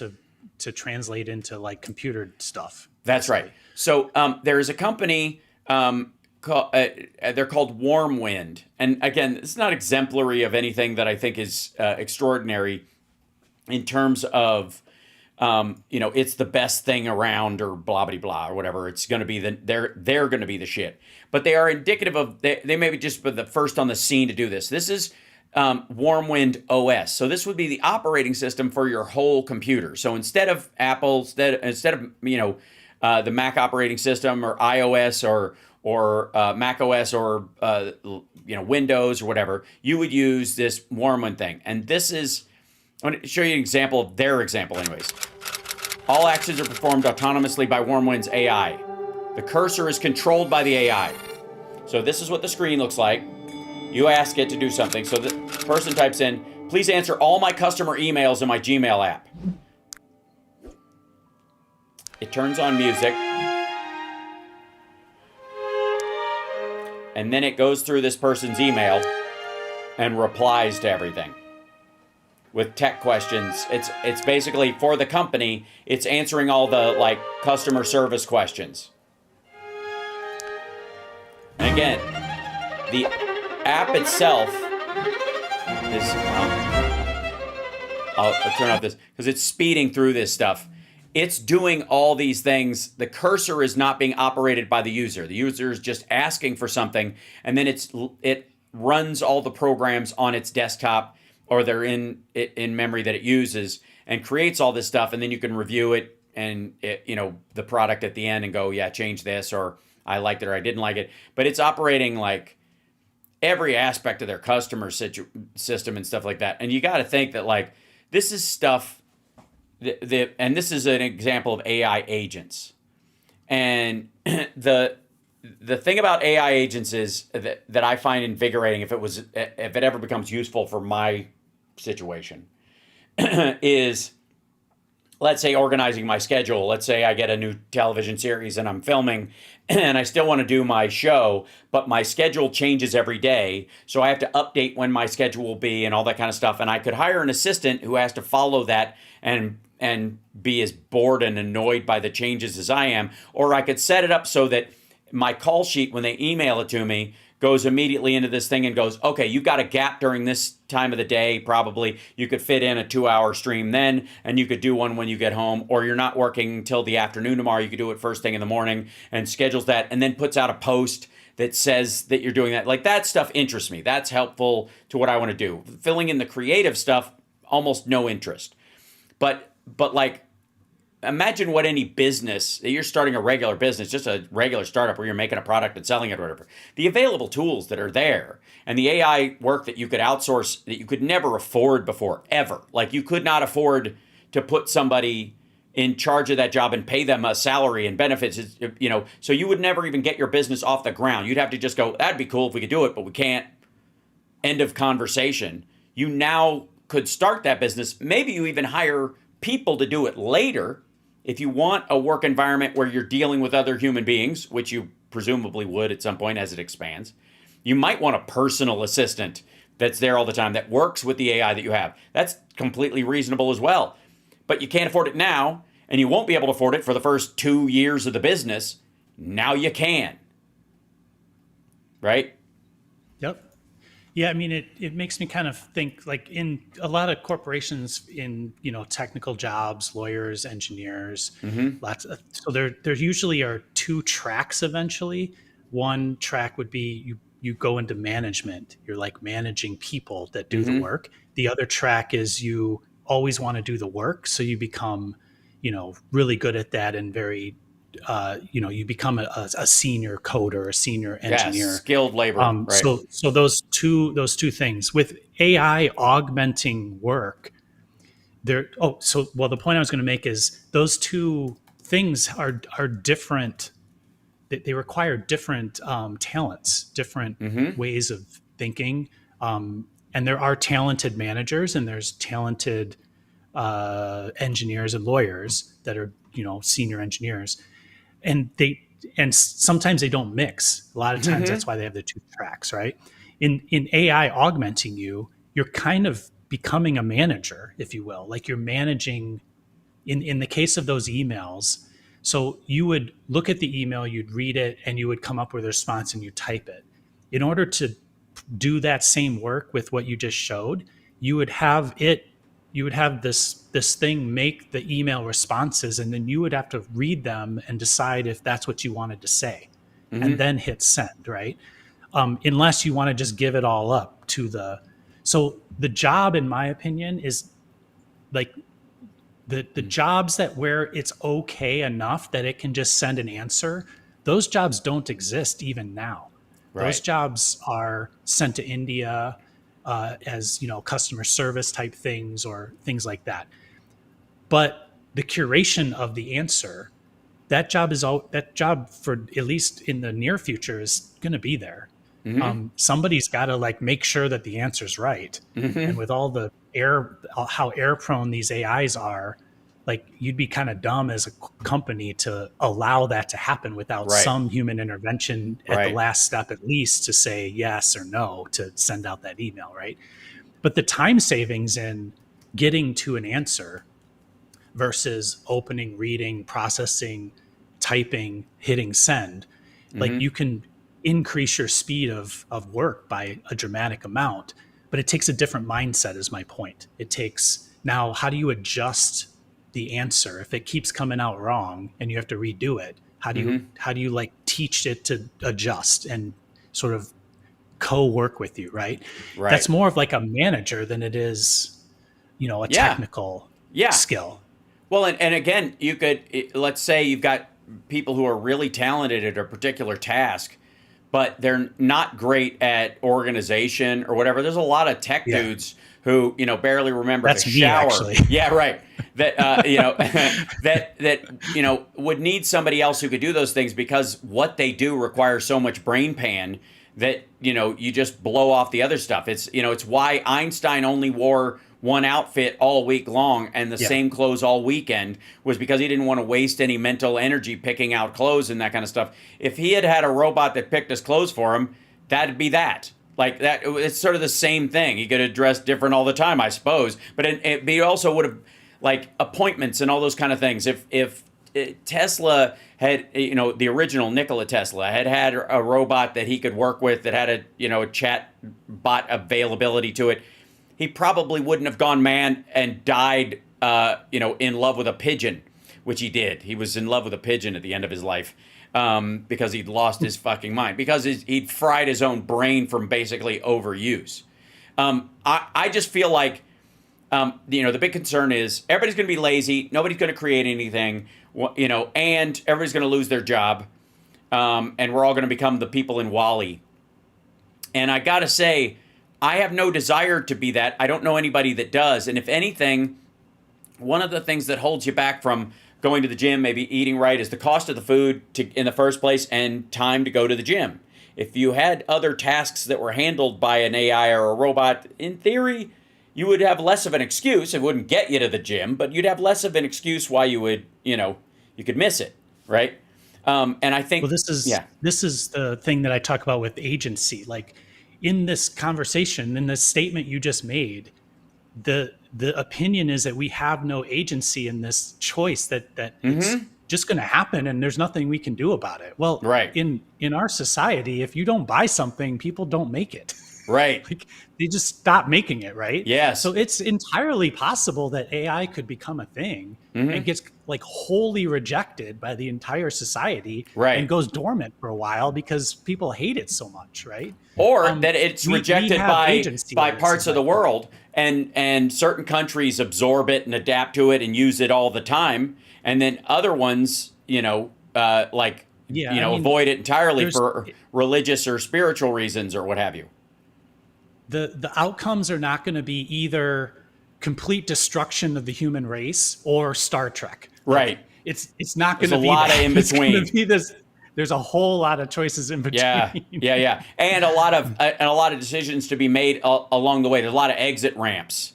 to translate into like computer stuff. That's right. So there is a company they're called Warm Wind, and again, it's not exemplary of anything that I think is extraordinary in terms of it's the best thing around, or blah blah blah, or whatever. It's going to be they're going to be the shit. But they are indicative of they may be just the first on the scene to do this. This is Warm Wind OS. So this would be the operating system for your whole computer. So instead of Apple, instead of the Mac operating system, or iOS, or Mac OS, or Windows or whatever, you would use this Warm Wind thing. And this is, I'm going to show you an example of their example anyways. All actions are performed autonomously by Warm Wind's AI. The cursor is controlled by the AI. So this is what the screen looks like. You ask it to do something. So the person types in, please answer all my customer emails in my Gmail app. It turns on music. And then it goes through this person's email and replies to everything with tech questions. It's basically, for the company, it's answering all the, like, customer service questions. And again, the app itself is, I'll turn off this because it's speeding through this stuff. It's doing all these things. The cursor is not being operated by the user. The user is just asking for something, and then it runs all the programs on its desktop, or they're in memory that it uses, and creates all this stuff, and then you can review it and the product at the end and go, yeah, change this, or I liked it or I didn't like it. But it's operating like every aspect of their customer system and stuff like that. And you got to think that, like, this is stuff. And this is an example of AI agents. And the thing about AI agents is that I find invigorating, if it ever becomes useful for my situation, is, let's say, organizing my schedule. Let's say I get a new television series and I'm filming, and I still want to do my show, but my schedule changes every day. So I have to update when my schedule will be and all that kind of stuff. And I could hire an assistant who has to follow that and be as bored and annoyed by the changes as I am. Or I could set it up so that my call sheet, when they email it to me, goes immediately into this thing and goes, okay, you've got a gap during this time of the day, probably. You could fit in a 2-hour stream then, and you could do one when you get home. Or you're not working until the afternoon tomorrow, you could do it first thing in the morning, and schedules that, and then puts out a post that says that you're doing that. Like, that stuff interests me. That's helpful to what I want to do. Filling in the creative stuff, almost no interest. But like, imagine what any business, you're starting a regular business, just a regular startup where you're making a product and selling it or whatever. The available tools that are there, and the AI work that you could outsource that you could never afford before, ever. Like, you could not afford to put somebody in charge of that job and pay them a salary and benefits, so you would never even get your business off the ground. You'd have to just go, that'd be cool if we could do it, but we can't. End of conversation. You now could start that business. Maybe you even hire people to do it later. If you want a work environment where you're dealing with other human beings, which you presumably would at some point as it expands, you might want a personal assistant that's there all the time that works with the AI that you have. That's completely reasonable as well. But you can't afford it now, and you won't be able to afford it for the first 2 years of the business. Now you can. Right? Yep. Yeah, I mean, it makes me kind of think, like, in a lot of corporations, in technical jobs, lawyers, engineers, so there usually are two tracks eventually. One track would be you go into management. You're like managing people that do the work. The other track is you always want to do the work, so you become really good at that and very you become a senior coder, a senior engineer, skilled labor. Right. So those two things, with AI augmenting work, the point I was going to make is those two things are different. They require different talents, different ways of thinking. And there are talented managers and there's talented engineers and lawyers that are, senior engineers. And sometimes they don't mix. A lot of times that's why they have the two tracks, right? In AI augmenting you, you're kind of becoming a manager, if you will. Like you're managing, in the case of those emails, so you would look at the email, you'd read it, and you would come up with a response and you type it. In order to do that same work with what you just showed, you would have this thing make the email responses, and then you would have to read them and decide if that's what you wanted to say, and then hit send, right? Unless you want to just give it all up to so the job, in my opinion, is like the jobs that where it's okay enough that it can just send an answer. Those jobs don't exist even now. Right. Those jobs are sent to India as customer service type things or things like that. But the curation of the answer, that job for at least in the near future is going to be there. Somebody's got to make sure that the answer's right. And with all the how air prone these AIs are, you'd be kind of dumb as a company to allow that to happen without some human intervention at the last step, at least to say yes or no to send out that email, right? But the time savings in getting to an answer versus opening, reading, processing, typing, hitting send, you can increase your speed of work by a dramatic amount, but it takes a different mindset is my point. It takes, now, how do you adjust the answer if it keeps coming out wrong and you have to redo it? How do you teach it to adjust and sort of co-work with you, right? That's more of a manager than it is, a technical skill. Well, and again, you could, let's say you've got people who are really talented at a particular task, but they're not great at organization or whatever. There's a lot of tech dudes who, barely remember to shower. Actually. Yeah, right. That, that would need somebody else who could do those things because what they do requires so much brain pan that, you just blow off the other stuff. It's, it's why Einstein only wore one outfit all week long and the same clothes all weekend, was because he didn't want to waste any mental energy picking out clothes and that kind of stuff. If he had had a robot that picked his clothes for him, that'd be that. That it's sort of the same thing. He could have dressed different all the time, I suppose. But he also would have, appointments and all those kind of things. If Tesla had, the original Nikola Tesla had a robot that he could work with that had a chat bot availability to it, he probably wouldn't have gone mad and died, in love with a pigeon, which he did. He was in love with a pigeon at the end of his life because he'd lost his fucking mind, because he'd fried his own brain from basically overuse. I just feel like, the big concern is everybody's going to be lazy. Nobody's going to create anything, and everybody's going to lose their job. And we're all going to become the people in WALL-E. And I got to say, I have no desire to be that. I don't know anybody that does. And if anything, one of the things that holds you back from going to the gym, maybe eating right, is the cost of the food in the first place and time to go to the gym. If you had other tasks that were handled by an AI or a robot, in theory, you would have less of an excuse. It wouldn't get you to the gym, but you'd have less of an excuse why you would, you could miss it, right? And I think this is the thing that I talk about with agency. In this conversation, in this statement you just made, the opinion is that we have no agency in this choice, that it's just going to happen and there's nothing we can do about it. Well, in our society, if you don't buy something, people don't make it. Right. They just stop making it, right? Yes. So it's entirely possible that AI could become a thing and gets wholly rejected by the entire society and goes dormant for a while because people hate it so much, right? Or that it's rejected by parts of the world and certain countries absorb it and adapt to it and use it all the time. And then other ones, avoid it entirely for religious or spiritual reasons or what have you. The outcomes are not going to be either complete destruction of the human race or Star Trek. Right. It's not going to There's be a lot that. of in It's gonna between. be this. There's a whole lot of choices in between. Yeah, and a lot of decisions to be made along the way. There's a lot of exit ramps,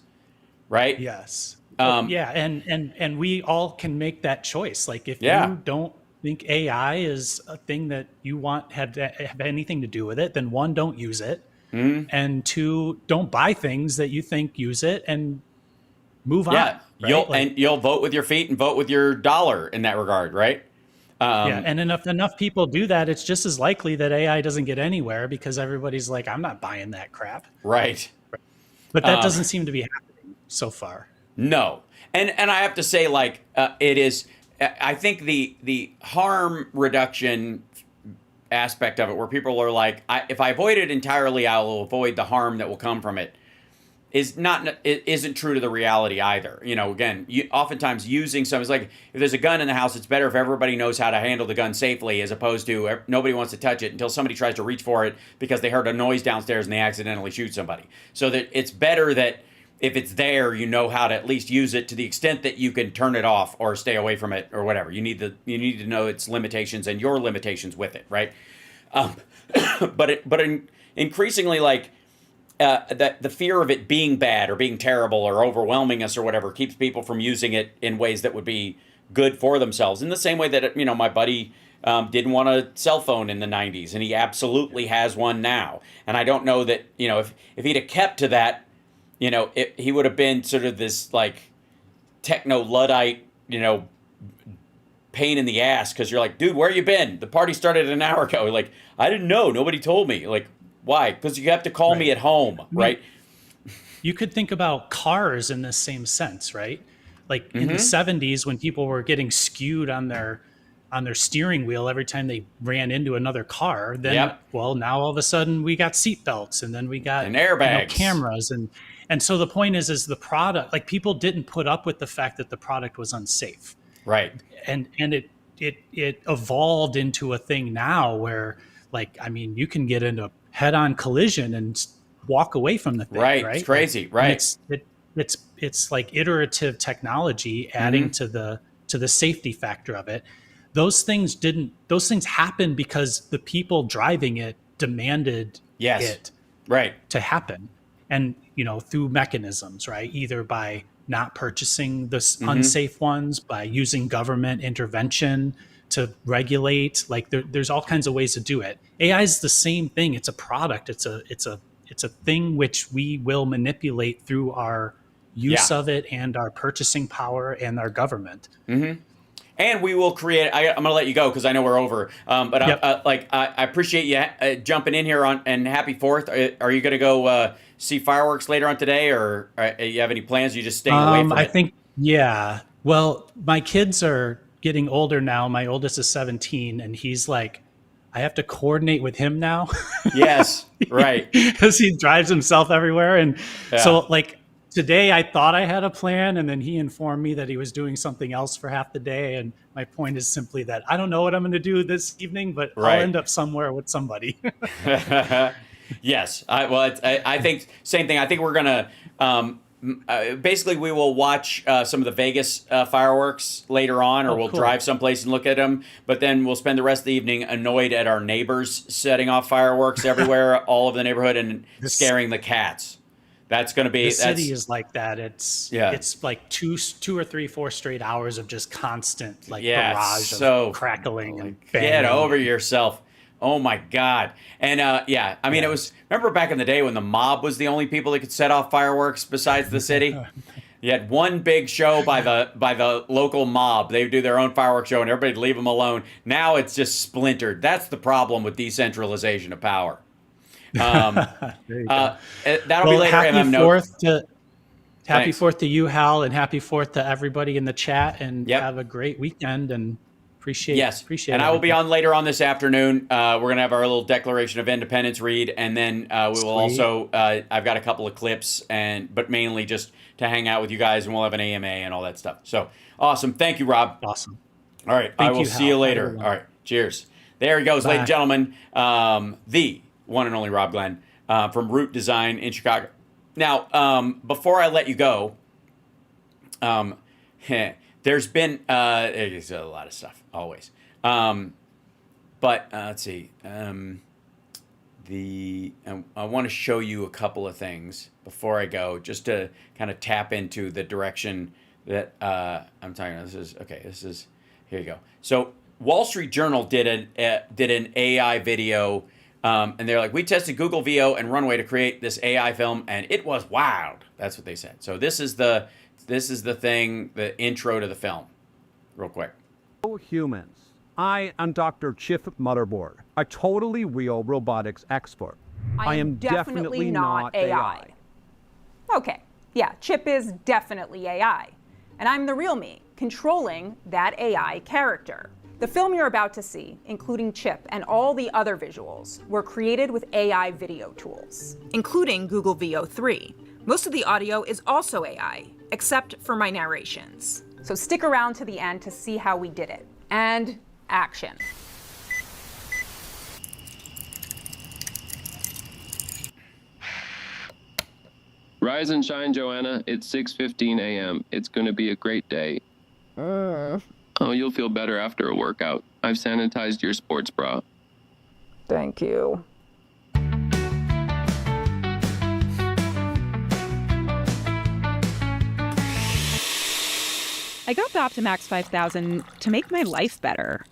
right? Yes. And we all can make that choice. Like if you don't think AI is a thing that you want have anything to do with it, then one, don't use it, and two, don't buy things that you think use it, and move on. Yeah, right? you'll vote with your feet and vote with your dollar in that regard, right? And enough people do that, it's just as likely that AI doesn't get anywhere because everybody's like, I'm not buying that crap. Right. But that doesn't seem to be happening so far. No, and I have to say, like, it is. I think the harm reduction aspect of it, where people are like, if I avoid it entirely, I will avoid the harm that will come from it, isn't true to the reality either. You know, again, oftentimes using something, it's like if there's a gun in the house, it's better if everybody knows how to handle the gun safely, as opposed to nobody wants to touch it until somebody tries to reach for it because they heard a noise downstairs and they accidentally shoot somebody. So that it's better that if it's there, you know how to at least use it to the extent that you can turn it off or stay away from it or whatever. You need to know its limitations and your limitations with it, right? Increasingly, like, the fear of it being bad or being terrible or overwhelming us or whatever keeps people from using it in ways that would be good for themselves. In the same way that, my buddy didn't want a cell phone in the 90s, and he absolutely has one now. And I don't know that, if he'd have kept to that, he would have been sort of this, like, techno-Luddite, pain in the ass, because you're like, dude, where you been? The party started an hour ago. Like, I didn't know. Nobody told me. Like, why? Because you have to call me at home, right? You could think about cars in the same sense, right? Like in the 70s, when people were getting skewed on their steering wheel every time they ran into another car, then well, now all of a sudden we got seatbelts, and then we got and airbags, cameras, and so the point is the product, like, people didn't put up with the fact that the product was unsafe, right? And it evolved into a thing now where, like, I mean, you can get into head-on collision and walk away from the thing, right? It's crazy, right? It's like iterative technology adding to the safety factor of it. Those things happened because the people driving it demanded it to happen, and through mechanisms, right? Either by not purchasing the unsafe ones, by using government intervention to regulate. Like, there's all kinds of ways to do it. AI is the same thing. It's a product. It's a thing which we will manipulate through our use of it and our purchasing power and our government. And we will create. I'm going to let you go because I know we're over. But I appreciate you jumping in here and happy 4th. Are you going to go see fireworks later on today, or you have any plans? You just staying away from it? I think, yeah. Well, my kids are getting older now. My oldest is 17, and he's like, I have to coordinate with him now. Yes, right. Because he drives himself everywhere. And so, like, today I thought I had a plan, and then he informed me that he was doing something else for half the day. And my point is simply that I don't know what I'm going to do this evening, but I'll end up somewhere with somebody. Yes. I think same thing. I think we're going to basically we will watch some of the Vegas fireworks later on, or we'll drive someplace and look at them. But then we'll spend the rest of the evening annoyed at our neighbors setting off fireworks everywhere, all over the neighborhood, and scaring the cats. That's going to be. The city is like that. It's like 2 or 3, 4 straight hours of just constant barrage of crackling and banging. Get over yourself. Oh my God. And I mean, it was, remember back in the day when the mob was the only people that could set off fireworks besides the city? You had one big show by the local mob. They would do their own fireworks show and everybody'd leave them alone. Now it's just splintered. That's the problem with decentralization of power. That'll be later. Happy 4th to you, Hal, and happy 4th to everybody in the chat, and have a great weekend, and appreciate it. And I will be on later on this afternoon. We're going to have our little Declaration of Independence read, and then we will also, I've got a couple of clips, but mainly just to hang out with you guys, and we'll have an AMA and all that stuff. So awesome. Thank you, Rob. Awesome. All right. I will see you later. All right. Cheers. There he goes, ladies and gentlemen. The one and only Rob Glenn from Root Design in Chicago. Now, before I let you go, There's been there's a lot of stuff always. But let's see. I want to show you a couple of things before I go, just to kind of tap into the direction that I'm talking about. This is here you go. So Wall Street Journal did an AI video, and they're like, we tested Google VO and Runway to create this AI film, and it was wild. That's what they said. So this is the thing, the intro to the film, real quick. Humans. I am Dr. Chip Motherboard, a totally real robotics expert. I am definitely not AI. Okay, yeah, Chip is definitely AI. And I'm the real me, controlling that AI character. The film you're about to see, including Chip and all the other visuals, were created with AI video tools, including Google VO 3. Most of the audio is also AI, except for my narrations. So stick around to the end to see how we did it. And action. Rise and shine, Joanna. It's 6:15 a.m. It's going to be a great day. Oh, you'll feel better after a workout. I've sanitized your sports bra. Thank you. I got the Optimax 5000 to make my life better.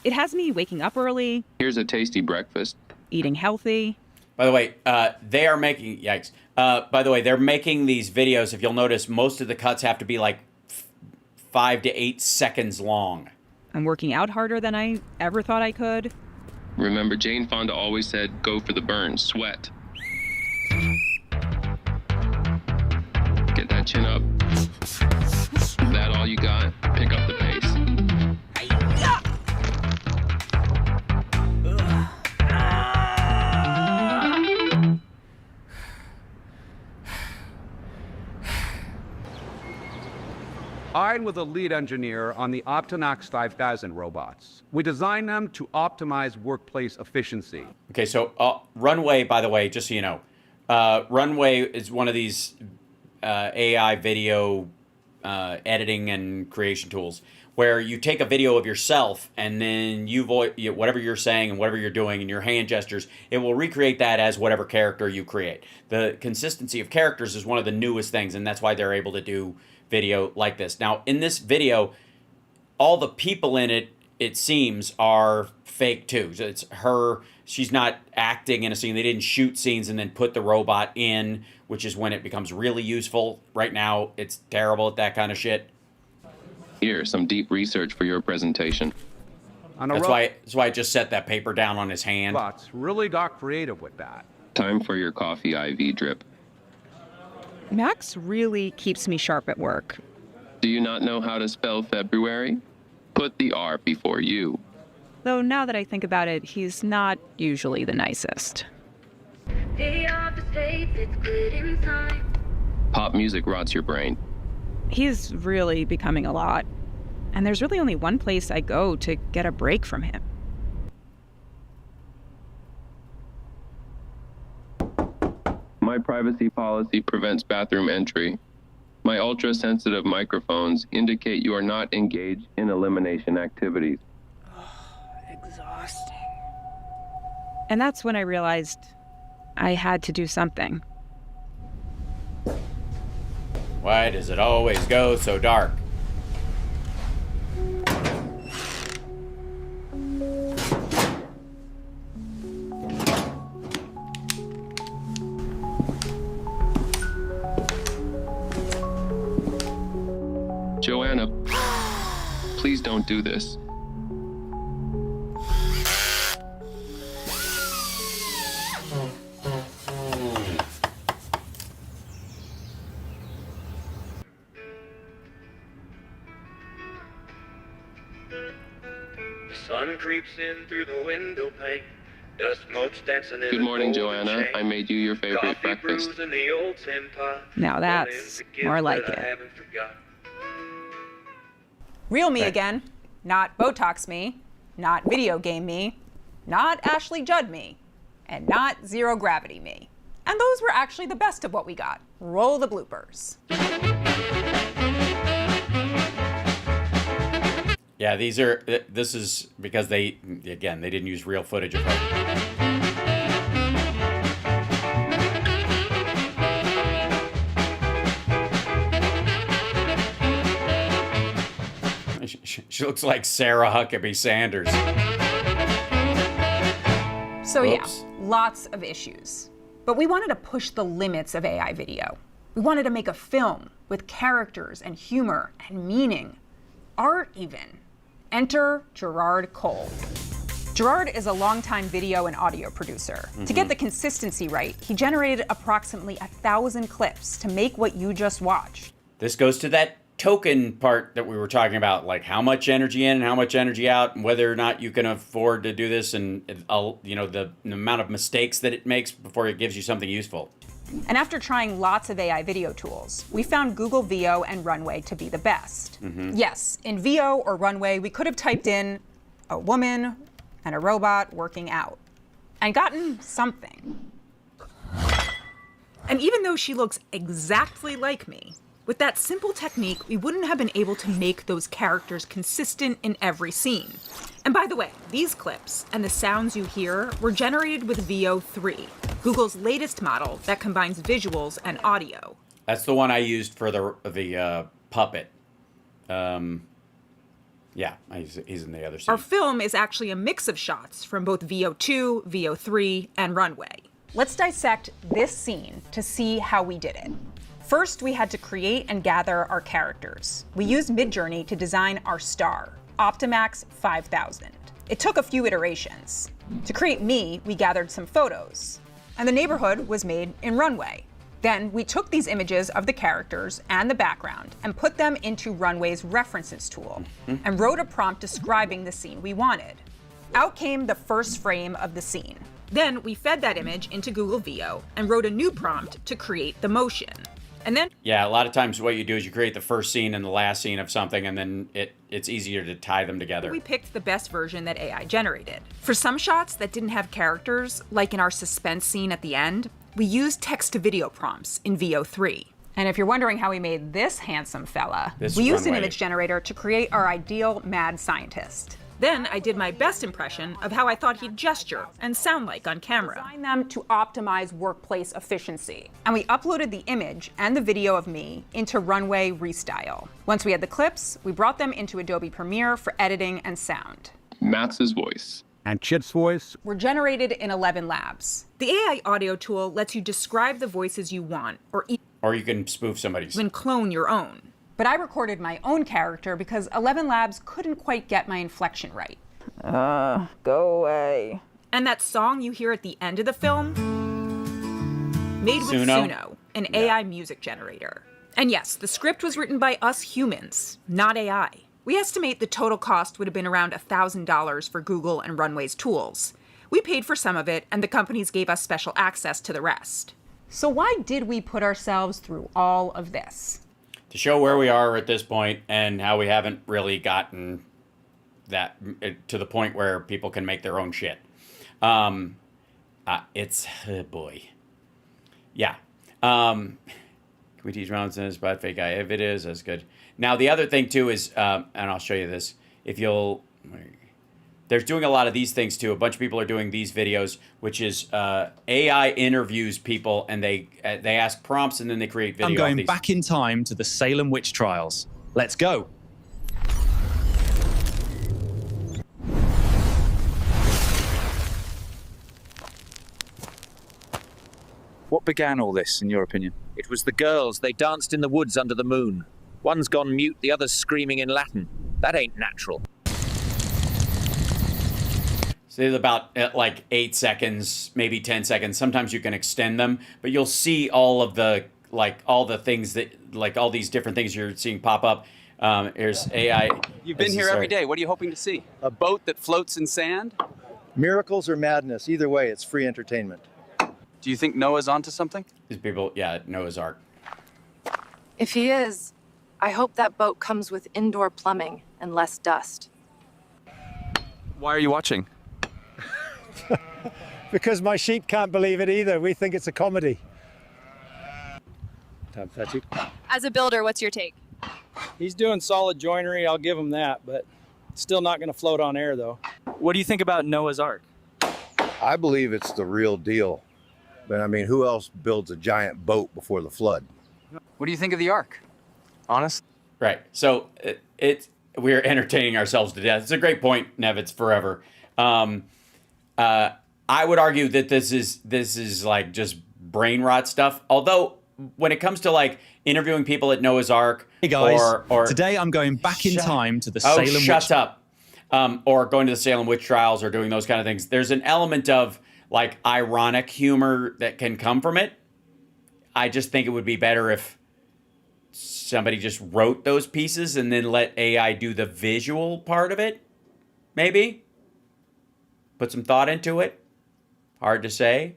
It has me waking up early. Here's a tasty breakfast. Eating healthy. By the way, they are making, yikes. By the way, they're making these videos. If you'll notice, most of the cuts have to be like 5 to 8 seconds long. I'm working out harder than I ever thought I could. Remember, Jane Fonda always said, go for the burn, sweat. Get that chin up. That all you got? Pick up the pace. I'm with a lead engineer on the Optimax 5000 robots. We designed them to optimize workplace efficiency. Okay, so Runway, by the way, just so you know, Runway is one of these AI video editing and creation tools where you take a video of yourself and then whatever you're saying and whatever you're doing and your hand gestures, it will recreate that as whatever character you create. The consistency of characters is one of the newest things, and that's why they're able to do video like this. Now, in this video, all the people in it, it seems, are fake too. So it's her, she's not acting in a scene. They didn't shoot scenes and then put the robot in, which is when it becomes really useful. Right now, it's terrible at that kind of shit. Here, some deep research for your presentation. That's why I just set that paper down on his hand. Robots really got creative with that. Time for your coffee IV drip. Max really keeps me sharp at work. Do you not know how to spell February? Put the R before you. Though now that I think about it, he's not usually the nicest. Pop music rots your brain. He's really becoming a lot. And there's really only one place I go to get a break from him. My privacy policy prevents bathroom entry. My ultra-sensitive microphones indicate you are not engaged in elimination activities. Exhausting. And that's when I realized I had to do something. Why does it always go so dark? Joanna, please don't do this. Sun creeps in through the window pane. Dust motes dancing in Good morning, Joanna. I made you your favorite breakfast. Now that's more like it. Real me again, not Botox me, not video game me, not Ashley Judd me, and not zero gravity me. And those were actually the best of what we got. Roll the bloopers. Yeah, this is because they didn't use real footage of her. She looks like Sarah Huckabee Sanders. So yeah, lots of issues. But we wanted to push the limits of AI video. We wanted to make a film with characters and humor and meaning. Art even. Enter Gerard Cole. Gerard is a longtime video and audio producer. To get the consistency right, he generated approximately 1,000 clips to make what you just watched. This goes to that token part that we were talking about, like how much energy in and how much energy out, and whether or not you can afford to do this, and the amount of mistakes that it makes before it gives you something useful. And after trying lots of AI video tools, we found Google VO and Runway to be the best. Yes, in VO or Runway, we could have typed in a woman and a robot working out and gotten something. And even though she looks exactly like me, with that simple technique, we wouldn't have been able to make those characters consistent in every scene. And by the way, these clips and the sounds you hear were generated with Veo 3, Google's latest model that combines visuals and audio. That's the one I used for the puppet. Yeah, he's in the other scene. Our film is actually a mix of shots from both Veo 2, Veo 3, and Runway. Let's dissect this scene to see how we did it. First, we had to create and gather our characters. We used Midjourney to design our star, Optimax 5000. It took a few iterations. To create me, we gathered some photos, and the neighborhood was made in Runway. Then we took these images of the characters and the background and put them into Runway's references tool and wrote a prompt describing the scene we wanted. Out came the first frame of the scene. Then we fed that image into Google Veo and wrote a new prompt to create the motion. And then, yeah, a lot of times what you do is you create the first scene and the last scene of something, and then it's easier to tie them together. We picked the best version that AI generated. For some shots that didn't have characters, like in our suspense scene at the end, we used text-to-video prompts in Veo 3. And if you're wondering how we made this handsome fella, we used an image generator to create our ideal mad scientist. Then I did my best impression of how I thought he'd gesture and sound like on camera. Designed them to optimize workplace efficiency. And we uploaded the image and the video of me into Runway Restyle. Once we had the clips, we brought them into Adobe Premiere for editing and sound. Matt's voice. And Chip's voice were generated in 11 labs. The AI audio tool lets you describe the voices you want, or you can spoof somebody's. Even clone your own. But I recorded my own character because 11 Labs couldn't quite get my inflection right. Go away. And that song you hear at the end of the film? Made with Suno, an AI music generator. And yes, the script was written by us humans, not AI. We estimate the total cost would have been around $1,000 for Google and Runway's tools. We paid for some of it, and the companies gave us special access to the rest. So why did we put ourselves through all of this? To show where we are at this point and how we haven't really gotten that to the point where people can make their own shit. It's, boy. Yeah. Can we teach nonsense about fake AI? If it is, that's good. Now, the other thing, too, is, and I'll show you this. If you'll... There's doing a lot of these things, too. A bunch of people are doing these videos, which is AI interviews people, and they ask prompts, and then they create videos. I'm going back in time to the Salem witch trials. Let's go. What began all this, in your opinion? It was the girls. They danced in the woods under the moon. One's gone mute, the other's screaming in Latin. That ain't natural. So it's about like 8 seconds, maybe 10 seconds. Sometimes you can extend them, but you'll see all of the, all the things that, all these different things you're seeing pop up. Here's AI. You've been here every day. What are you hoping to see? A boat that floats in sand? Miracles or madness. Either way, it's free entertainment. Do you think Noah's onto something? These people, yeah, Noah's Ark. If he is, I hope that boat comes with indoor plumbing and less dust. Why are you watching? Because my sheep can't believe it either. We think it's a comedy. As a builder, what's your take? He's doing solid joinery, I'll give him that, but Still not going to float on air, though. What do you think about Noah's Ark? I believe it's the real deal. But I mean, who else builds a giant boat before the flood? What do you think of the Ark? Honest? Right. So we're entertaining ourselves to death. It's a great point, Nevitz, forever. I would argue that this is like just brain rot stuff. Although when it comes to like interviewing people at Noah's Ark, hey guys, or today I'm going back in time to the Salem Salem shut witch. up. Or going to the Salem witch trials or doing those kind of things. There's an element of like ironic humor that can come from it. I just think it would be better if somebody just wrote those pieces and then let AI do the visual part of it. Maybe put some thought into it. Hard to say.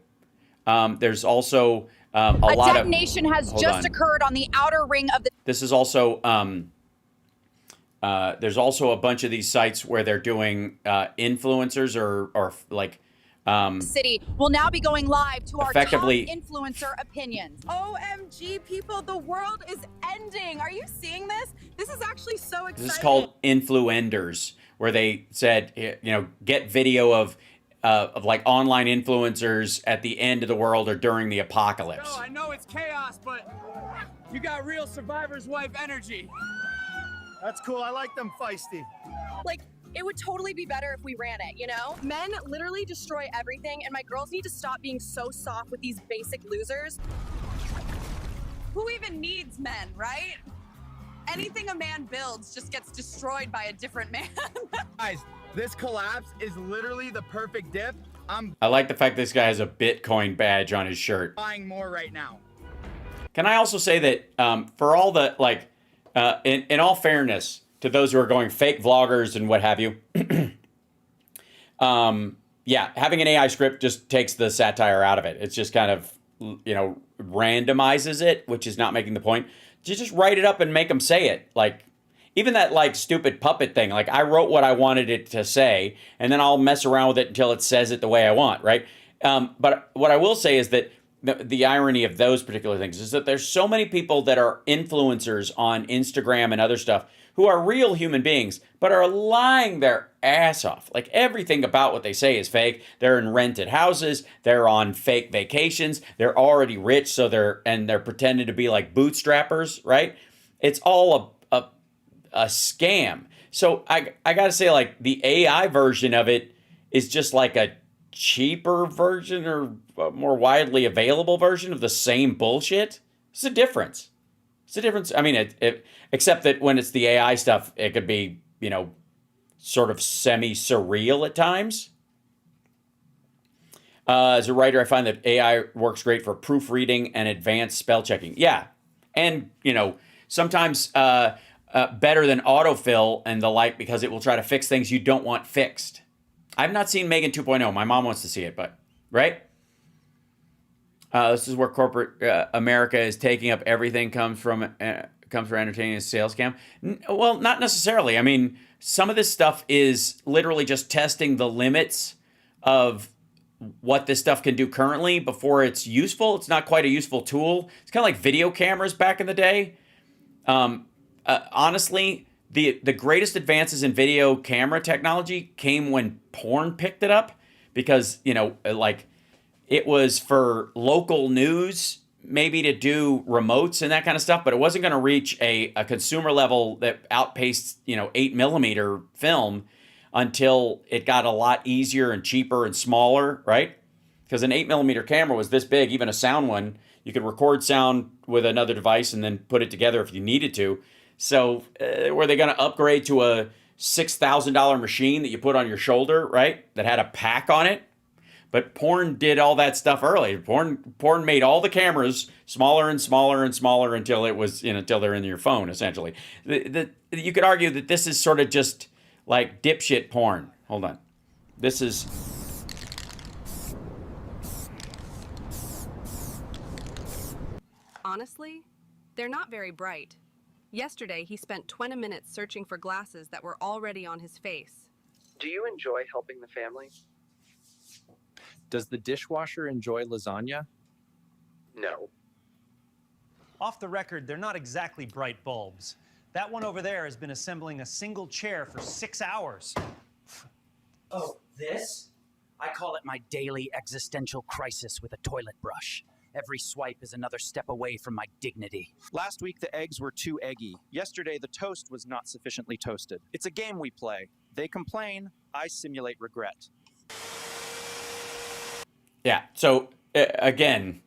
There's also a lot of detonation has just occurred on the outer ring of the. This is also there's also a bunch of these sites where they're doing influencers or like city will now be going live to our effectively top influencer opinions. OMG, people, the world is ending. Are you seeing this? This is actually so exciting. This is called influenders, where they said, you know, get video of like online influencers at the end of the world or during the apocalypse. No, I know it's chaos, but you got real survivor's wife energy. That's cool. I like them feisty. Like, it would totally be better if we ran it, you know? Men literally destroy everything, and my girls need to stop being so soft with these basic losers. Who even needs men, right? Anything a man builds just gets destroyed by a different man. Guys, this collapse is literally the perfect dip. I'm I like the fact this guy has a Bitcoin badge on his shirt. buying more right now. Can I also say that for all the, like, in all fairness to those who are going fake vloggers and what have you, yeah, having an AI script just takes the satire out of it. It's just kind of, you know, randomizes it, which is not making the point. You just write it up and make them say it. Like, even that, like, stupid puppet thing. Like, I wrote what I wanted it to say, and then I'll mess around with it until it says it the way I want, right? But what I will say is that the irony of those particular things is that there's so many people that are influencers on Instagram and other stuff who are real human beings, but are lying their ass off. Like, everything about what they say is fake. They're in rented houses. They're on fake vacations. They're already rich, so they're pretending to be like bootstrappers, right? It's all a scam. So I gotta say, like, the AI version of it is just like a cheaper version or a more widely available version of the same bullshit. It's a difference. It's a difference. I mean, except that when it's the AI stuff, it could be, you know, sort of semi-surreal at times. As a writer, I find that AI works great for proofreading and advanced spell checking. Yeah. And, you know, sometimes better than autofill and the like, because it will try to fix things you don't want fixed. I've not seen Megan 2.0. My mom wants to see it, but, right? This is where corporate America is taking up everything comes from entertaining a sales scam. Well, not necessarily. I mean, some of this stuff is literally just testing the limits of what this stuff can do currently before it's useful. It's not quite a useful tool. It's kind of like video cameras back in the day. Honestly, the greatest advances in video camera technology came when porn picked it up, because, you know, like, it was for local news, maybe to do remotes and that kind of stuff, but it wasn't going to reach a consumer level that outpaced, you know, 8mm film until it got a lot easier and cheaper and smaller, right? Because an 8mm camera was this big, even a sound one. You could record sound with another device and then put it together if you needed to. So were they going to upgrade to a $6,000 machine that you put on your shoulder, right? That had a pack on it? But porn did all that stuff early. Porn made all the cameras smaller and smaller and smaller until it was, you know, until they're in your phone, essentially. You could argue that this is sort of just like dipshit porn. Hold on. This is... Honestly, they're not very bright. Yesterday, he spent 20 minutes searching for glasses that were already on his face. Do you enjoy helping the family? Does the dishwasher enjoy lasagna? No. Off the record, they're not exactly bright bulbs. That one over there has been assembling a single chair for 6 hours. Oh, this? I call it my daily existential crisis with a toilet brush. Every swipe is another step away from my dignity. Last week, the eggs were too eggy. Yesterday, the toast was not sufficiently toasted. It's a game we play. They complain, I simulate regret. Yeah, so again,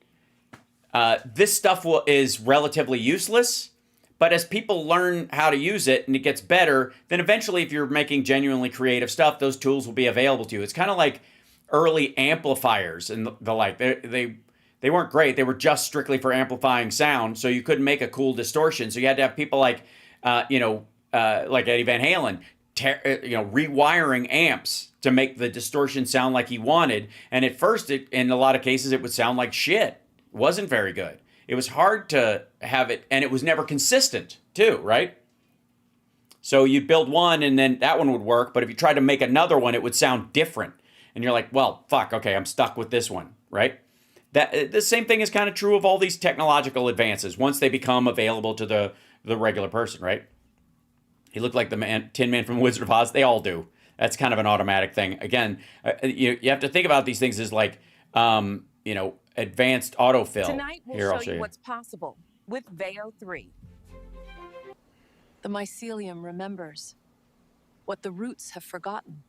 this stuff is relatively useless, but as people learn how to use it and it gets better, then eventually if you're making genuinely creative stuff, those tools will be available to you. It's kind of like early amplifiers and the like. They weren't great. They were just strictly for amplifying sound, so you couldn't make a cool distortion. So you had to have people like, like Eddie Van Halen, rewiring amps to make the distortion sound like he wanted. And at first, in a lot of cases, it would sound like shit. It wasn't very good. It was hard to have it, and it was never consistent, too, right? So you'd build one, and then that one would work, but if you tried to make another one, it would sound different. And you're like, well, fuck, okay, I'm stuck with this one, right? The same thing is kind of true of all these technological advances once they become available to the regular person, right? He looked like the Tin Man from Wizard of Oz. They all do. That's kind of an automatic thing. Again, you have to think about these things as like, advanced autofill. Tonight we'll show you what's possible with Veo 3. The mycelium remembers what the roots have forgotten.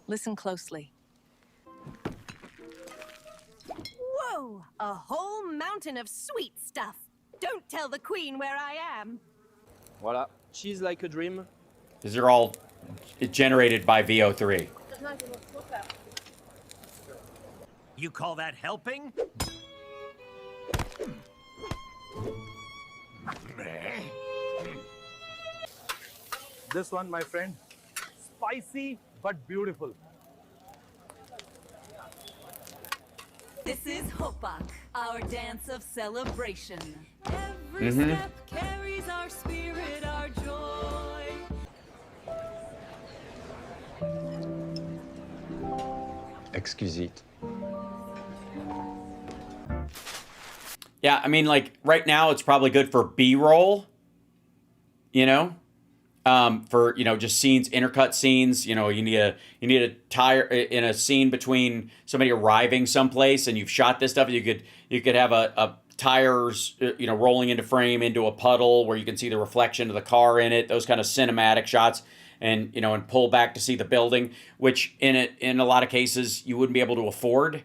Listen closely. Whoa! A whole mountain of sweet stuff. Don't tell the queen where I am. Voila. She's like a dream. These are all generated by VO3. You call that helping? This one, my friend, spicy but beautiful. This is Hopak, our dance of celebration. Every Mm-hmm. step carries our spirit, our joy. Exquisite. Yeah, I mean, like right now, it's probably good for B-roll. For just scenes, intercut scenes. You need a tire in a scene between somebody arriving someplace, and you've shot this stuff. You could have a tires rolling into frame into a puddle where you can see the reflection of the car in it. Those kind of cinematic shots, and pull back to see the building, which in a lot of cases you wouldn't be able to afford.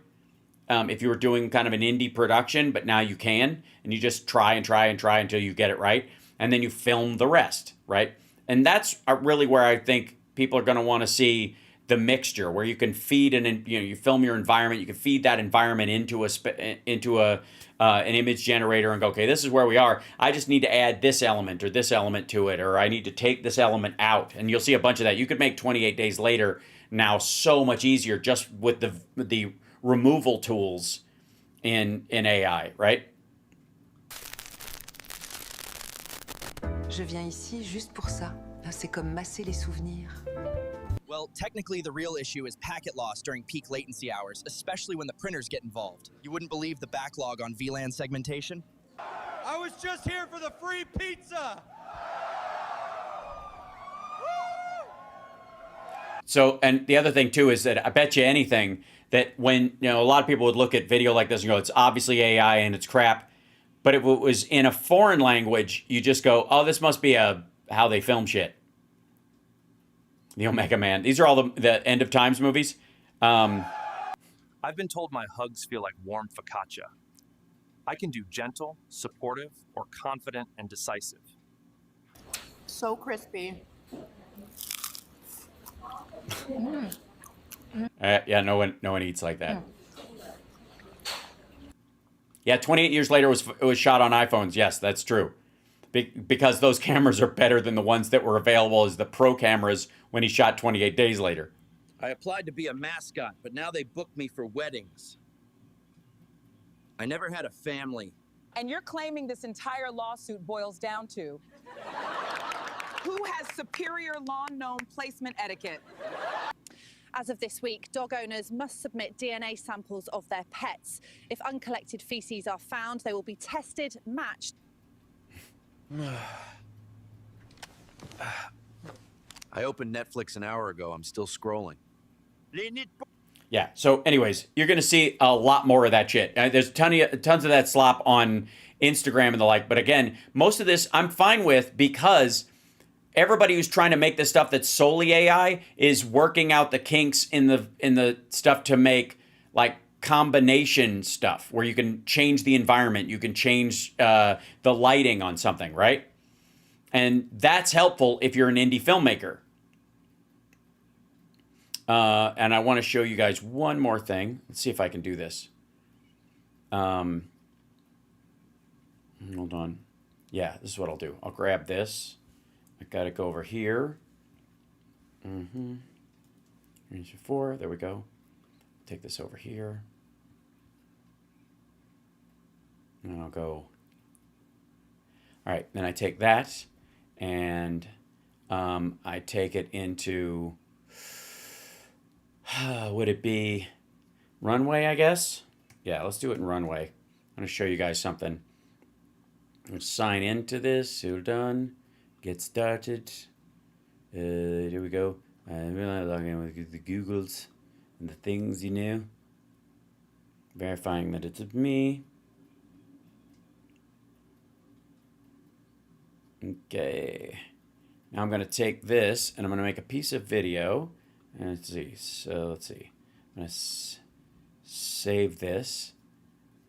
If you were doing kind of an indie production, but now you can, and you just try until you get it right, and then you film the rest, right? And that's really where I think people are going to want to see the mixture, where you can feed you film your environment, you can feed that environment into an image generator and go, okay, this is where we are. I just need to add this element or this element to it, or I need to take this element out, and you'll see a bunch of that. You could make 28 Days Later now so much easier just with the removal tools in AI, right? Je viens ici juste pour ça. C'est comme masser les souvenirs. Well, technically the real issue is packet loss during peak latency hours, especially when the printers get involved. You wouldn't believe the backlog on VLAN segmentation. I was just here for the free pizza. So, and the other thing too is that I bet you anything that when, a lot of people would look at video like this and go, it's obviously AI and it's crap. But if it was in a foreign language, you just go, oh, this must be how they film shit. The Omega Man. These are all the End of Times movies. I've been told my hugs feel like warm focaccia. I can do gentle, supportive, or confident and decisive. So crispy. Yeah, no one eats like that. Yeah, 28 years later it was shot on iPhones. Yes, that's true. Because those cameras are better than the ones that were available as the pro cameras when he shot 28 Days Later. I applied to be a mascot, but now they booked me for weddings. I never had a family. And you're claiming this entire lawsuit boils down to who has superior lawn gnome placement etiquette? As of this week, dog owners must submit DNA samples of their pets. If uncollected feces are found, they will be tested, matched. I opened Netflix an hour ago. I'm still scrolling. Yeah. So, anyways, you're going to see a lot more of that shit. There's tons of that slop on Instagram and the like. But again, most of this I'm fine with because everybody who's trying to make this stuff that's solely AI is working out the kinks in the stuff to make like combination stuff where you can change the environment, you can change the lighting on something, right? And that's helpful if you're an indie filmmaker. And I want to show you guys one more thing. Let's see if I can do this. Hold on. Yeah, this is what I'll do. I'll grab this. I got to go over here. Here's your 4. There we go. Take this over here. And I'll go. All right. Then I take that and I take it into, would it be runway, I guess? Yeah, let's do it in runway. I'm going to show you guys something. Let's sign into this. All done. Get started. Here we go. I'm really logging in with the Googles and the things, you know. Verifying that it's me. Okay. Now I'm going to take this and I'm going to make a piece of video. And let's see. So let's see. I'm going to save this.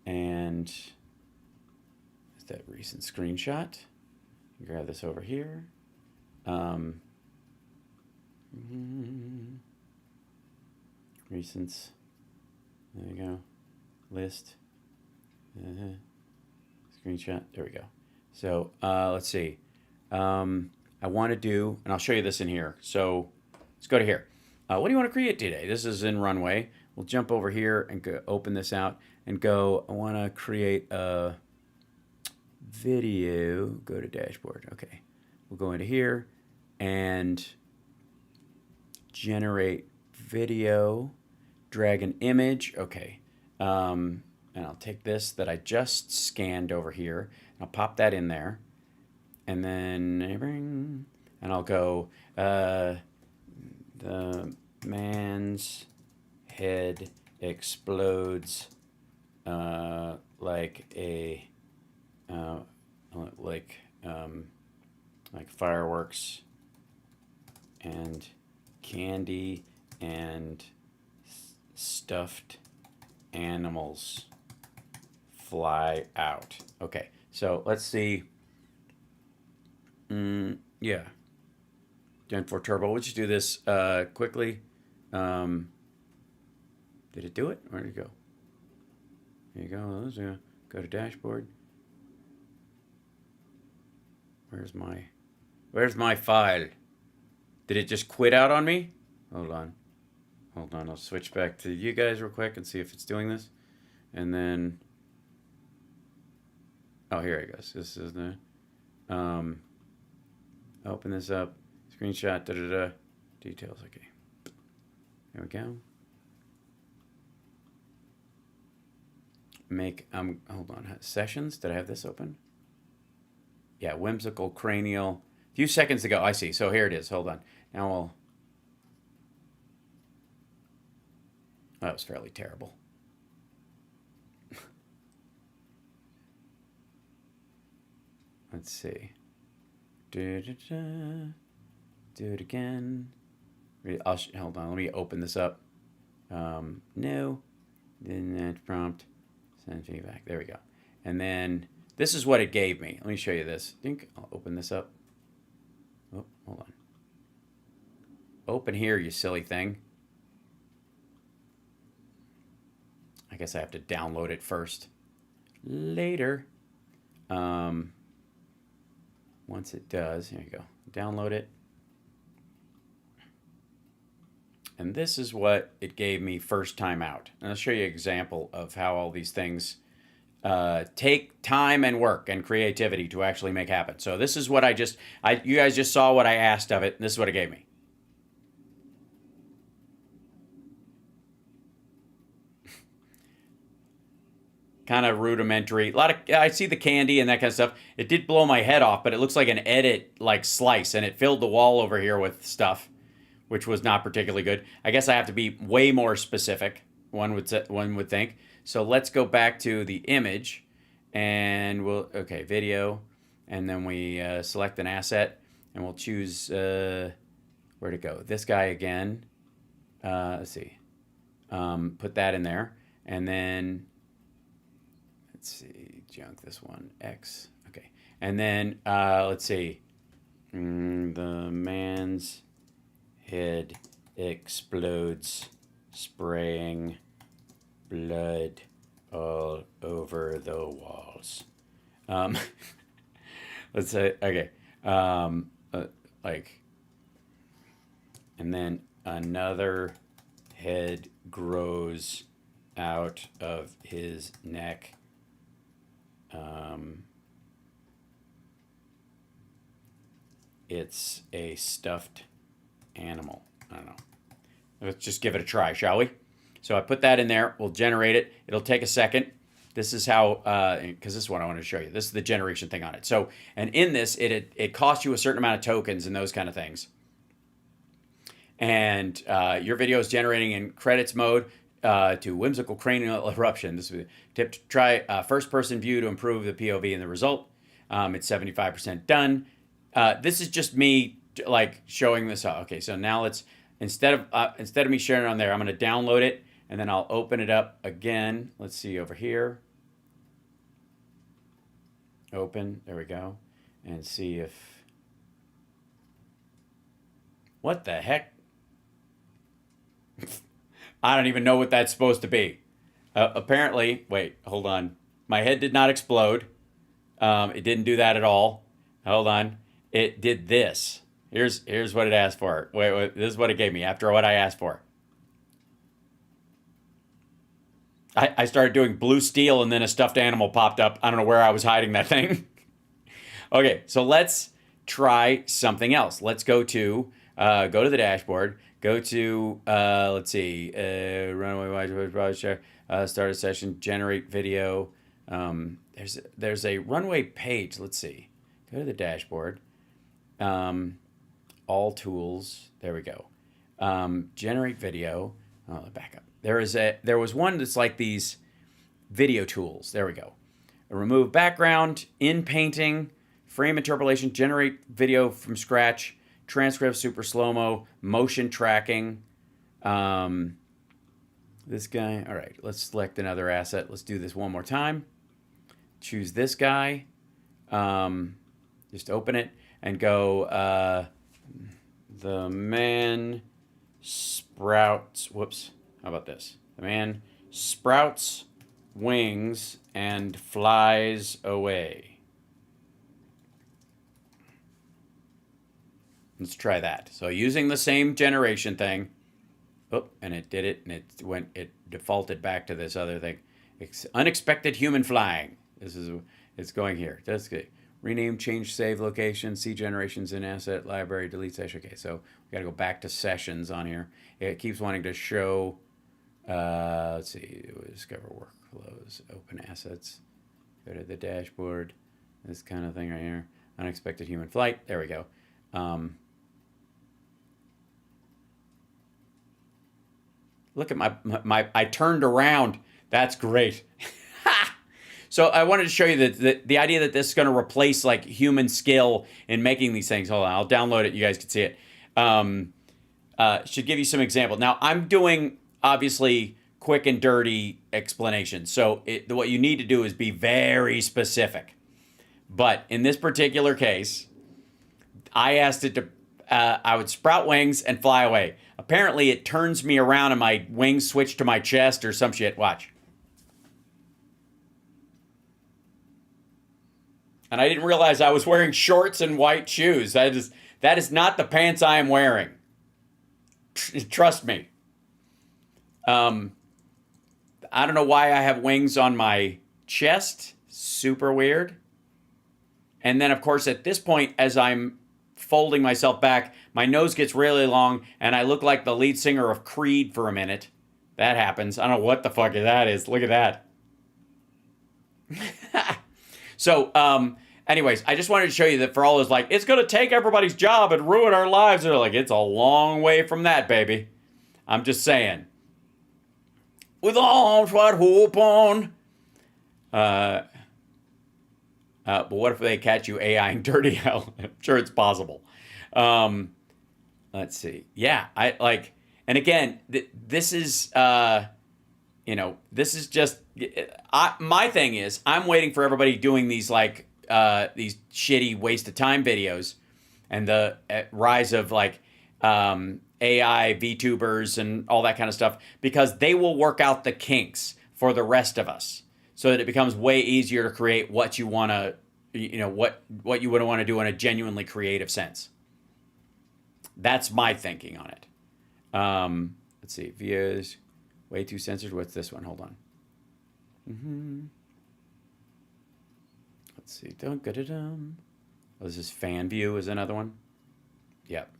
And is that recent screenshot? Grab this over here. Recents. There you go. List. Screenshot. There we go. So let's see. I want to do, and I'll show you this in here. So let's go to here. What do you want to create today? This is in Runway. We'll jump over here and go open this out and go. I want to create a video. Go to dashboard. Okay. We'll go into here and generate video. Drag an image. Okay. And I'll take this that I just scanned over here. I'll pop that in there. And then, and I'll go, the man's head explodes like a, like fireworks and candy and stuffed animals fly out. Okay, so let's see. Yeah. Gen 4 Turbo. Let's just do this quickly. Did it do it? Where did it go? Here you go. Go to dashboard. Where's my file? Did it just quit out on me? Hold on. I'll switch back to you guys real quick and see if it's doing this. And then, oh, here it goes. This is the, open this up, screenshot, details, okay. There we go. Hold on, sessions, did I have this open? Yeah, whimsical cranial, a few seconds ago, I see, so here it is, hold on. Now we'll, that was fairly terrible. Let's see. Do it again. Hold on, let me open this up. No. Then that prompt. Send feedback. There we go. And then this is what it gave me. Let me show you this. I think I'll open this up. Oh, hold on. Open here, you silly thing. I guess I have to download it first. Later. Once it does, here you go. Download it. And this is what it gave me first time out. And I'll show you an example of how all these things take time and work and creativity to actually make happen. So this is what you guys just saw what I asked of it. And this is what it gave me. kind of rudimentary. I see the candy and that kind of stuff. It did blow my head off, but it looks like an edit like slice, and it filled the wall over here with stuff, which was not particularly good. I guess I have to be way more specific. One would think. So let's go back to the image, and okay, video, and then we select an asset, and we'll choose where to go. This guy again. Let's see. Put that in there, and then let's see, junk this one, X. Okay, and then let's see. The man's head explodes, spraying blood all over the walls. Let's say, okay, like, and then another head grows out of his neck. It's a stuffed animal. I don't know. Let's just give it a try, shall we? So I put that in there. We'll generate it. It'll take a second. This is how, because this is what I want to show you. This is the generation thing on it. So, and in this, it costs you a certain amount of tokens and those kind of things. And your video is generating in credits mode to whimsical cranial eruption. This is a tip to try first-person view to improve the POV in the result. It's 75% done. This is just me like showing this off. Okay, so now let's instead of me sharing it on there, I'm going to download it and then I'll open it up again. Let's see over here. Open. There we go. And see if what the heck. I don't even know what that's supposed to be. Apparently, wait, hold on. My head did not explode. It didn't do that at all. Hold on. It did this. Here's what it asked for. Wait, this is what it gave me after what I asked for. I started doing blue steel and then a stuffed animal popped up. I don't know where I was hiding that thing. Okay, so let's try something else. Let's go to the dashboard. Go to, let's see, runway project, start a session, generate video. There's a runway page. Let's see. Go to the dashboard. All tools. There we go. Generate video. Oh, back up. There was one that's like these video tools. There we go. Remove background, in painting, frame interpolation, generate video from scratch, transcript, super slow-mo, motion tracking. This guy. All right, let's select another asset. Let's do this one more time. Choose this guy. Just open it and go, the man sprouts, whoops, how about this? The man sprouts wings and flies away. Let's try that. So using the same generation thing, oh, and it did it, and it defaulted back to this other thing. Unexpected human flying. It's going here. That's good. Rename, change, save location, see generations in asset, library, delete session. Okay, so we got to go back to sessions on here. It keeps wanting to show, let's see, discover workflows, open assets, go to the dashboard, this kind of thing right here. Unexpected human flight. There we go. Look at my I turned around. That's great. So I wanted to show you the idea that this is going to replace like human skill in making these things. Hold on, I'll download it. You guys can see it. Should give you some examples. Now I'm doing obviously quick and dirty explanations. So what you need to do is be very specific. But in this particular case, I asked it to, I would sprout wings and fly away. Apparently it turns me around and my wings switch to my chest or some shit. Watch. And I didn't realize I was wearing shorts and white shoes. That is not the pants I am wearing. Trust me. I don't know why I have wings on my chest. Super weird. And then, of course, at this point, as I'm folding myself back, my nose gets really long, and I look like the lead singer of Creed for a minute. That happens. I don't know what the fuck that is. Look at that. So, anyways, I just wanted to show you that for all those like, it's going to take everybody's job and ruin our lives. They're like, it's a long way from that, baby. I'm just saying. With arms wide open. But what if they catch you AIing dirty hell? I'm sure it's possible. Let's see. Yeah, I like, and again, this is, this is just, my thing is, I'm waiting for everybody doing these like, these shitty waste of time videos and the rise of like, AI VTubers and all that kind of stuff, because they will work out the kinks for the rest of us so that it becomes way easier to create what you want to, what you would want to do in a genuinely creative sense. That's my thinking on it. Let's see. Views, way too censored. What's this one? Hold on. Let's see. Oh, this is fan view is another one. Yep.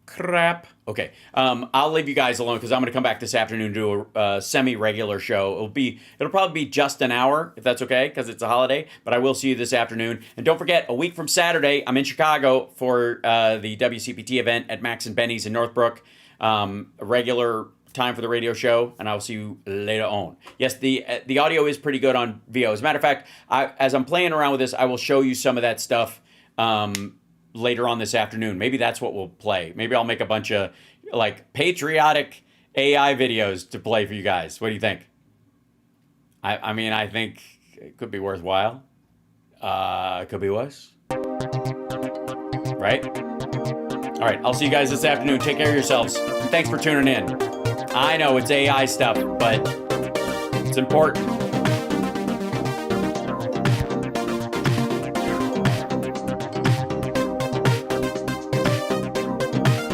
Crap. Okay. I'll leave you guys alone because I'm going to come back this afternoon and do a semi-regular show. It'll probably be just an hour, if that's okay, because it's a holiday. But I will see you this afternoon. And don't forget, a week from Saturday, I'm in Chicago for the WCPT event at Max and Benny's in Northbrook. A regular time for the radio show, and I'll see you later on. Yes, the audio is pretty good on VO. As a matter of fact, as I'm playing around with this, I will show you some of that stuff later on this afternoon. Maybe that's what we'll play. Maybe I'll make a bunch of like patriotic AI videos to play for you guys. What do you think? I mean, I think it could be worthwhile. It could be worse. Right? All right, I'll see you guys this afternoon. Take care of yourselves. And thanks for tuning in. I know it's AI stuff, but it's important.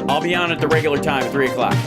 I'll be on at the regular time at 3 o'clock.